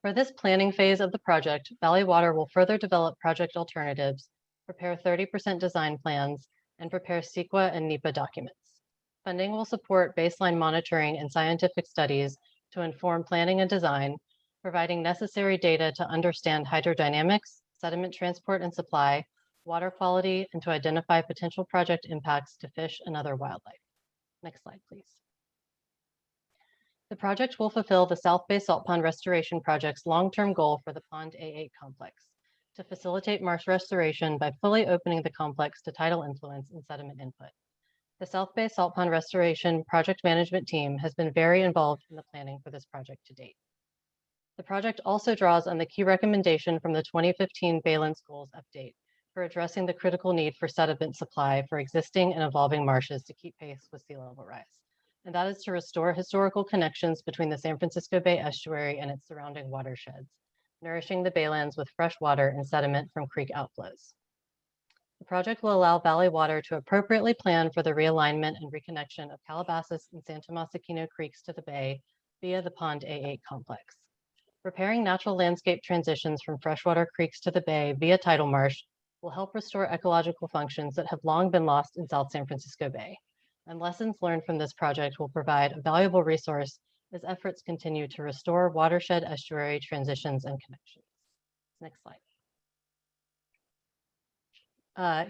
For this planning phase of the project, Valley Water will further develop project alternatives, prepare 30% design plans, and prepare Sequoia and NEPA documents. Funding will support baseline monitoring and scientific studies to inform planning and design, providing necessary data to understand hydrodynamics, sediment transport and supply, water quality, and to identify potential project impacts to fish and other wildlife. Next slide, please. The project will fulfill the South Bay Salt Pond Restoration Project's long-term goal for the Pond A8 complex to facilitate marsh restoration by fully opening the complex to tidal influence and sediment input. The South Bay Salt Pond Restoration Project Management Team has been very involved in the planning for this project to date. The project also draws on the key recommendation from the 2015 Baylands Goals Update for addressing the critical need for sediment supply for existing and evolving marshes to keep pace with sea level rise. And that is to restore historical connections between the San Francisco Bay estuary and its surrounding watersheds, nourishing the baylands with fresh water and sediment from creek outflows. The project will allow Valley Water to appropriately plan for the realignment and reconnection of Calabasas and San Tomas Aquino creeks to the bay via the Pond A8 complex. Repairing natural landscape transitions from freshwater creeks to the bay via tidal marsh will help restore ecological functions that have long been lost in South San Francisco Bay. And lessons learned from this project will provide a valuable resource as efforts continue to restore watershed estuary transitions and connections. Next slide.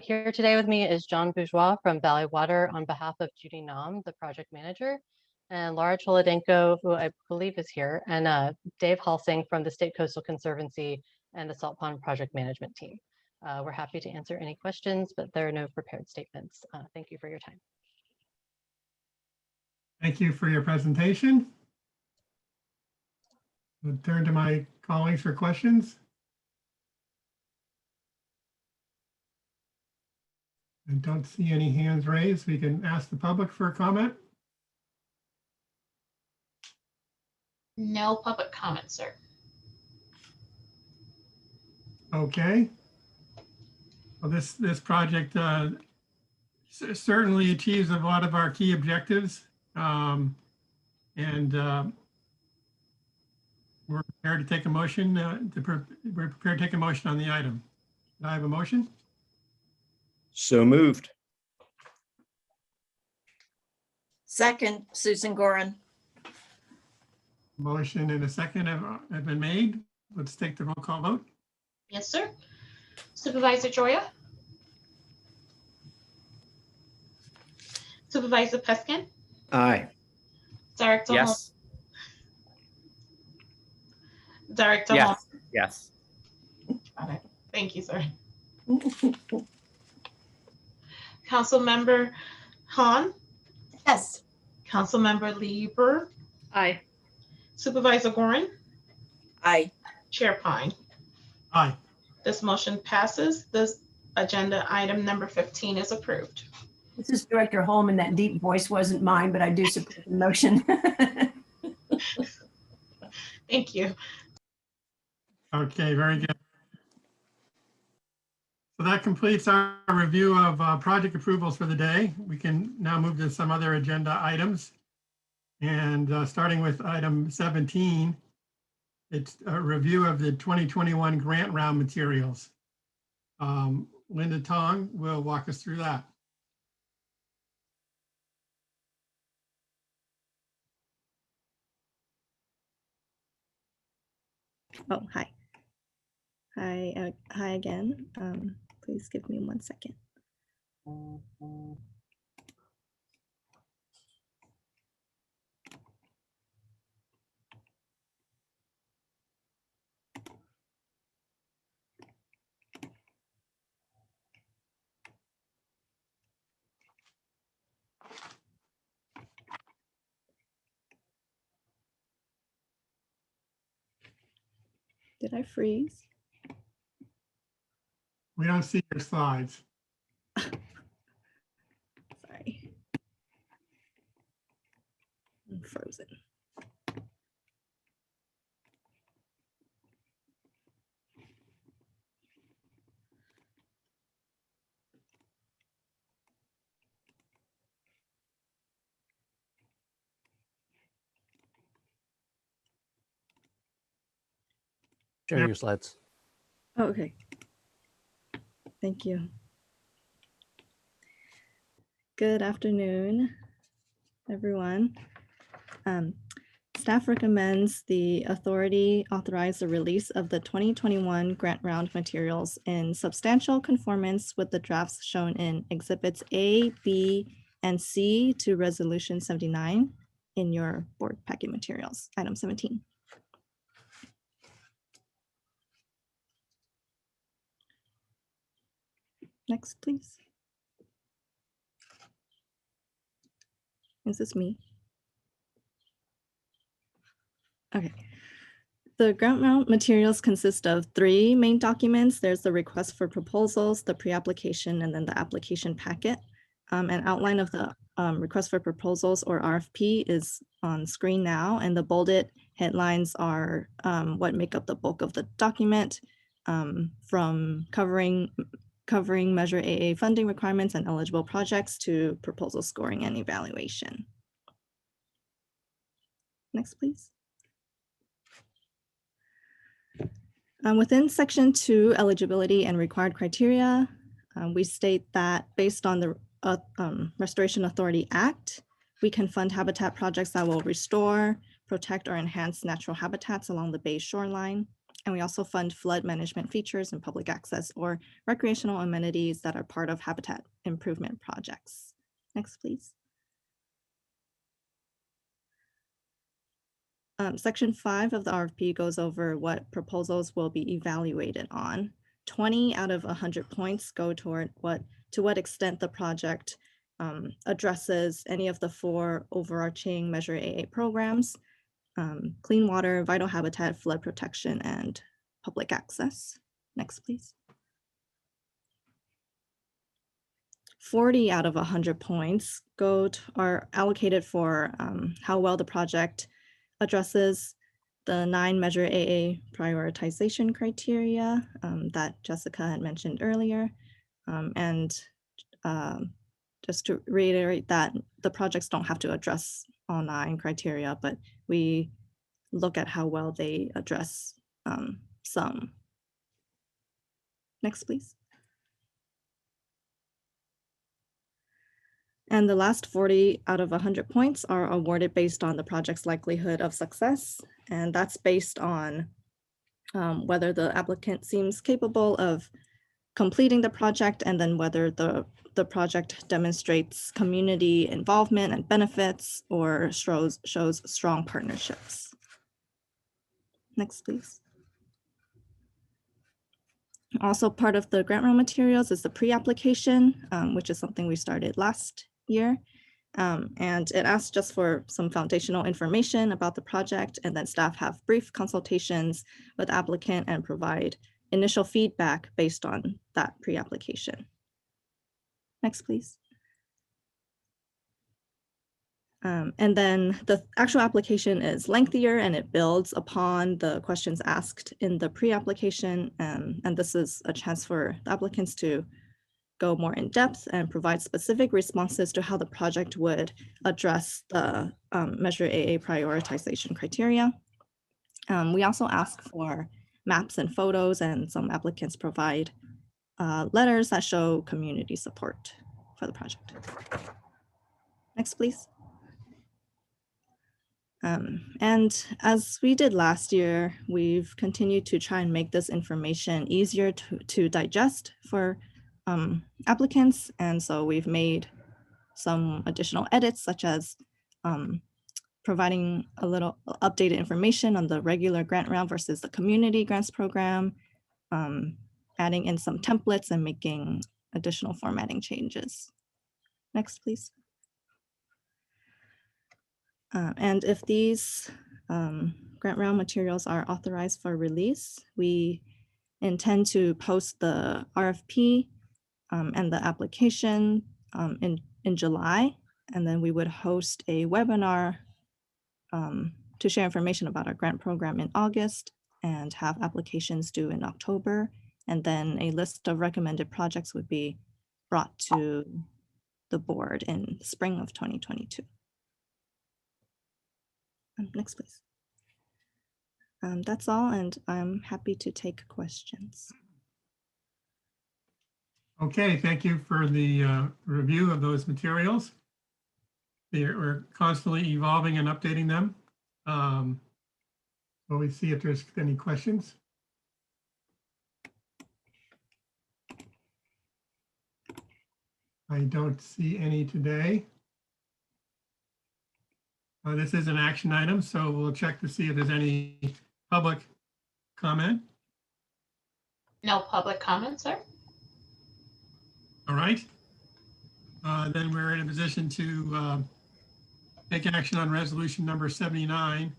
Here today with me is John Bourgeois from Valley Water on behalf of Judy Nam, the project manager, and Laura Cholodenko, who I believe is here, and Dave Halsing from the State Coastal Conservancy and the Salt Pond Project Management Team. We're happy to answer any questions, but there are no prepared statements. Thank you for your time. Thank you for your presentation. I'll turn to my colleagues for questions. don't see any hands raised. We can ask the public for a comment. No public comment, sir. Okay. Well, this project certainly achieves a lot of our key objectives. And we're prepared to take a motion. We're prepared to take a motion on the item. Can I have a motion? So moved. Second, Susan Gorin. Motion and a second have been made. Let's take the roll call vote. Yes, sir. Supervisor Joya? Supervisor Peskin? Aye. Director Holmes? Yes. Director Yes. Holmes? Yes. Got it. Thank you, sir. Councilmember Han? Yes. Councilmember Lieber? Aye. Supervisor Gorin? Aye. Chair Pine? Aye. This motion passes. This agenda item number 15 is approved. This is Director Holman. That deep voice wasn't mine, but I do support the motion. Thank you. Okay, very good. So that completes our review of project approvals for the day. We can now move to some other agenda items. And starting with item 17, it's a review of the 2021 grant round materials. Linda Tong will walk us through that. Oh, hi. Hi again. Please give me 1 second. Did I freeze? We don't see your slides. Sorry. I'm frozen. Share your slides. Oh, okay. Thank you. Good afternoon, everyone. Staff recommends the authority authorize the release of the 2021 grant round materials in substantial conformance with the drafts shown in Exhibits A, B, and C to Resolution 79 in your board packet materials, item 17. Next, please. Is this me? Okay. The grant round materials consist of 3 main documents. There's the request for proposals, the pre-application, and then the application packet. An outline of the request for proposals or RFP is on screen now, and the bolded headlines are what make up the bulk of the document, from covering Measure AA funding requirements and eligible projects to proposal scoring and evaluation. Next, please. Within Section 2, eligibility and required criteria, we state that based on the Restoration Authority Act, we can fund habitat projects that will restore, protect, or enhance natural habitats along the bay shoreline. And we also fund flood management features and public access or recreational amenities that are part of habitat improvement projects. Next, please. Section 5 of the RFP goes over what proposals will be evaluated on. 20 out of 100 points go toward to what extent the project addresses any of the 4 overarching Measure AA programs: clean water, vital habitat, flood protection, and public access. Next, please. 40 out of 100 points are allocated for how well the project addresses the 9 Measure AA prioritization criteria that Jessica had mentioned earlier. Just to reiterate that the projects don't have to address all 9 criteria, but we look at how well they address some. Next, please. And the last 40 out of 100 points are awarded based on the project's likelihood of success. And that's based on whether the applicant seems capable of completing the project, and then whether the project demonstrates community involvement and benefits, or shows strong partnerships. Next, please. Also part of the grant round materials is the pre-application, which is something we started last year. And it asks just for some foundational information about the project, and then staff have brief consultations with the applicant and provide initial feedback based on that pre-application. Next, please. And then the actual application is lengthier, and it builds upon the questions asked in the pre-application. And this is a chance for the applicants to go more in depth and provide specific responses to how the project would address the Measure AA prioritization criteria. We also ask for maps and photos, and some applicants provide letters that show community support for the project. Next, please. And as we did last year, we've continued to try and make this information easier to digest for applicants. And so we've made some additional edits, such as providing a little updated information on the regular grant round versus the community grants program, adding in some templates and making additional formatting changes. Next, please. And if these grant round materials are authorized for release, we intend to post the RFP and the application in July, and then we would host a webinar to share information about our grant program in August, and have applications due in October. And then a list of recommended projects would be brought to the board in spring of 2022. Next, please. That's all, and I'm happy to take questions. Okay, thank you for the review of those materials. We're constantly evolving and updating them. So we see if there's any questions. I don't see any today. This is an action item, so we'll check to see if there's any public comment. No public comment, sir. All right. Then we're in a position to take action on resolution number 79,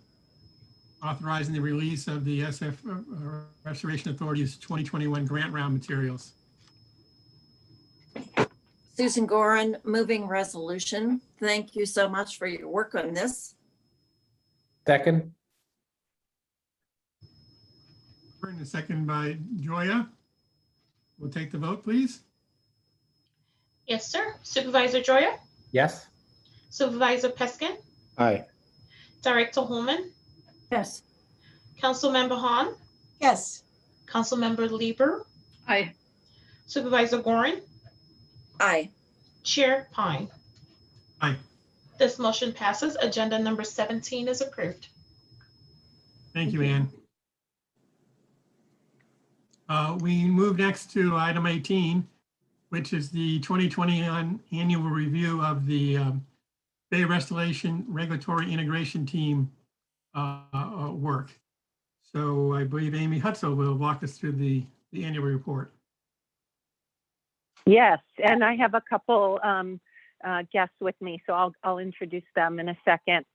authorizing the release of the SF Restoration Authority's 2021 grant round materials. Susan Gorin, moving resolution. Thank you so much for your work on this. Second. And a second by Joya. We'll take the vote, please. Yes, sir. Supervisor Joya? Yes. Supervisor Peskin? Aye. Director Holman? Yes. Councilmember Hahn? Yes. Councilmember Lieber? Aye. Supervisor Gorin? Aye. Chair Pine? Aye. This motion passes. Agenda number 17 is approved. Thank you, Ann. We move next to item 18, which is the 2021 annual review of the Bay Restoration Regulatory Integration Team work. So I believe Amy Hutzel will walk us through the annual report. Yes, and I have a couple guests with me, so I'll introduce them in a second.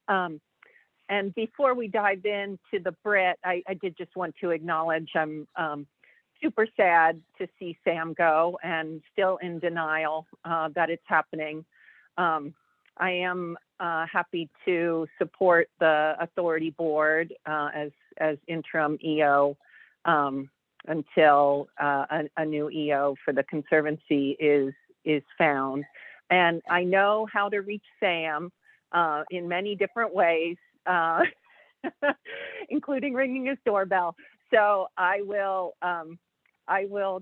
And before we dive into the Brit, I did just want to acknowledge I'm super sad to see Sam go and still in denial that it's happening. I am happy to support the authority board as interim EO until a new EO for the Conservancy is found. And I know how to reach Sam in many different ways, including ringing his doorbell. So I will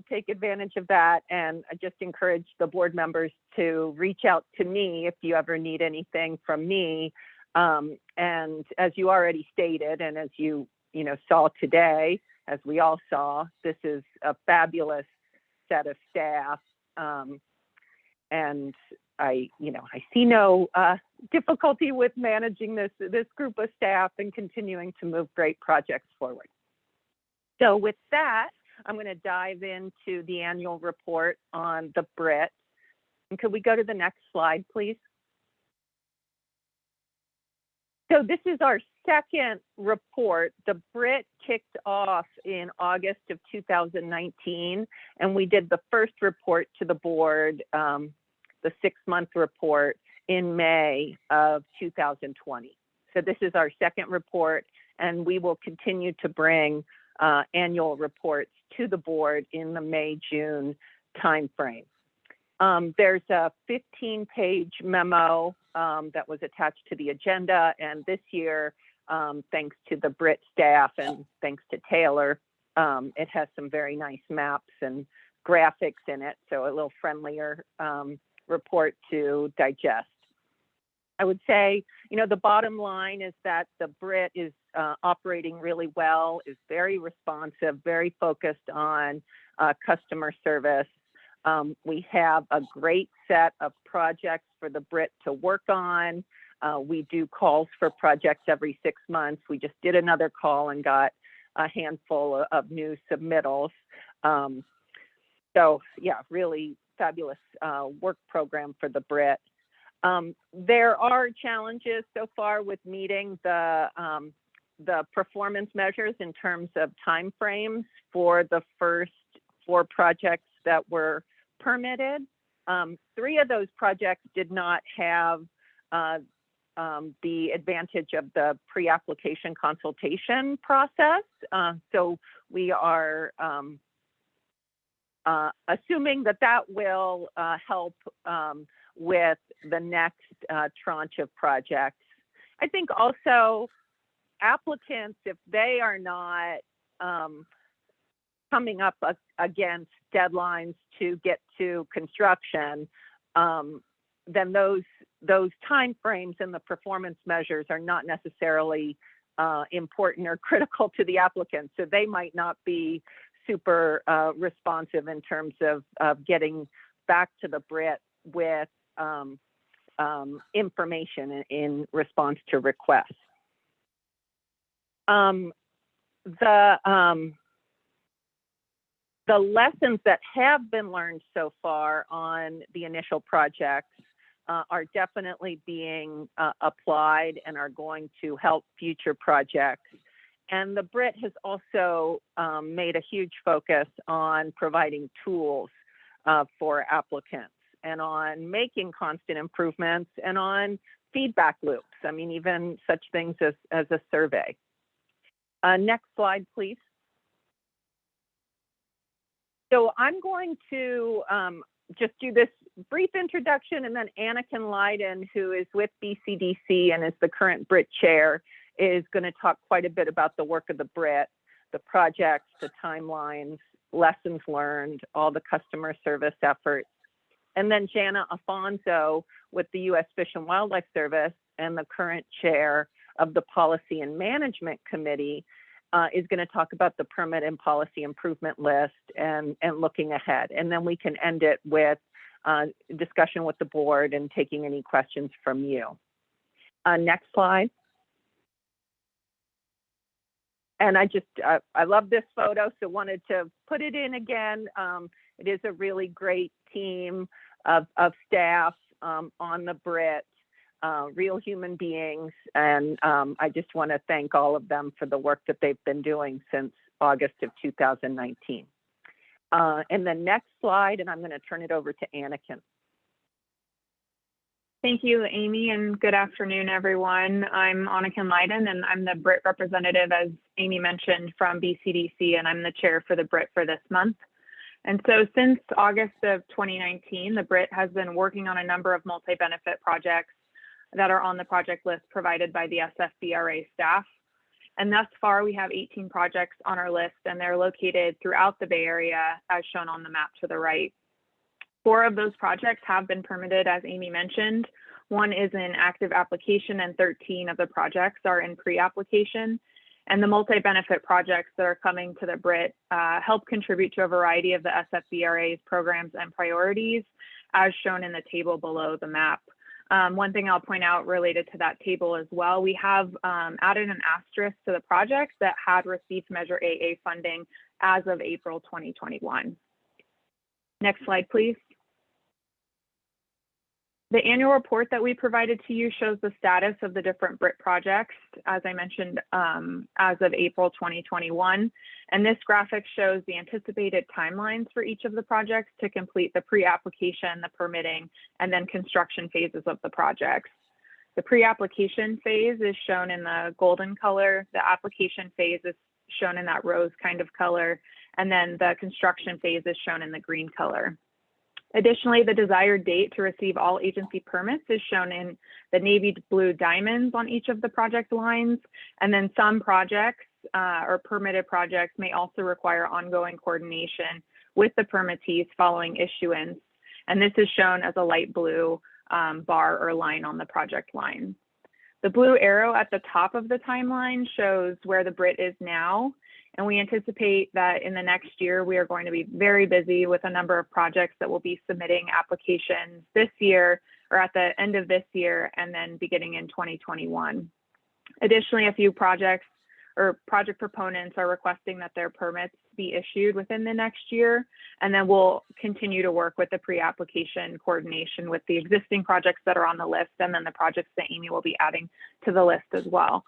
take advantage of that, and I just encourage the board members to reach out to me if you ever need anything from me. And as you already stated, and as you saw today, as we all saw, this is a fabulous set of staff. And I see no difficulty with managing this group of staff and continuing to move great projects forward. So with that, I'm going to dive into the annual report on the BRIT. And could we go to the next slide, please? So this is our second report. The BRIT kicked off in August of 2019, and we did the first report to the board, the 6-month report, in May of 2020. So this is our second report, and we will continue to bring annual reports to the board in the May-June timeframe. There's a 15-page memo that was attached to the agenda, and this year, thanks to the BRIT staff and thanks to Taylor, it has some very nice maps and graphics in it, so a little friendlier report to digest. I would say, the bottom line is that the BRIT is operating really well, is very responsive, very focused on customer service. We have a great set of projects for the BRIT to work on. We do calls for projects every 6 months. We just did another call and got a handful of new submittals. So yeah, really fabulous work program for the BRIT. There are challenges so far with meeting the performance measures in terms of timeframes for the first 4 projects that were permitted. 3 of those projects did not have the advantage of the pre-application consultation process. So we are assuming that will help with the next tranche of projects. I think also applicants, if they are not coming up against deadlines to get to construction, then those timeframes and the performance measures are not necessarily important or critical to the applicant. So they might not be super responsive in terms of getting back to the BRIT with information in response to requests. The lessons that have been learned so far on the initial projects are definitely being applied and are going to help future projects. And the BRIT has also made a huge focus on providing tools for applicants and on making constant improvements and on feedback loops. I mean, even such things as a survey. Next slide, please. So I'm going to just do this brief introduction, and then Anniken Leiden, who is with BCDC and is the current BRIT chair, is going to talk quite a bit about the work of the BRIT, the projects, the timelines, lessons learned, all the customer service efforts. And then Jana Afonso with the U.S. Fish and Wildlife Service and the current chair of the Policy and Management Committee is going to talk about the permit and policy improvement list and looking ahead. And then we can end it with discussion with the board and taking any questions from you. Next slide. And I love this photo, so wanted to put it in again. It is a really great team of staff on the BRIT, real human beings. And I just want to thank all of them for the work that they've been doing since August of 2019. And the next slide, and I'm going to turn it over to Anakin. Thank you, Amy, and good afternoon, everyone. I'm Anakin Leiden, and I'm the BRIT representative, as Amy mentioned, from BCDC, and I'm the chair for the BRIT for this month. And so since August of 2019, the BRIT has been working on a number of multi-benefit projects that are on the project list provided by the SFBRA staff. And thus far, we have 18 projects on our list, and they're located throughout the Bay Area, as shown on the map to the right. 4 of those projects have been permitted, as Amy mentioned. 1 is in active application, and 13 of the projects are in pre-application. And the multi-benefit projects that are coming to the BRIT help contribute to a variety of the SFBRA's programs and priorities, as shown in the table below the map. One thing I'll point out related to that table as well, we have added an asterisk to the projects that had received Measure AA funding as of April 2021. Next slide, please. The annual report that we provided to you shows the status of the different BRIT projects, as I mentioned, as of April 2021. And this graphic shows the anticipated timelines for each of the projects to complete the pre-application, the permitting, and then construction phases of the projects. The pre-application phase is shown in the golden color. The application phase is shown in that rose kind of color. And then the construction phase is shown in the green color. Additionally, the desired date to receive all agency permits is shown in the navy blue diamonds on each of the project lines. And then some projects or permitted projects may also require ongoing coordination with the permittees following issuance. And this is shown as a light blue bar or line on the project line. The blue arrow at the top of the timeline shows where the BRIT is now. And we anticipate that in the next year, we are going to be very busy with a number of projects that will be submitting applications this year or at the end of this year and then beginning in 2021. Additionally, a few projects or project proponents are requesting that their permits be issued within the next year. And then we'll continue to work with the pre-application coordination with the existing projects that are on the list and then the projects that Amy will be adding to the list as well.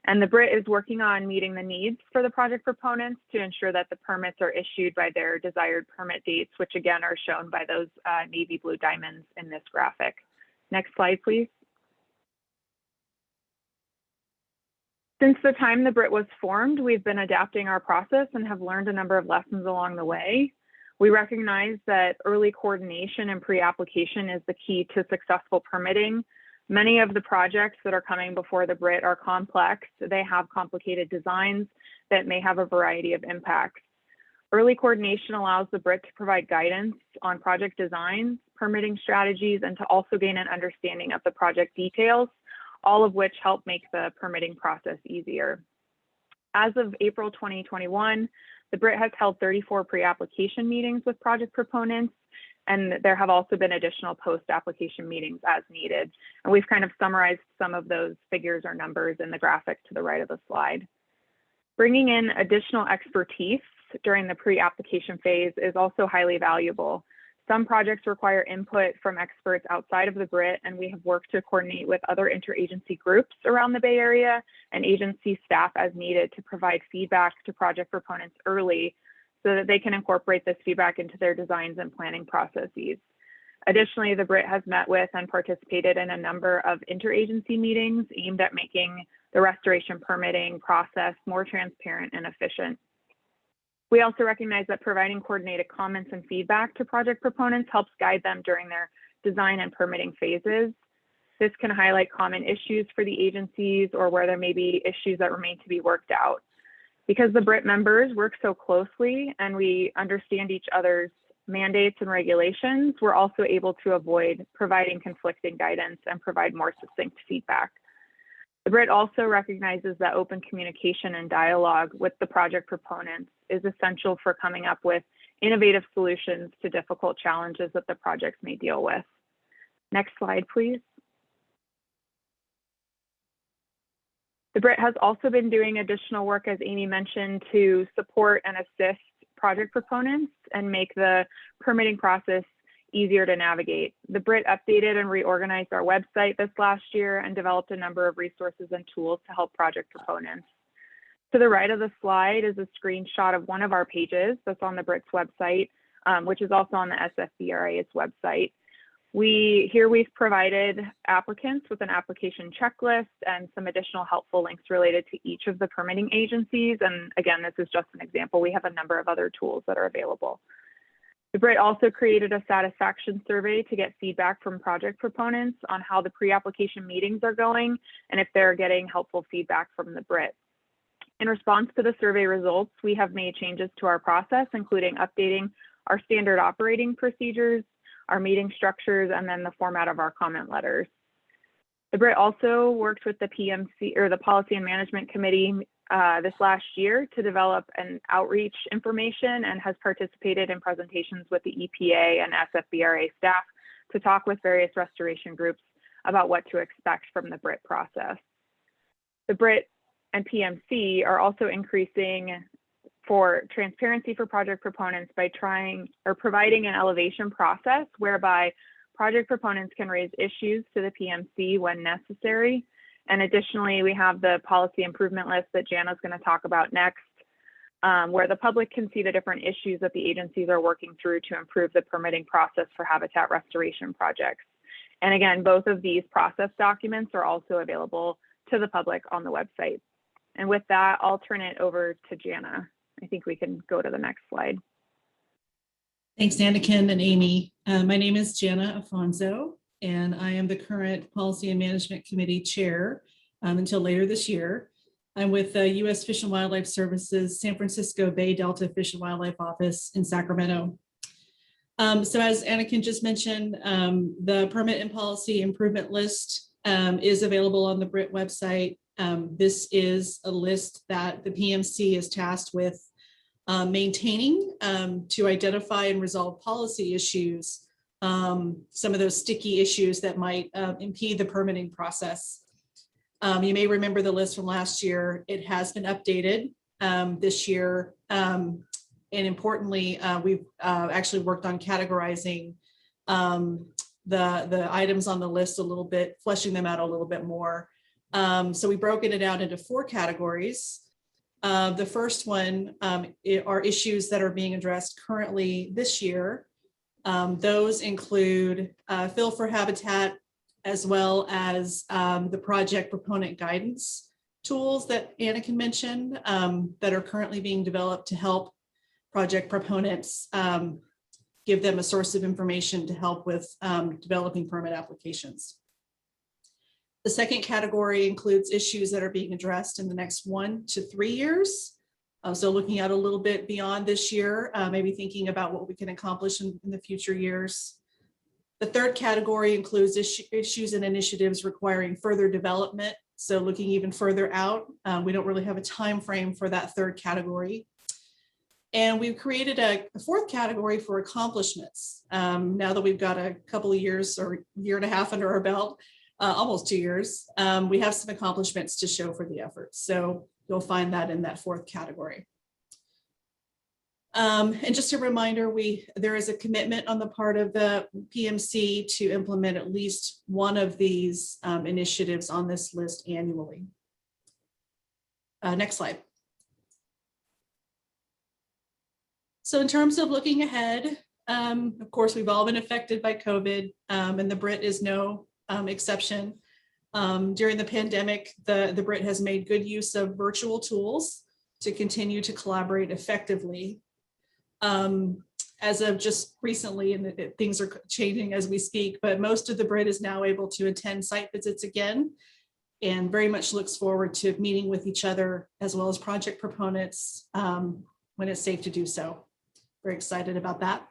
And the BRIT is working on meeting the needs for the project proponents to ensure that the permits are issued by their desired permit dates, which again are shown by those navy blue diamonds in this graphic. Next slide, please. Since the time the BRIT was formed, we've been adapting our process and have learned a number of lessons along the way. We recognize that early coordination and pre-application is the key to successful permitting. Many of the projects that are coming before the BRIT are complex. They have complicated designs that may have a variety of impacts. Early coordination allows the BRIT to provide guidance on project designs, permitting strategies, and to also gain an understanding of the project details, all of which help make the permitting process easier. As of April 2021, the BRIT has held 34 pre-application meetings with project proponents, and there have also been additional post-application meetings as needed. And we've kind of summarized some of those figures or numbers in the graphic to the right of the slide. Bringing in additional expertise during the pre-application phase is also highly valuable. Some projects require input from experts outside of the BRIT, and we have worked to coordinate with other interagency groups around the Bay Area and agency staff as needed to provide feedback to project proponents early so that they can incorporate this feedback into their designs and planning processes. Additionally, the BRIT has met with and participated in a number of interagency meetings aimed at making the restoration permitting process more transparent and efficient. We also recognize that providing coordinated comments and feedback to project proponents helps guide them during their design and permitting phases. This can highlight common issues for the agencies or where there may be issues that remain to be worked out. Because the BRIT members work so closely and we understand each other's mandates and regulations, we're also able to avoid providing conflicting guidance and provide more succinct feedback. The BRIT also recognizes that open communication and dialogue with the project proponents is essential for coming up with innovative solutions to difficult challenges that the projects may deal with. Next slide, please. The BRIT has also been doing additional work, as Amy mentioned, to support and assist project proponents and make the permitting process easier to navigate. The BRIT updated and reorganized our website this last year and developed a number of resources and tools to help project proponents. To the right of the slide is a screenshot of one of our pages that's on the BRIT's website, which is also on the SFBRA's website. We've provided applicants with an application checklist and some additional helpful links related to each of the permitting agencies. And again, this is just an example. We have a number of other tools that are available. The BRIT also created a satisfaction survey to get feedback from project proponents on how the pre-application meetings are going and if they're getting helpful feedback from the BRIT. In response to the survey results, we have made changes to our process, including updating our standard operating procedures, our meeting structures, and then the format of our comment letters. The BRIT also worked with the PMC, or the Policy and Management Committee, this last year to develop an outreach information and has participated in presentations with the EPA and SFBRA staff to talk with various restoration groups about what to expect from the BRIT process. The BRIT and PMC are also increasing for transparency for project proponents by providing an elevation process whereby project proponents can raise issues to the PMC when necessary. And additionally, we have the policy improvement list that Jana's going to talk about next, where the public can see the different issues that the agencies are working through to improve the permitting process for habitat restoration projects. And again, both of these process documents are also available to the public on the website. And with that, I'll turn it over to Jana. I think we can go to the next slide. Thanks, Anakin and Amy. My name is Jana Afonso, and I am the current Policy and Management Committee Chair until later this year. I'm with the U.S. Fish and Wildlife Services San Francisco Bay Delta Fish and Wildlife Office in Sacramento. So as Anakin just mentioned, the Permit and Policy Improvement List is available on the BRIT website. This is a list that the PMC is tasked with maintaining to identify and resolve policy issues, some of those sticky issues that might impede the permitting process. You may remember the list from last year. It has been updated this year. And importantly, we've actually worked on categorizing the items on the list a little bit, fleshing them out a little bit more. So we've broken it out into 4 categories. The first one are issues that are being addressed currently this year. Those include fill for habitat, as well as the project proponent guidance tools that Anakin mentioned that are currently being developed to help project proponents, give them a source of information to help with developing permit applications. The second category includes issues that are being addressed in the next 1 to 3 years. So looking at a little bit beyond this year, maybe thinking about what we can accomplish in the future years. The third category includes issues and initiatives requiring further development. So looking even further out, we don't really have a time frame for that third category. And we've created a fourth category for accomplishments. Now that we've got a couple of years or year and a half under our belt, almost 2 years, we have some accomplishments to show for the effort. So you'll find that in that fourth category. And just a reminder, there is a commitment on the part of the PMC to implement at least one of these initiatives on this list annually. Next slide. So in terms of looking ahead, of course, we've all been affected by COVID, and the BRIT is no exception. During the pandemic, the BRIT has made good use of virtual tools to continue to collaborate effectively. As of just recently, and things are changing as we speak, but most of the BRIT is now able to attend site visits again, and very much looks forward to meeting with each other as well as project proponents when it's safe to do so. Very excited about that.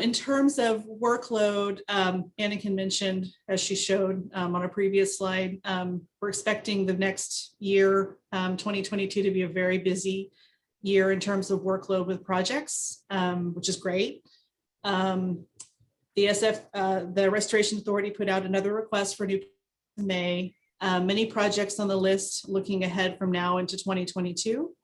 In terms of workload, Anakin mentioned, as she showed on a previous slide, we're expecting the next year, 2022, to be a very busy year in terms of workload with projects, which is great. The Restoration Authority put out another request for new in May. Many projects on the list looking ahead from now into 2022.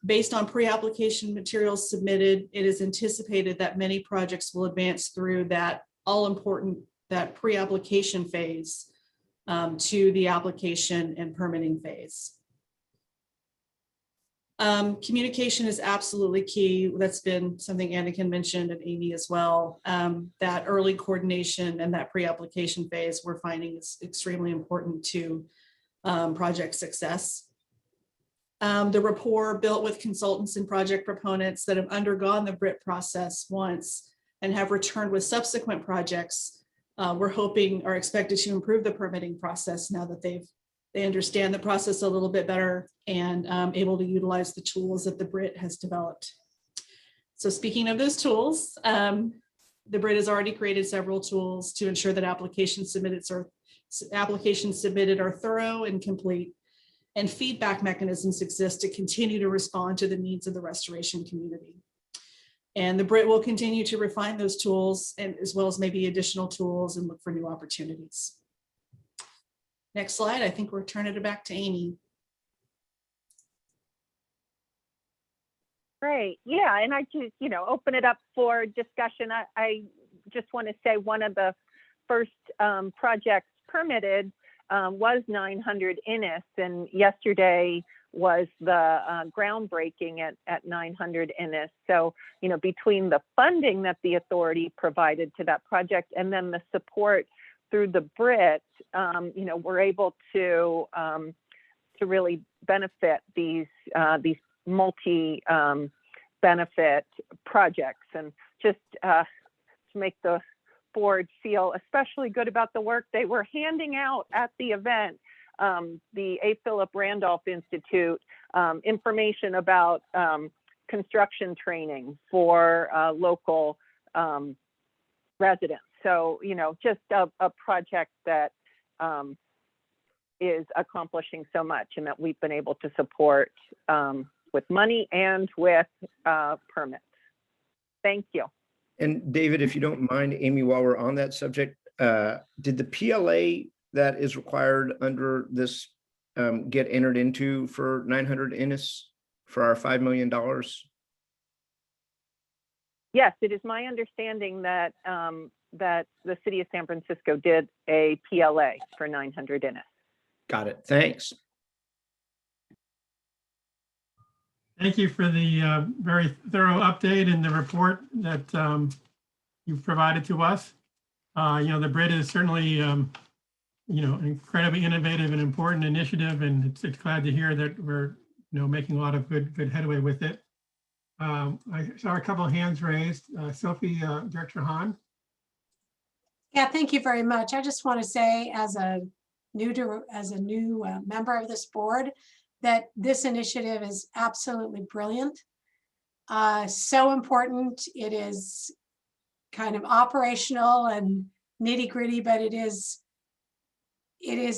Based on pre-application materials submitted, it is anticipated that many projects will advance through that all-important, that pre-application phase to the application and permitting phase. Communication is absolutely key. That's been something Anakin mentioned and Amy as well. That early coordination and that pre-application phase we're finding is extremely important to project success. The rapport built with consultants and project proponents that have undergone the BRIT process once and have returned with subsequent projects, we're hoping are expected to improve the permitting process now that they understand the process a little bit better and able to utilize the tools that the BRIT has developed. So speaking of those tools, the BRIT has already created several tools to ensure that applications submitted are thorough and complete, and feedback mechanisms exist to continue to respond to the needs of the restoration community. And the BRIT will continue to refine those tools, and as well as maybe additional tools, and look for new opportunities. Next slide. I think we're turning it back to Amy. Great. Yeah, and I just, open it up for discussion. I just want to say one of the first projects permitted was 900 Innis, and yesterday was the groundbreaking at 900 Innis. So, between the funding that the authority provided to that project and then the support through the BRIT, we're able to really benefit these multi benefit projects, and just to make the board feel especially good about the work they were handing out at the event. The A. Philip Randolph Institute, information about construction training for local residents. So, just a project that is accomplishing so much, and that we've been able to support with money and with permits. Thank you. And David, if you don't mind, Amy, while we're on that subject, did the PLA that is required under this get entered into for 900 Innis for our $5 million? Yes, it is my understanding that that the city of San Francisco did a PLA for 900 Innis. Got it. Thanks. Thank you for the very thorough update and the report that you've provided to us. The BRIT is certainly, an incredibly innovative and important initiative, and it's glad to hear that we're, making a lot of good headway with it. I saw a couple of hands raised. Sophie, Director Hahn. Yeah, thank you very much. I just want to say, as a new member of this board, that this initiative is absolutely brilliant. So important. It is kind of operational and nitty gritty, but it is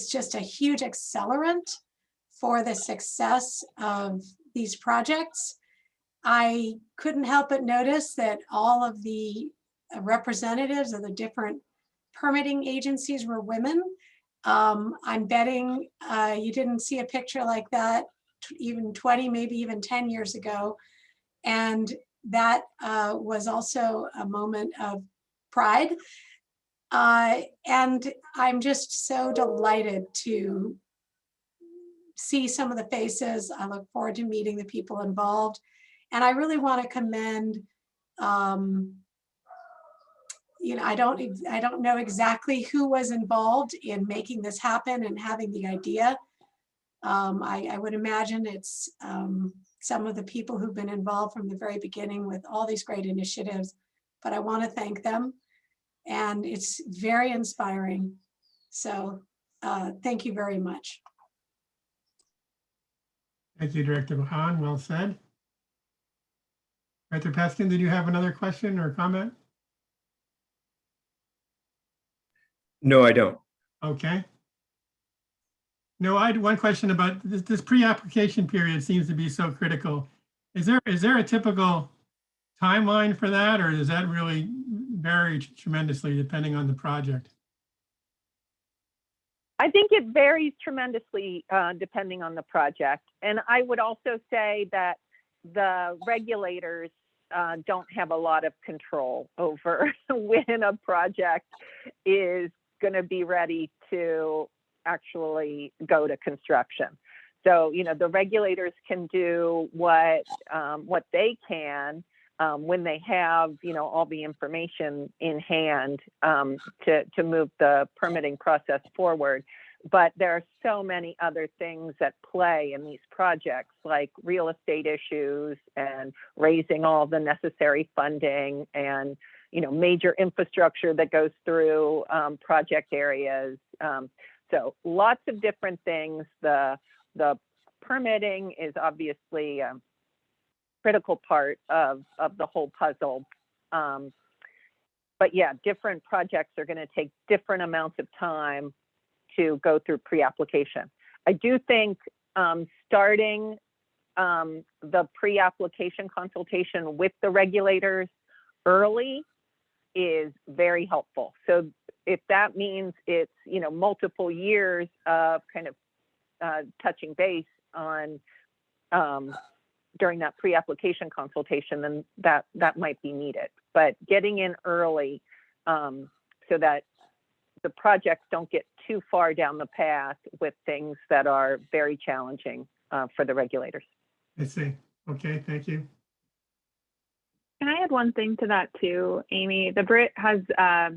just a huge accelerant for the success of these projects. I couldn't help but notice that all of the representatives of the different permitting agencies were women. I'm betting you didn't see a picture like that even 20, maybe even 10 years ago. And that was also a moment of pride. And I'm just so delighted to see some of the faces. I look forward to meeting the people involved. And I really want to commend, I don't know exactly who was involved in making this happen and having the idea. I would imagine it's some of the people who've been involved from the very beginning with all these great initiatives, but I want to thank them. And it's very inspiring. So thank you very much. Thank you, Director Hahn. Well said. Director Peskin, did you have another question or comment? No, I don't. Okay. No, I had one question about this pre-application period seems to be so critical. Is there a typical timeline for that, or does that really vary tremendously depending on the project? I think it varies tremendously depending on the project. And I would also say that the regulators don't have a lot of control over when a project is going to be ready to actually go to construction. So, you know, the regulators can do what they can when they have, you know, all the information in hand to move the permitting process forward. But there are so many other things at play in these projects, like real estate issues and raising all the necessary funding and, you know, major infrastructure that goes through project areas. So lots of different things. The permitting is obviously a critical part of the whole puzzle. But yeah, different projects are going to take different amounts of time to go through pre-application. I do think starting the pre-application consultation with the regulators early is very helpful. So if that means it's, you know, multiple years of kind of touching base on during that pre-application consultation, then that might be needed. But getting in early so that the projects don't get too far down the path with things that are very challenging for the regulators. I see. Okay, thank you. Can I add one thing to that too, Amy? The BRIT has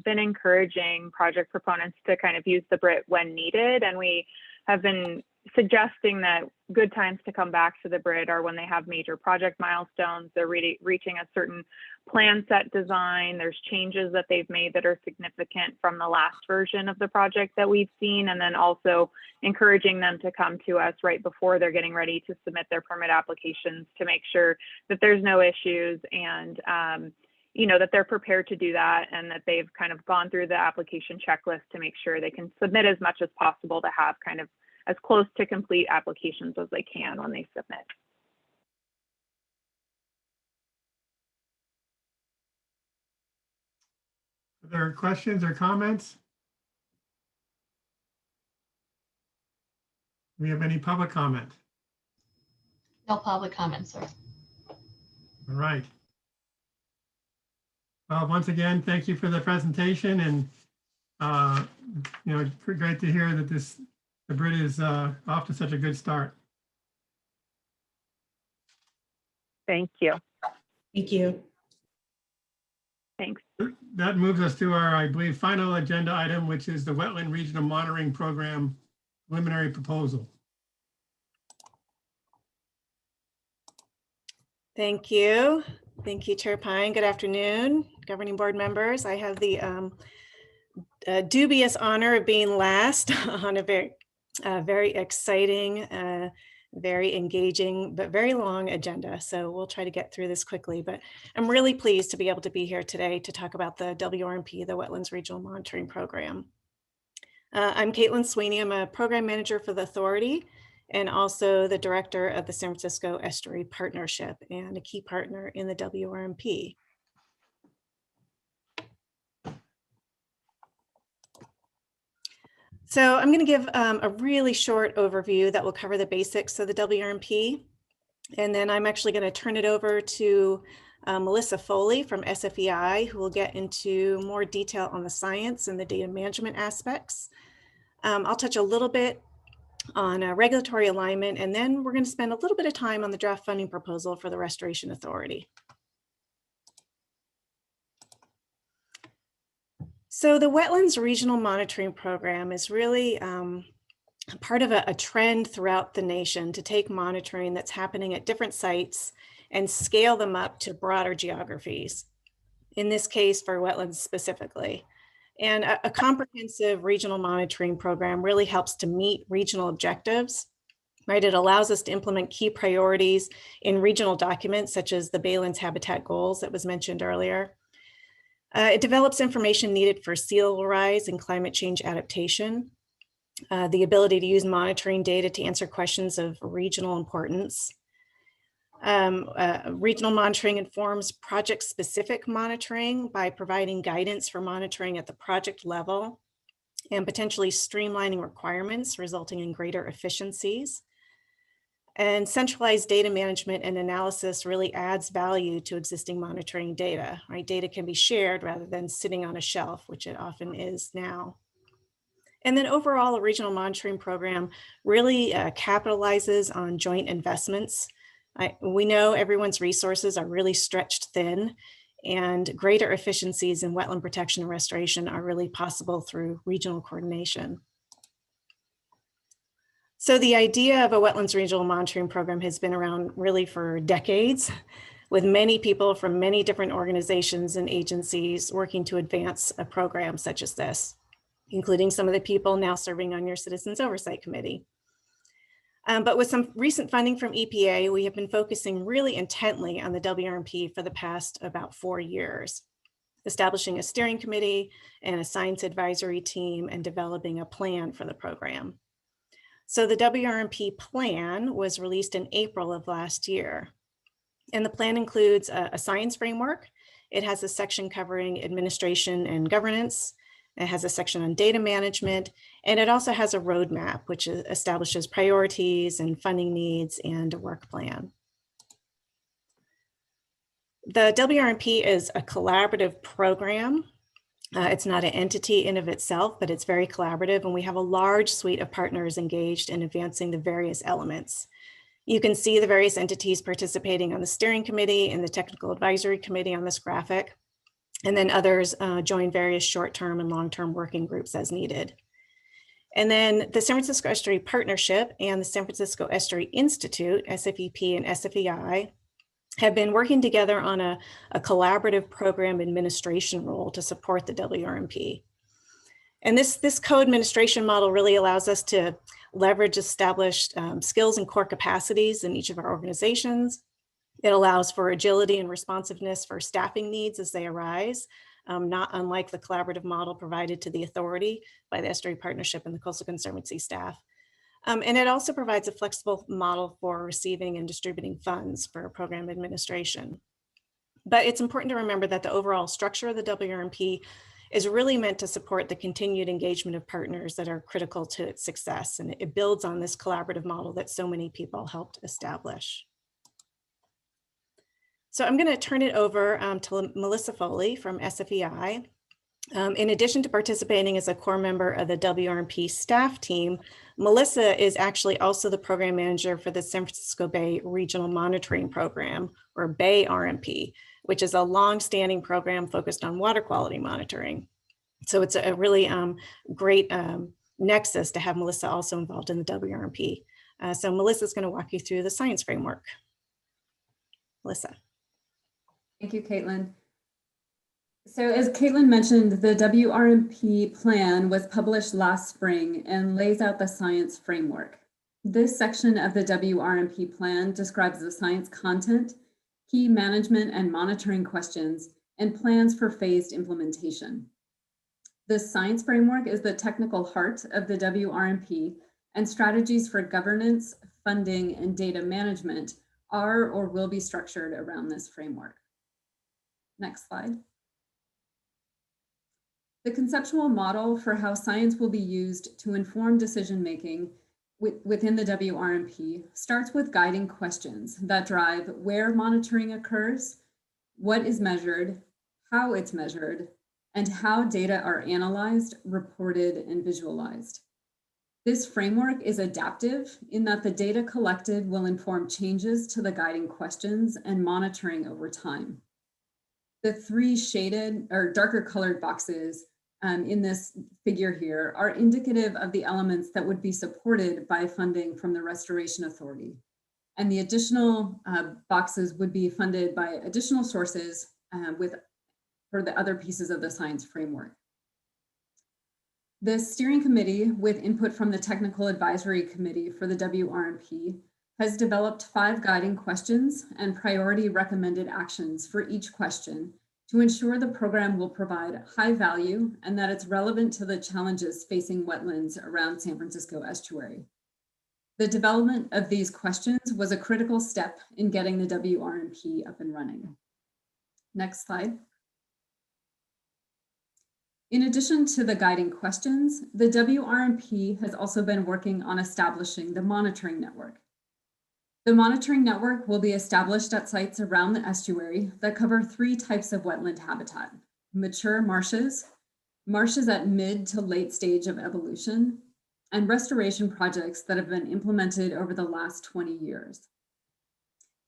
been encouraging project proponents to kind of use the BRIT when needed, and we have been suggesting that good times to come back to the BRIT are when they have major project milestones, they're reaching a certain plan set design, there's changes that they've made that are significant from the last version of the project that we've seen, and then also encouraging them to come to us right before they're getting ready to submit their permit applications to make sure that there's no issues and you know, that they're prepared to do that and that they've kind of gone through the application checklist to make sure they can submit as much as possible to have kind of as close to complete applications as they can when they submit. Are there questions or comments? Do we have any public comment? No public comments, sir. All right. Well, once again, thank you for the presentation, and you know, great to hear that the BRIT is off to such a good start. Thank you. Thank you. Thanks. That moves us to our, I believe, final agenda item, which is the Wetland Regional Monitoring Program preliminary proposal. Thank you. Thank you, Chair Pine. Good afternoon, governing board members. I have the dubious honor of being last on a very exciting, very engaging, but very long agenda. So we'll try to get through this quickly, but I'm really pleased to be able to be here today to talk about the WRMP, the Wetlands Regional Monitoring Program. I'm Caitlin Sweeney. I'm a program manager for the authority and also the director of the San Francisco Estuary Partnership and a key partner in the WRMP. So I'm going to give a really short overview that will cover the basics of the WRMP. And then I'm actually going to turn it over to Melissa Foley from SFEI, who will get into more detail on the science and the data management aspects. I'll touch a little bit on regulatory alignment, and then we're going to spend a little bit of time on the draft funding proposal for the Restoration Authority. So the Wetlands Regional Monitoring Program is really part of a trend throughout the nation to take monitoring that's happening at different sites and scale them up to broader geographies, in this case for wetlands specifically. And a comprehensive regional monitoring program really helps to meet regional objectives, right? It allows us to implement key priorities in regional documents, such as the Baylands Habitat Goals that was mentioned earlier. It develops information needed for sea level rise and climate change adaptation, the ability to use monitoring data to answer questions of regional importance. Regional monitoring informs project-specific monitoring by providing guidance for monitoring at the project level and potentially streamlining requirements, resulting in greater efficiencies. And centralized data management and analysis really adds value to existing monitoring data, right? Data can be shared rather than sitting on a shelf, which it often is now. And then overall, a regional monitoring program really capitalizes on joint investments. We know everyone's resources are really stretched thin, and greater efficiencies in wetland protection and restoration are really possible through regional coordination. So the idea of a wetlands regional monitoring program has been around really for decades, with many people from many different organizations and agencies working to advance a program such as this, including some of the people now serving on your Citizens Oversight Committee. But with some recent funding from EPA, we have been focusing really intently on the WRMP for the past about 4 years, establishing a steering committee and a science advisory team and developing a plan for the program. So the WRMP plan was released in April of last year. And the plan includes a science framework. It has a section covering administration and governance. It has a section on data management, and it also has a roadmap, which establishes priorities and funding needs and a work plan. The WRMP is a collaborative program. It's not an entity in of itself, but it's very collaborative, and we have a large suite of partners engaged in advancing the various elements. You can see the various entities participating on the steering committee and the technical advisory committee on this graphic. And then others join various short-term and long-term working groups as needed. And then the San Francisco Estuary Partnership and the San Francisco Estuary Institute, SFEP and SFEI, have been working together on a collaborative program administration role to support the WRMP. And this co-administration model really allows us to leverage established skills and core capacities in each of our organizations. It allows for agility and responsiveness for staffing needs as they arise, not unlike the collaborative model provided to the authority by the Estuary Partnership and the Coastal Conservancy staff. And it also provides a flexible model for receiving and distributing funds for program administration. But it's important to remember that the overall structure of the WRMP is really meant to support the continued engagement of partners that are critical to its success. And it builds on this collaborative model that so many people helped establish. So I'm going to turn it over to Melissa Foley from SFEI. In addition to participating as a core member of the WRMP staff team, Melissa is actually also the program manager for the San Francisco Bay Regional Monitoring Program, or Bay RMP, which is a long-standing program focused on water quality monitoring. So it's a really great nexus to have Melissa also involved in the WRMP. So Melissa's going to walk you through the science framework. Melissa. Thank you, Caitlin. So as Caitlin mentioned, the WRMP plan was published last spring and lays out the science framework. This section of the WRMP plan describes the science content, key management and monitoring questions, and plans for phased implementation. The science framework is the technical heart of the WRMP, and strategies for governance, funding, and data management are or will be structured around this framework. Next slide. The conceptual model for how science will be used to inform decision-making within the WRMP starts with guiding questions that drive where monitoring occurs, what is measured, how it's measured, and how data are analyzed, reported, and visualized. This framework is adaptive in that the data collected will inform changes to the guiding questions and monitoring over time. The three shaded or darker colored boxes in this figure here are indicative of the elements that would be supported by funding from the Restoration Authority. And the additional boxes would be funded by additional sources for the other pieces of the science framework. The steering committee, with input from the Technical Advisory Committee for the WRMP, has developed 5 guiding questions and priority recommended actions for each question to ensure the program will provide high value and that it's relevant to the challenges facing wetlands around San Francisco Estuary. The development of these questions was a critical step in getting the WRMP up and running. Next slide. In addition to the guiding questions, the WRMP has also been working on establishing the monitoring network. The monitoring network will be established at sites around the estuary that cover 3 types of wetland habitat: mature marshes, marshes at mid to late stage of evolution, and restoration projects that have been implemented over the last 20 years.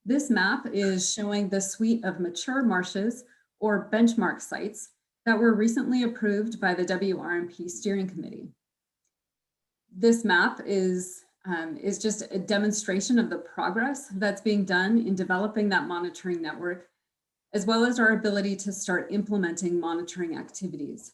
This map is showing the suite of mature marshes or benchmark sites that were recently approved by the WRMP Steering Committee. This map is just a demonstration of the progress that's being done in developing that monitoring network, as well as our ability to start implementing monitoring activities.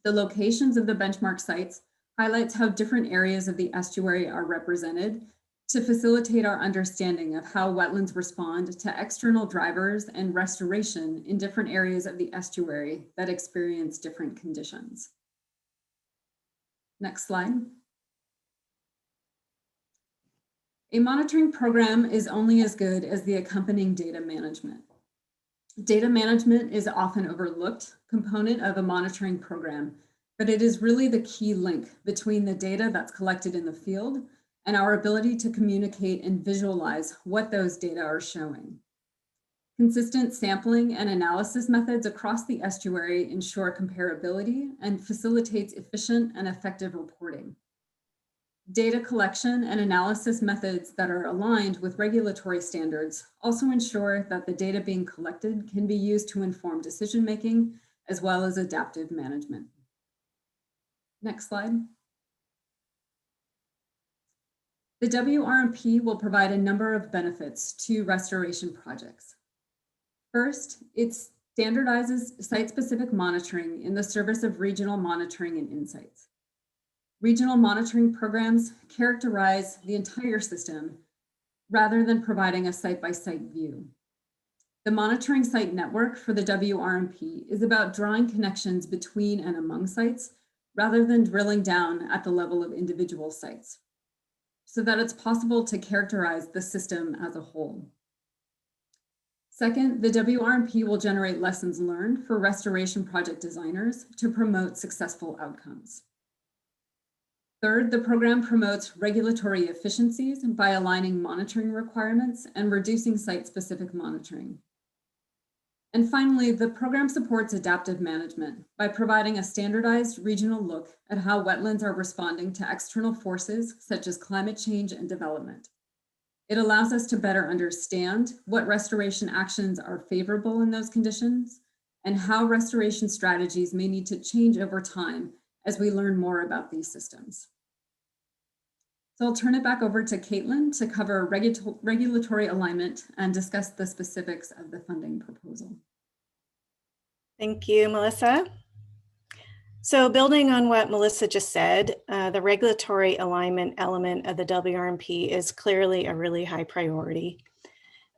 The locations of the benchmark sites highlights how different areas of the estuary are represented to facilitate our understanding of how wetlands respond to external drivers and restoration in different areas of the estuary that experience different conditions. Next slide. A monitoring program is only as good as the accompanying data management. Data management is often overlooked component of a monitoring program, but it is really the key link between the data that's collected in the field and our ability to communicate and visualize what those data are showing. Consistent sampling and analysis methods across the estuary ensure comparability and facilitates efficient and effective reporting. Data collection and analysis methods that are aligned with regulatory standards also ensure that the data being collected can be used to inform decision-making as well as adaptive management. Next slide. The WRMP will provide a number of benefits to restoration projects. First, it standardizes site-specific monitoring in the service of regional monitoring and insights. Regional monitoring programs characterize the entire system rather than providing a site-by-site view. The monitoring site network for the WRMP is about drawing connections between and among sites rather than drilling down at the level of individual sites, so that it's possible to characterize the system as a whole. Second, the WRMP will generate lessons learned for restoration project designers to promote successful outcomes. Third, the program promotes regulatory efficiencies by aligning monitoring requirements and reducing site-specific monitoring. And finally, the program supports adaptive management by providing a standardized regional look at how wetlands are responding to external forces such as climate change and development. It allows us to better understand what restoration actions are favorable in those conditions and how restoration strategies may need to change over time as we learn more about these systems. So I'll turn it back over to Caitlin to cover regulatory alignment and discuss the specifics of the funding proposal. Thank you, Melissa. So building on what Melissa just said, the regulatory alignment element of the WRMP is clearly a really high priority.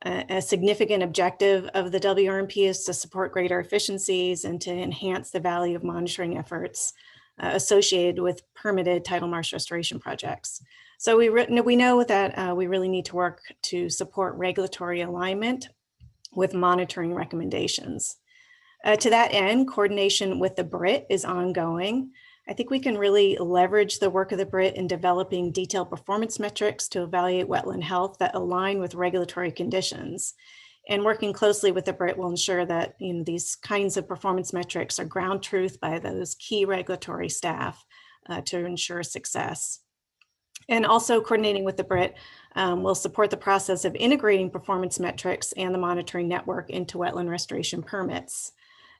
A significant objective of the WRMP is to support greater efficiencies and to enhance the value of monitoring efforts associated with permitted tidal marsh restoration projects. So we know that we really need to work to support regulatory alignment with monitoring recommendations. To that end, coordination with the BRIT is ongoing. I think we can really leverage the work of the BRIT in developing detailed performance metrics to evaluate wetland health that align with regulatory conditions. And working closely with the BRIT will ensure that these kinds of performance metrics are ground truth by those key regulatory staff to ensure success. And also coordinating with the BRIT will support the process of integrating performance metrics and the monitoring network into wetland restoration permits,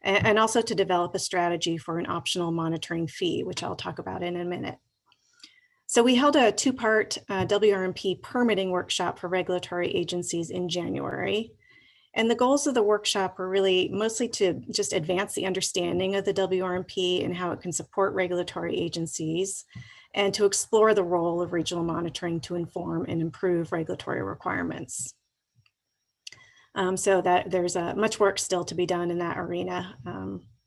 and also to develop a strategy for an optional monitoring fee, which I'll talk about in a minute. So we held a two-part WRMP permitting workshop for regulatory agencies in January. And the goals of the workshop were really mostly to just advance the understanding of the WRMP and how it can support regulatory agencies, and to explore the role of regional monitoring to inform and improve regulatory requirements. So that there's much work still to be done in that arena,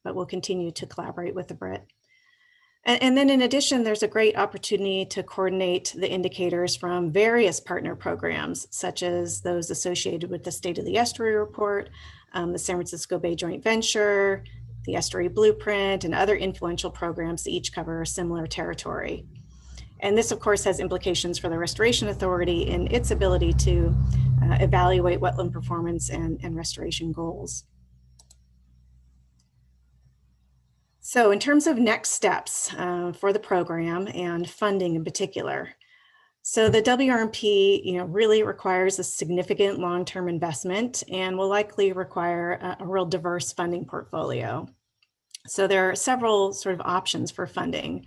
but we'll continue to collaborate with the BRIT. And then in addition, there's a great opportunity to coordinate the indicators from various partner programs, such as those associated with the State of the Estuary Report, the San Francisco Bay Joint Venture, the Estuary Blueprint, and other influential programs that each cover a similar territory. And this, of course, has implications for the Restoration Authority in its ability to evaluate wetland performance and restoration goals. So in terms of next steps for the program and funding in particular, so the WRMP, really requires a significant long-term investment and will likely require a real diverse funding portfolio. So there are several sort of options for funding.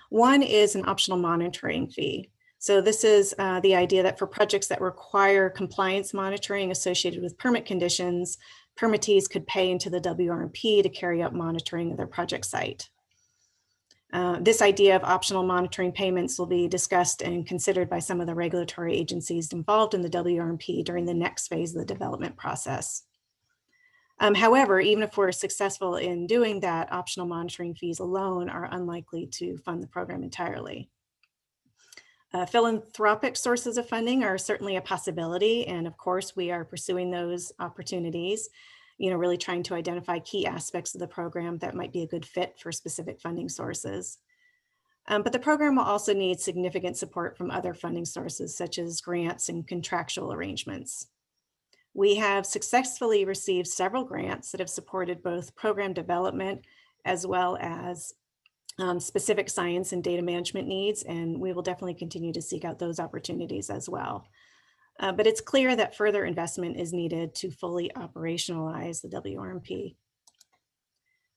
One is an optional monitoring fee. So this is the idea that for projects that require compliance monitoring associated with permit conditions, permittees could pay into the WRMP to carry out monitoring of their project site. This idea of optional monitoring payments will be discussed and considered by some of the regulatory agencies involved in the WRMP during the next phase of the development process. However, even if we're successful in doing that, optional monitoring fees alone are unlikely to fund the program entirely. Philanthropic sources of funding are certainly a possibility, and of course we are pursuing those opportunities, really trying to identify key aspects of the program that might be a good fit for specific funding sources. But the program will also need significant support from other funding sources, such as grants and contractual arrangements. We have successfully received several grants that have supported both program development as well as specific science and data management needs, and we will definitely continue to seek out those opportunities as well. But it's clear that further investment is needed to fully operationalize the WRMP.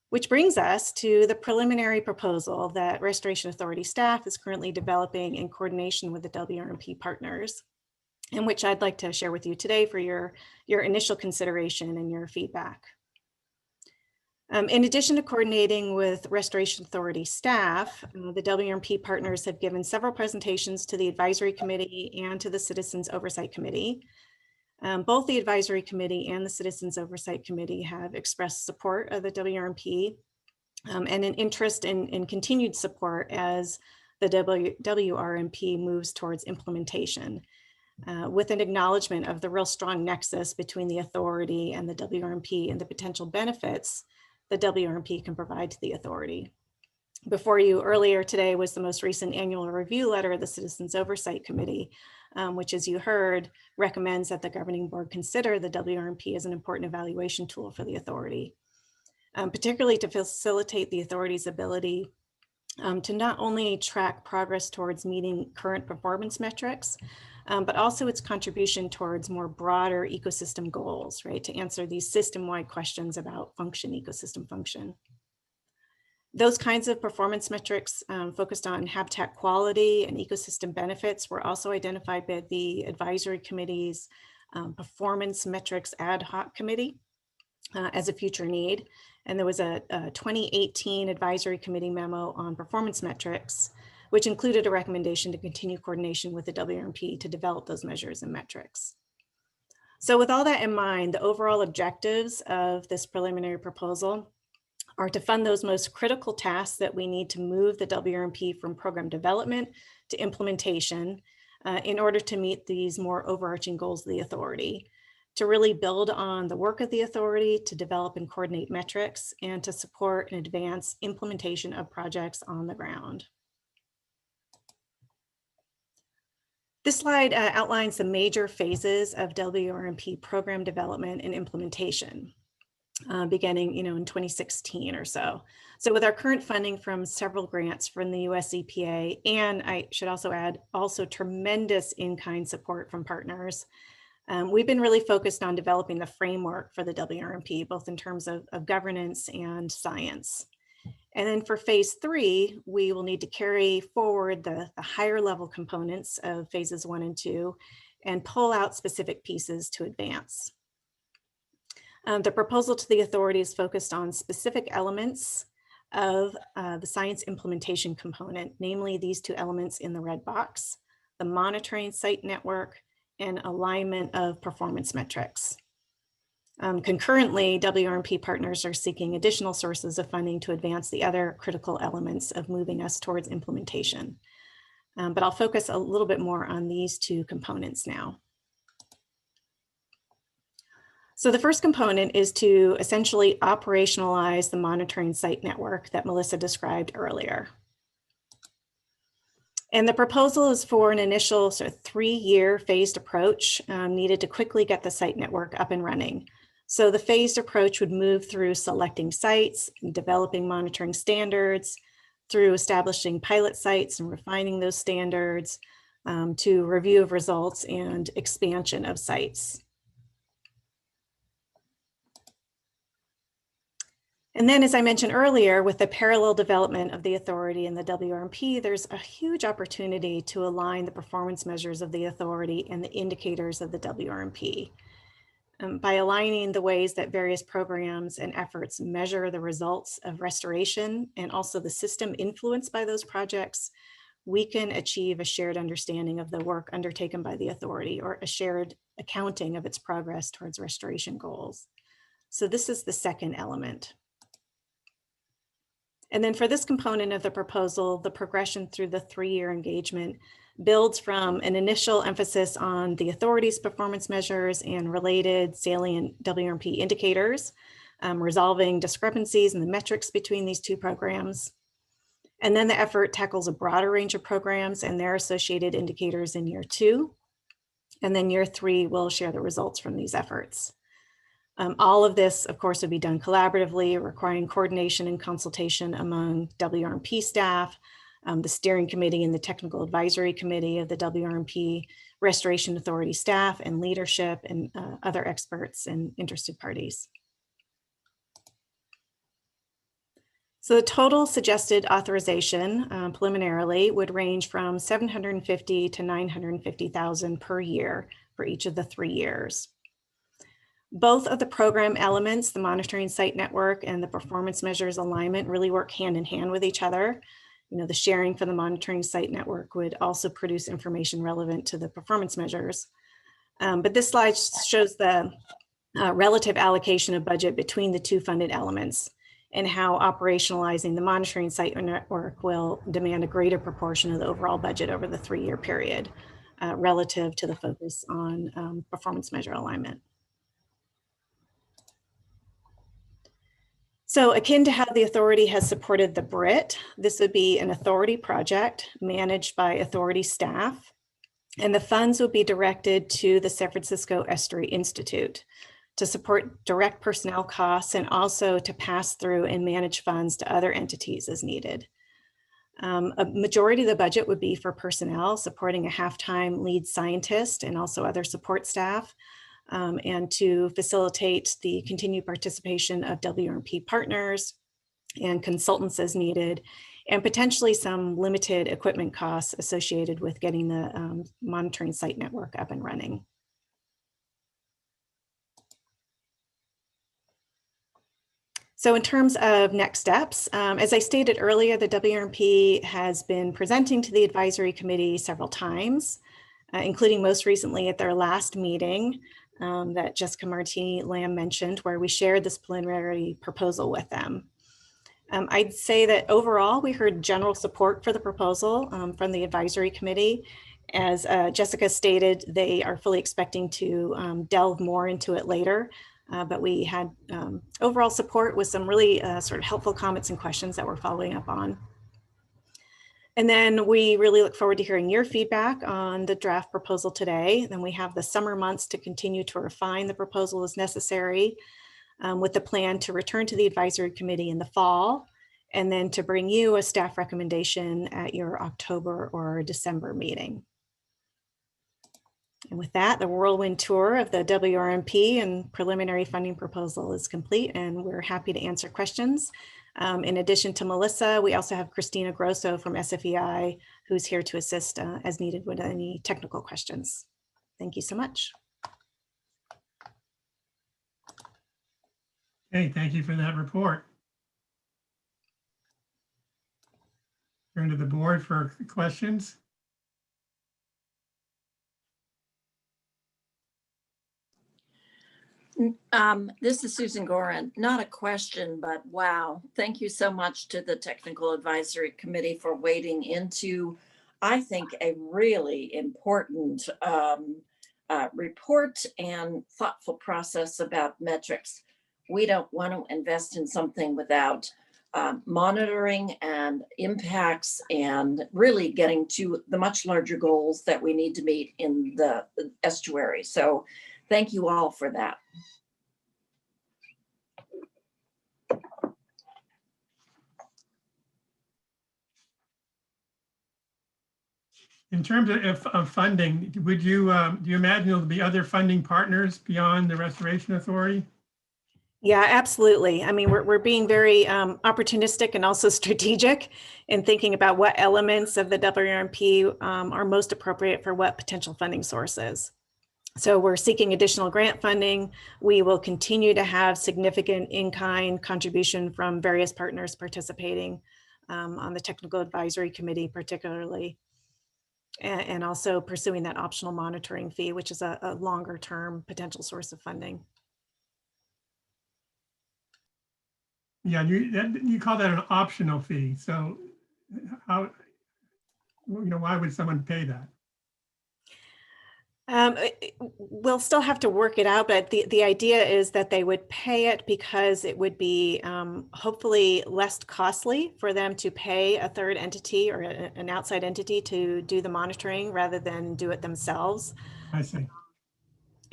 Which brings us to the preliminary proposal that Restoration Authority staff is currently developing in coordination with the WRMP partners, and which I'd like to share with you today for your initial consideration and your feedback. In addition to coordinating with Restoration Authority staff, the WRMP partners have given several presentations to the Advisory Committee and to the Citizens Oversight Committee. Both the Advisory Committee and the Citizens Oversight Committee have expressed support of the WRMP and an interest in continued support as the WRMP moves towards implementation, with an acknowledgement of the real strong nexus between the authority and the WRMP and the potential benefits the WRMP can provide to the authority. Before you earlier today was the most recent annual review letter of the Citizens Oversight Committee, which, as you heard, recommends that the governing board consider the WRMP as an important evaluation tool for the authority, particularly to facilitate the authority's ability to not only track progress towards meeting current performance metrics, but also its contribution towards more broader ecosystem goals, right? To answer these system-wide questions about ecosystem function. Those kinds of performance metrics focused on habitat quality and ecosystem benefits were also identified by the Advisory Committee's Performance Metrics Ad Hoc Committee as a future need. And there was a 2018 Advisory Committee memo on performance metrics, which included a recommendation to continue coordination with the WRMP to develop those measures and metrics. So with all that in mind, the overall objectives of this preliminary proposal are to fund those most critical tasks that we need to move the WRMP from program development to implementation in order to meet these more overarching goals of the authority, to really build on the work of the authority to develop and coordinate metrics, and to support and advance implementation of projects on the ground. This slide outlines the major phases of WRMP program development and implementation, beginning in 2016 or so. So with our current funding from several grants from the US EPA, and I should also add, also tremendous in-kind support from partners, we've been really focused on developing the framework for the WRMP, both in terms of governance and science. And then for phase 3, we will need to carry forward the higher level components of phases 1 and 2 and pull out specific pieces to advance. The proposal to the authority is focused on specific elements of the science implementation component, namely these two elements in the red box, the monitoring site network and alignment of performance metrics. Concurrently, WRMP partners are seeking additional sources of funding to advance the other critical elements of moving us towards implementation. But I'll focus a little bit more on these two components now. So the first component is to essentially operationalize the monitoring site network that Melissa described earlier. And the proposal is for an initial sort of 3-year phased approach needed to quickly get the site network up and running, So the phased approach would move through selecting sites, developing monitoring standards, through establishing pilot sites and refining those standards, to review of results and expansion of sites. And then, as I mentioned earlier, with the parallel development of the authority and the WRMP, there's a huge opportunity to align the performance measures of the authority and the indicators of the WRMP. By aligning the ways that various programs and efforts measure the results of restoration and also the system influenced by those projects, we can achieve a shared understanding of the work undertaken by the authority, or a shared accounting of its progress towards restoration goals. So this is the second element. And then for this component of the proposal, the progression through the 3-year engagement builds from an initial emphasis on the authority's performance measures and related salient WRMP indicators, resolving discrepancies in the metrics between these two programs. And then the effort tackles a broader range of programs and their associated indicators in year 2. And then year 3 will share the results from these efforts. All of this, of course, would be done collaboratively, requiring coordination and consultation among WRMP staff, the steering committee and the technical advisory committee of the WRMP, Restoration Authority staff and leadership, and other experts and interested parties. So the total suggested authorization preliminarily would range from $750,000 to $950,000 per year for each of the 3 years. Both of the program elements, the monitoring site network and the performance measures alignment, really work hand in hand with each other. You know, the sharing for the monitoring site network would also produce information relevant to the performance measures. But this slide shows the relative allocation of budget between the 2 funded elements, and how operationalizing the monitoring site network will demand a greater proportion of the overall budget over the 3-year period, relative to the focus on performance measure alignment. So akin to how the authority has supported the BRIT, this would be an authority project managed by authority staff, and the funds would be directed to the San Francisco Estuary Institute to support direct personnel costs and also to pass through and manage funds to other entities as needed. A majority of the budget would be for personnel, supporting a half-time lead scientist and also other support staff, and to facilitate the continued participation of WRMP partners and consultants as needed, and potentially some limited equipment costs associated with getting the monitoring site network up and running. So in terms of next steps, as I stated earlier, the WRMP has been presenting to the advisory committee several times, including most recently at their last meeting that Jessica Martini-Lamb mentioned, where we shared this preliminary proposal with them. I'd say that overall, we heard general support for the proposal from the advisory committee. As Jessica stated, they are fully expecting to delve more into it later. But we had overall support with some really sort of helpful comments and questions that we're following up on. And then we really look forward to hearing your feedback on the draft proposal today. Then we have the summer months to continue to refine the proposal as necessary, with the plan to return to the advisory committee in the fall, and then to bring you a staff recommendation at your October or December meeting. And with that, the whirlwind tour of the WRMP and preliminary funding proposal is complete, and we're happy to answer questions. In addition to Melissa, we also have Christina Grosso from SFEI, who's here to assist as needed with any technical questions. Thank you so much. Okay, thank you for that report. Turn to the board for questions. This is Susan Gorin. Not a question, but wow. Thank you so much to the Technical Advisory Committee for wading into, I think, a really important report and thoughtful process about metrics. We don't want to invest in something without monitoring and impacts and really getting to the much larger goals that we need to meet in the estuary. So thank you all for that. In terms of funding, would you, do you imagine there'll be other funding partners beyond the Restoration Authority? Yeah, absolutely. I mean, we're being very opportunistic and also strategic in thinking about what elements of the WRMP are most appropriate for what potential funding sources. So we're seeking additional grant funding. We will continue to have significant in-kind contribution from various partners participating on the Technical Advisory Committee particularly, and also pursuing that optional monitoring fee, which is a longer term potential source of funding. Yeah, you call that an optional fee. So how, why would someone pay that? We'll still have to work it out, but the idea is that they would pay it because it would be hopefully less costly for them to pay a third entity or an outside entity to do the monitoring rather than do it themselves. I see.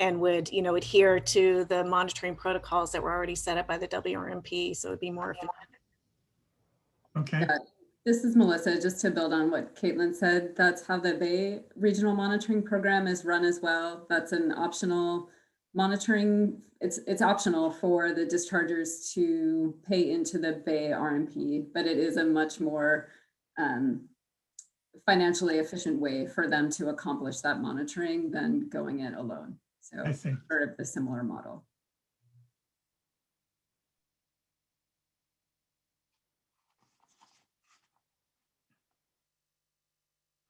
And would, adhere to the monitoring protocols that were already set up by the WRMP. So it'd be more efficient. Okay. This is Melissa, just to build on what Caitlin said. That's how the Bay Regional Monitoring Program is run as well. That's an optional monitoring. It's optional for the dischargers to pay into the Bay RMP, but it is a much more financially efficient way for them to accomplish that monitoring than going it alone. So I see. Sort of the similar model.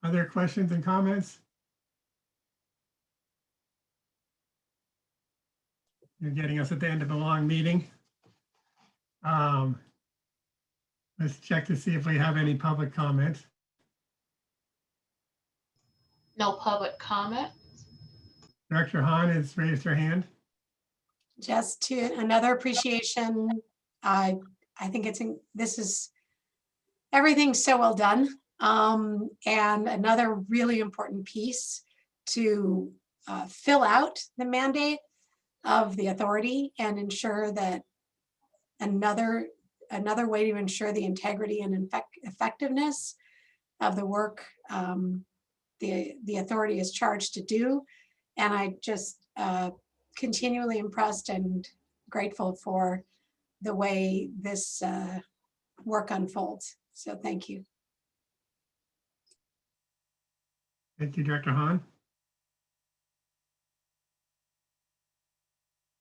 Other questions and comments? You're getting us at the end of a long meeting. Let's check to see if we have any public comments. No public comment. Director Hahn has raised her hand. Just to another appreciation. I think this is everything's so well done. And another really important piece to fill out the mandate of the authority and ensure that another way to ensure the integrity and effectiveness of the work the authority is charged to do. And I just continually impressed and grateful for the way this work unfolds. So thank you. Thank you, Director Hahn.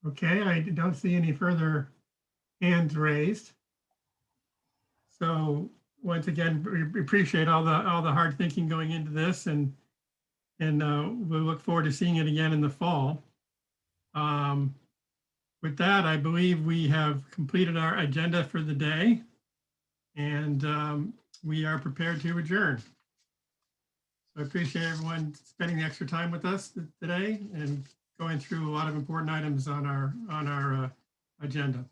Okay, I don't see any further hands raised. So once again, we appreciate all the hard thinking going into this, and we look forward to seeing it again in the fall. With that, I believe we have completed our agenda for the day, and we are prepared to adjourn. So I appreciate everyone spending the extra time with us today and going through a lot of important items on our agenda.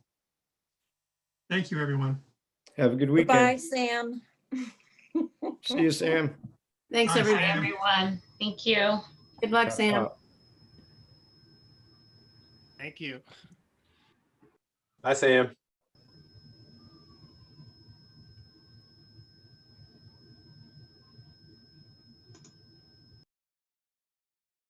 Thank you, everyone. Have a good weekend. Bye, Sam. See you, Sam. Thanks, Bye, everyone. Sam. Everyone, thank you. Good luck, Sam. Thank you. Bye, Sam.